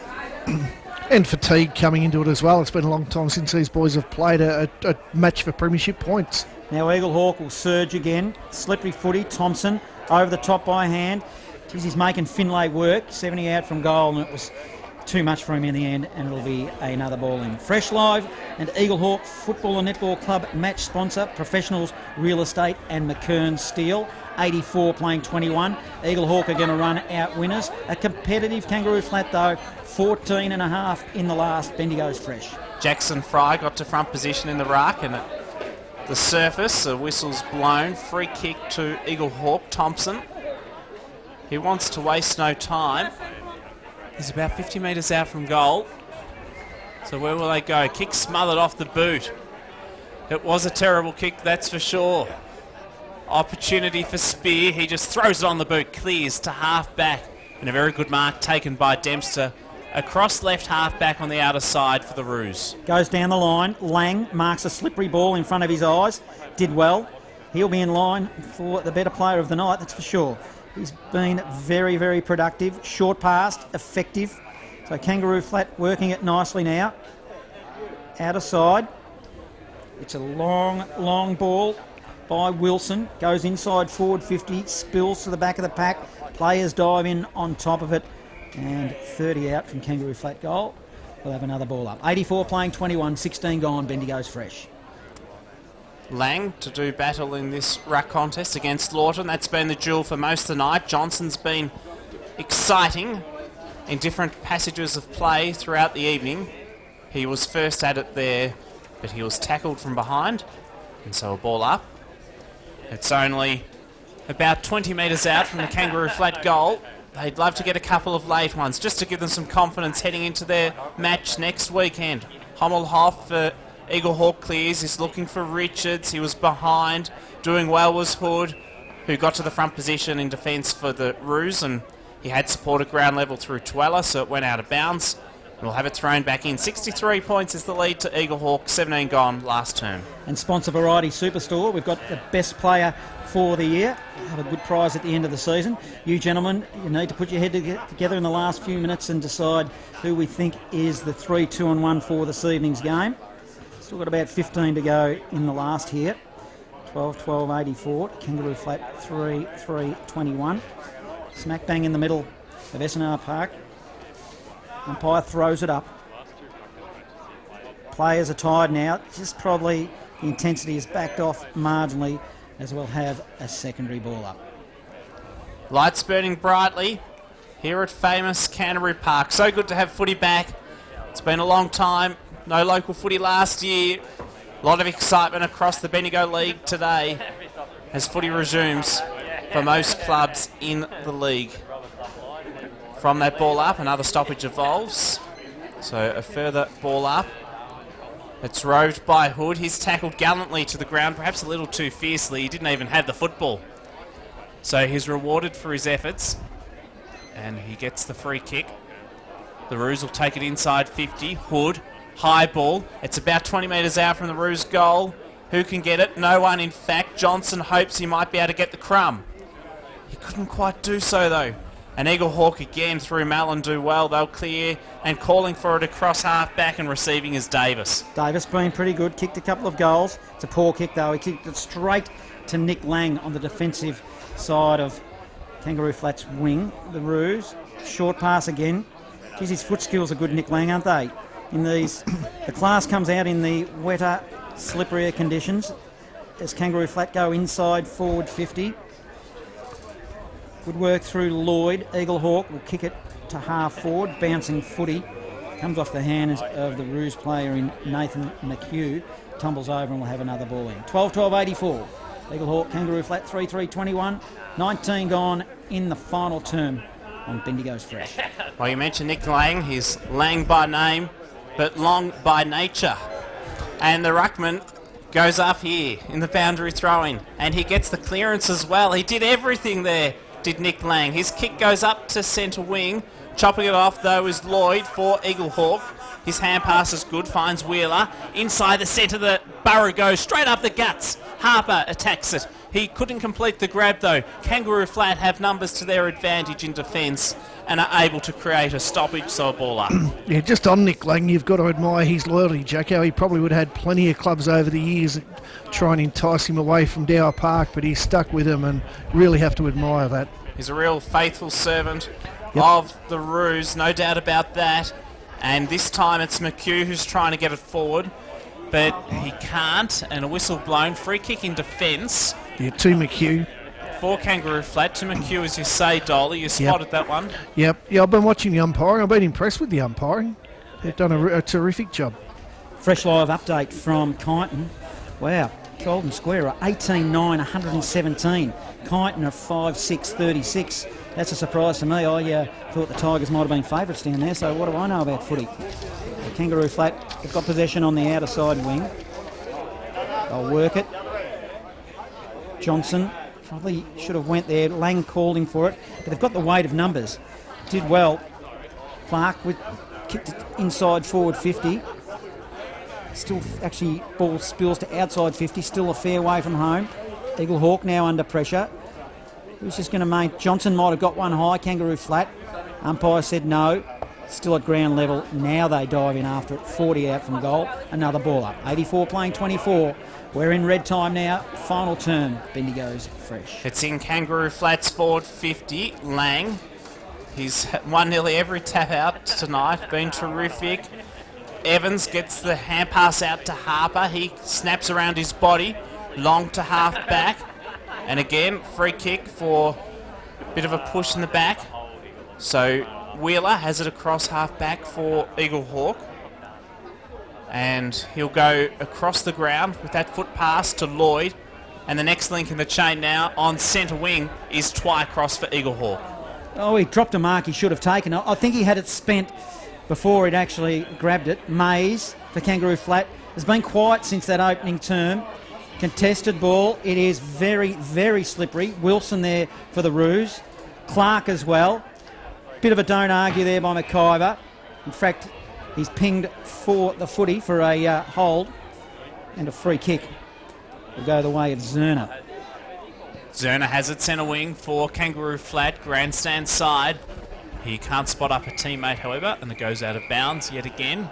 And fatigue coming into it as well. It's been a long time since these boys have played a match for premiership points. Now Eaglehawk will surge again. Slippery footy. Thompson over the top by hand. Geez, he's making Finlay work. 70 out from goal, and it was too much for him in the end, and it'll be another ball in. Fresh Live and Eaglehawk Football and Netball Club match sponsor, Professionals Real Estate and McKern Steel. 84 playing 21. Eaglehawk are going to run out winners. A competitive Kangaroo Flat though, 14 and a half in the last. Bendigo's Fresh. Jackson Fry got to front position in the ruck, and the surface, the whistle's blown. Free kick to Eaglehawk. Thompson. He wants to waste no time. He's about 50 metres out from goal. So where will they go? Kick smothered off the boot. It was a terrible kick, that's for sure. Opportunity for Spear. He just throws it on the boot. Clears to half back. And a very good mark taken by Dempster. Across left half back on the outer side for the Roos. Goes down the line. Lang marks a slippery ball in front of his eyes. Did well. He'll be in line for the better player of the night, that's for sure. He's been very, very productive. Short passed, effective. So Kangaroo Flat working it nicely now. Outer side. It's a long, long ball by Wilson. Goes inside forward 50. Spills to the back of the pack. Players dive in on top of it. And 30 out from Kangaroo Flat goal. We'll have another ball up. 84 playing 21, 16 gone. Bendigo's Fresh. Lang to do battle in this ruck contest against Lawton. That's been the duel for most of the night. Johnson's been exciting in different passages of play throughout the evening. He was first at it there, but he was tackled from behind, and so a ball up. It's only about 20 metres out from the Kangaroo Flat goal. they'd love to get a couple of late ones just to give them some confidence heading into their match next weekend. Hommelhoff for Eaglehawk clears. He's looking for Richards. He was behind. Doing well was Hood, who got to the front position in defence for the Roos, and he had support at ground level through Twella, so it went out of bounds. And we'll have it thrown back in. 63 points is the lead to Eaglehawk, 17 gone last term. And Sponsor Variety Superstore, we've got the best player for the year. Have a good prize at the end of the season. You gentlemen, you need to put your head together in the last few minutes and decide who we think is the 3, 2 and 1 for this evening's game. Still got about 15 to go in the last here. 12, 12, 84. Kangaroo Flat 3, 3, 21. Smack bang in the middle of SNR Park. Umpire throws it up. Players are tired now. Just probably the intensity is backed off marginally, as we'll have a secondary ball up. Lights burning brightly here at famous Kangaroo Park. So good to have footy back. It's been a long time. No local footy last year. A lot of excitement across the Bendigo League today as footy resumes for most clubs in the league. From that ball up, another stoppage evolves. So a further ball up. It's roved by Hood. He's tackled gallantly to the ground, perhaps a little too fiercely. He didn't even have the football. So he's rewarded for his efforts. And he gets the free kick. The Roos will take it inside 50. Hood, high ball. It's about 20 metres out from the Roos goal. Who can get it? No one, in fact. Johnson hopes he might be able to get the crumb. He couldn't quite do so, though. And Eaglehawk again through Mallon do well. They'll clear, and calling for it across half back and receiving is Davis. Davis been pretty good, kicked a couple of goals. It's a poor kick though. He kicked it straight to Nick Lang on the defensive side of Kangaroo Flats wing. The Roos, short pass again. Geez, his foot skills are good, Nick Lang, aren't they? In these, the class comes out in the wetter, slipperier conditions as Kangaroo Flat go inside forward 50. Good work through Lloyd. Eaglehawk will kick it to half forward. Bouncing footy. Comes off the hands of the Roos player in Nathan McHugh. Tumbles over and will have another ball in. 12-12-84. Eaglehawk, Kangaroo Flat 3-3-21. 19 gone in the final term on Bendigo's Fresh. Well, you mentioned Nick Lang. He's Lang by name, but long by nature. And the ruckman goes up here in the boundary throw-in. And he gets the clearance as well. He did everything there, did Nick Lang. His kick goes up to centre wing. Chopping it off, though, is Lloyd for Eaglehawk. His hand pass is good, finds Wheeler. Inside the centre, the Burrow goes straight up the guts. Harper attacks it. He couldn't complete the grab, though. Kangaroo Flat have numbers to their advantage in defence and are able to create a stoppage, so a ball up. Yeah, just on Nick Lang, you've got to admire his loyalty, Jacko. He probably would have had plenty of clubs over the years that try and entice him away from Dower Park, but he's stuck with them and really have to admire that. He's a real faithful servant of the Roos, no doubt about that. And this time it's McHugh who's trying to get it forward, but he can't, and a whistle blown. Free kick in defence. Yeah, to McHugh. For Kangaroo Flat, to McHugh, as you say, Dolly. You spotted that one. Yep. Yeah, I've been watching the umpiring. I've been impressed with the umpiring. They've done a terrific job. Fresh live update from Kyneton. Wow, Golden Square are 18-9, 117. Kyneton are 5-6, 36. That's a surprise to me. I thought the Tigers might have been favourites down there, so what do I know about footy? The Kangaroo Flat, they've got possession on the outer side wing. They'll work it. Johnson probably should have went there. Lang calling for it, but they've got the weight of numbers. Did well. Clark kicked it inside forward 50. Still, actually, ball spills to outside 50. Still a fair way from home. Eaglehawk now under pressure. Who's just going to make... Johnson might have got one high. Kangaroo Flat. Umpire said no. Still at ground level. Now they dive in after it. 40 out from goal. Another ball up. 84 playing 24. We're in red time now. Final term. Bendigo's Fresh. It's in Kangaroo Flats forward 50. Lang. He's won nearly every tap out tonight. Been terrific. Evans gets the hand pass out to Harper. He snaps around his body. Long to half back. And again, free kick for a bit of a push in the back. So Wheeler has it across half back for Eaglehawk. And he'll go across the ground with that foot pass to Lloyd. And the next link in the chain now on centre wing is Twycross for Eaglehawk. Oh, he dropped a mark he should have taken. I think he had it spent before he'd actually grabbed it. Mays for Kangaroo Flat has been quiet since that opening term. Contested ball. It is very, very slippery. Wilson there for the Roos. Clark as well. Bit of a don't argue there by McIver. In fact, he's pinged for the footy for a hold and a free kick. Will go the way of Zerner. Zerner has it centre wing for Kangaroo Flat, grandstand side. He can't spot up a teammate, however, and it goes out of bounds yet again.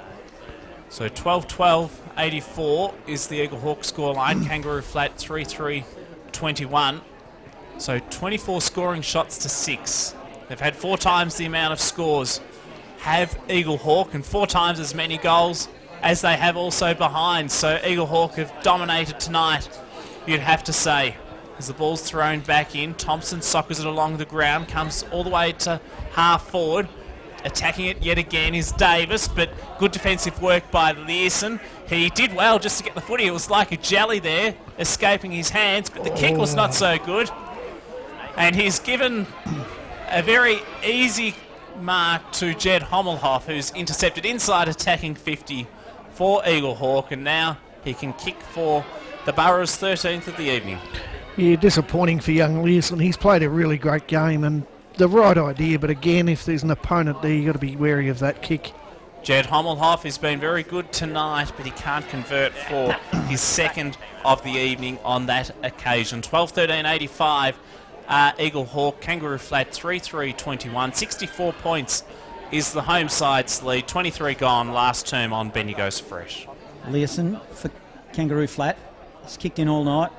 So 12-12, 84 is the Eaglehawk scoreline. Kangaroo Flat 3-3-21. So 24 scoring shots to 6. They've had 4 times the amount of scores have Eaglehawk and 4 times as many goals as they have also behind. So Eaglehawk have dominated tonight, you'd have to say. As the ball's thrown back in, Thompson soccers it along the ground, comes all the way to half forward. Attacking it yet again is Davis, but good defensive work by Learson. He did well just to get the footy. It was like a jelly there, escaping his hands, but the kick was not so good. And he's given a very easy mark to Jed Hommelhoff, who's intercepted inside attacking 50 for Eaglehawk, and now he can kick for the Borough's 13th of the evening. Yeah, disappointing for young Learson. He's played a really great game and the right idea, but again, if there's an opponent there, you've got to be wary of that kick. Jed Hommelhoff has been very good tonight, but he can't convert for his second of the evening on that occasion. 12-13-85, Eaglehawk, Kangaroo Flat 3-3-21. 64 points is the home side's lead. 23 gone last term on Bendigo's Fresh. Learson for Kangaroo Flat. He's kicked in all night.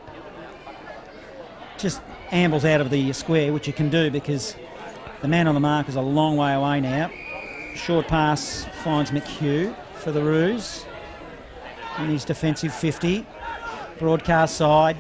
Just ambles out of the square, which you can do because the man on the mark is a long way away now. Short pass finds McHugh for the Roos. And his defensive 50. Broadcast side.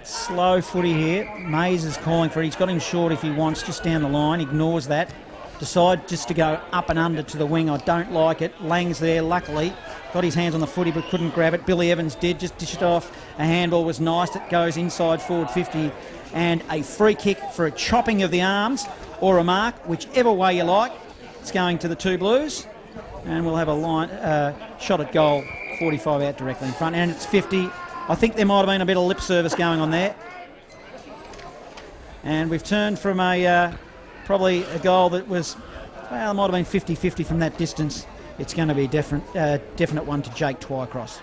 Slow footy here. Mays is calling for it. He's got him short if he wants, just down the line. Ignores that. Decide just to go up and under to the wing. I don't like it. Lang's there, luckily. Got his hands on the footy but couldn't grab it. Billy Evans did, just dish it off. A handball was nice. It goes inside forward 50. And a free kick for a chopping of the arms or a mark, whichever way you like. It's going to the two Blues. And we'll have a line shot at goal, 45 out directly in front. And it's 50. I think there might have been a bit of lip service going on there. And we've turned from a probably a goal that was, well, it might have been 50-50 from that distance. It's going to be a definite one to Jake Twycross.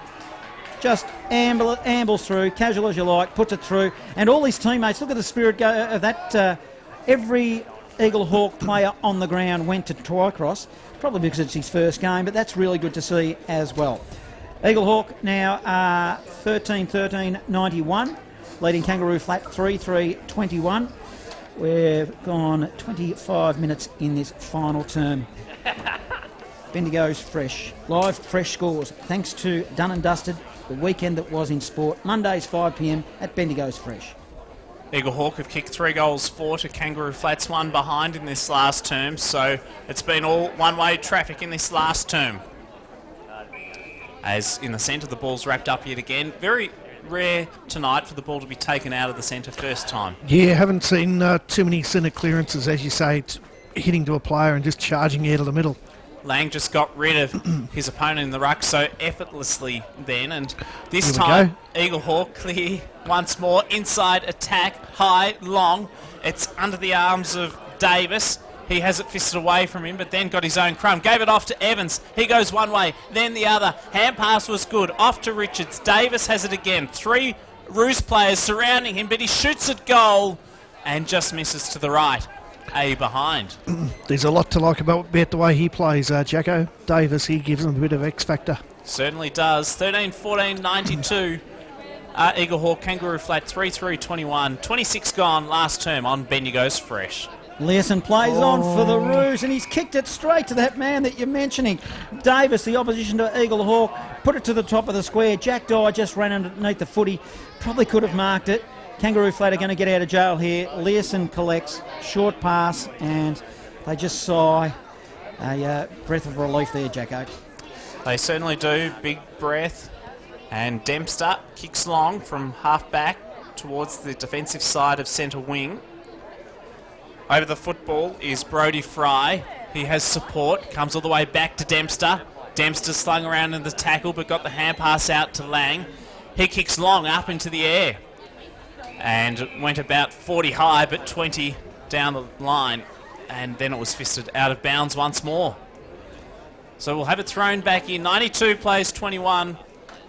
Just ambles through, casual as you like, puts it through. And all his teammates, look at the spirit of that. Every Eaglehawk player on the ground went to Twycross, probably because it's his first game, but that's really good to see as well. Eaglehawk now 13-13-91, leading Kangaroo Flat 3-3-21. We've gone 25 minutes in this final term. Bendigo's Fresh. Live fresh scores. Thanks to Done and Dusted, the weekend that was in sport. Mondays 5 p.m. at Bendigo's Fresh. Eaglehawk have kicked 3 goals for to Kangaroo Flats, 1 behind in this last term, so it's been all one-way traffic in this last term. As in the centre, the ball's wrapped up yet again. Very rare tonight for the ball to be taken out of the centre first time. Yeah, haven't seen too many centre clearances, as you say, hitting to a player and just charging out of the middle. Lang just got rid of his opponent in the ruck so effortlessly then, and this time Eaglehawk clear once more. Inside attack, high, long. It's under the arms of Davis. He has it fisted away from him, but then got his own crumb. Gave it off to Evans. He goes one way, then the other. Hand pass was good. Off to Richards. Davis has it again. 3 Roos players surrounding him, but he shoots at goal and just misses to the right. A behind. There's a lot to like about the way he plays, Jacko. Davis, he gives him a bit of X factor. Certainly does. 13-14-92. Eaglehawk, Kangaroo Flat 3-3-21. 26 gone last term on Bendigo's Fresh. Learson plays on for the Roos, and he's kicked it straight to that man that you're mentioning. Davis, the opposition to Eaglehawk, put it to the top of the square. Jack Dye just ran underneath the footy. Probably could have marked it. Kangaroo Flat are going to get out of jail here. Learson collects, short pass, and they just sigh a breath of relief there, Jacko. They certainly do. Big breath. And Dempster kicks long from half back towards the defensive side of centre wing. Over the football is Brodie Fry. He has support, comes all the way back to Dempster. Dempster slung around in the tackle but got the hand pass out to Lang. He kicks long up into the air and went about 40 high but 20 down the line, and then it was fisted out of bounds once more. So we'll have it thrown back in. 92 plays 21.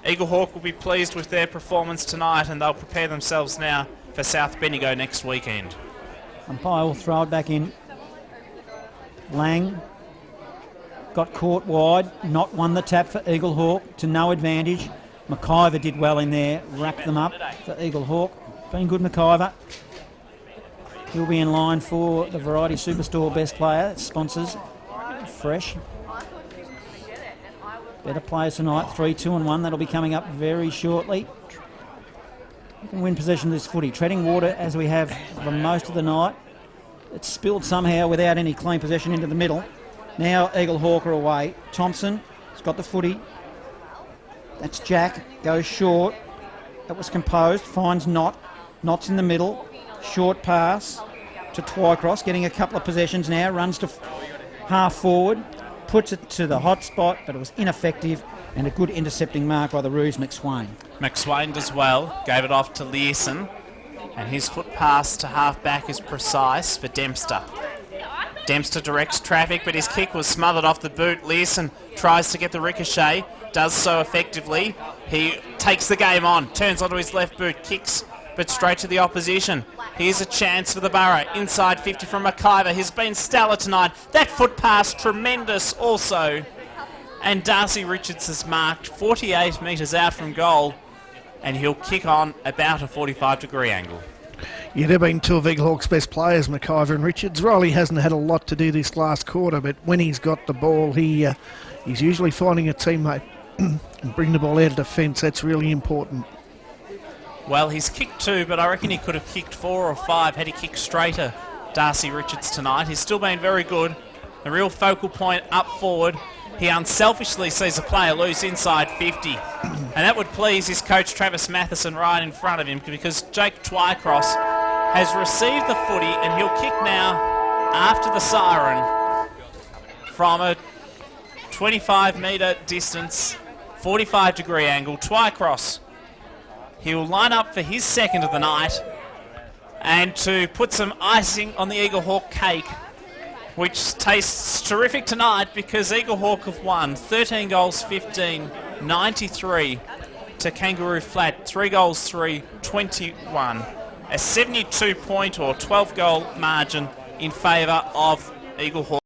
Eaglehawk will be pleased with their performance tonight, and they'll prepare themselves now for South Bendigo next weekend. Umpire will throw it back in. Lang got caught wide, not won the tap for Eaglehawk, to no advantage. McIver did well in there, wrapped them up for Eaglehawk. Been good, McIver. He'll be in line for the Variety Superstore Best Player. It sponsors Fresh. Better players tonight, 3, 2 and 1. That'll be coming up very shortly. You can win possession of this footy. Treading water as we have for most of the night. It's spilled somehow without any clean possession into the middle. Now Eaglehawk are away. Thompson has got the footy. That's Jack. Goes short. That was composed. Finds Knott. Knott's in the middle. Short pass to Twycross. Getting a couple of possessions now. Runs to half forward. Puts it to the hot spot, but it was ineffective, and a good intercepting mark by the Roos McSwain. McSwain does well. Gave it off to Learson. And his foot pass to half-back is precise for Dempster. Dempster directs traffic, but his kick was smothered off the boot. Learson tries to get the ricochet, does so effectively. He takes the game on, turns onto his left boot, kicks, but straight to the opposition. Here's a chance for the Borough. Inside 50 from McIver. He's been stellar tonight. That foot pass, tremendous also. And Darcy Richards has marked 48 metres out from goal, and he'll kick on about a 45-degree angle. Yeah, they've been two of Eaglehawk's best players, McIver and Richards. Riley hasn't had a lot to do this last quarter, but when he's got the ball, he's usually finding a teammate and bring the ball out of defence. That's really important. Well, he's kicked 2, but I reckon he could have kicked 4 or 5 had he kicked straighter, Darcy Richards, tonight. He's still been very good. A real focal point up forward. He unselfishly sees a player loose inside 50. And that would please his coach, Travis Matheson, right in front of him, because Jake Twycross has received the footy, and he'll kick now after the siren from a 25-metre distance, 45-degree angle. Twycross, he'll line up for his second of the night, and to put some icing on the Eaglehawk cake, which tastes terrific tonight because Eaglehawk have won 13 goals 15, 93 to Kangaroo Flat, 3 goals 3, 21. A 72-point or 12-goal margin in favour of Eaglehawk.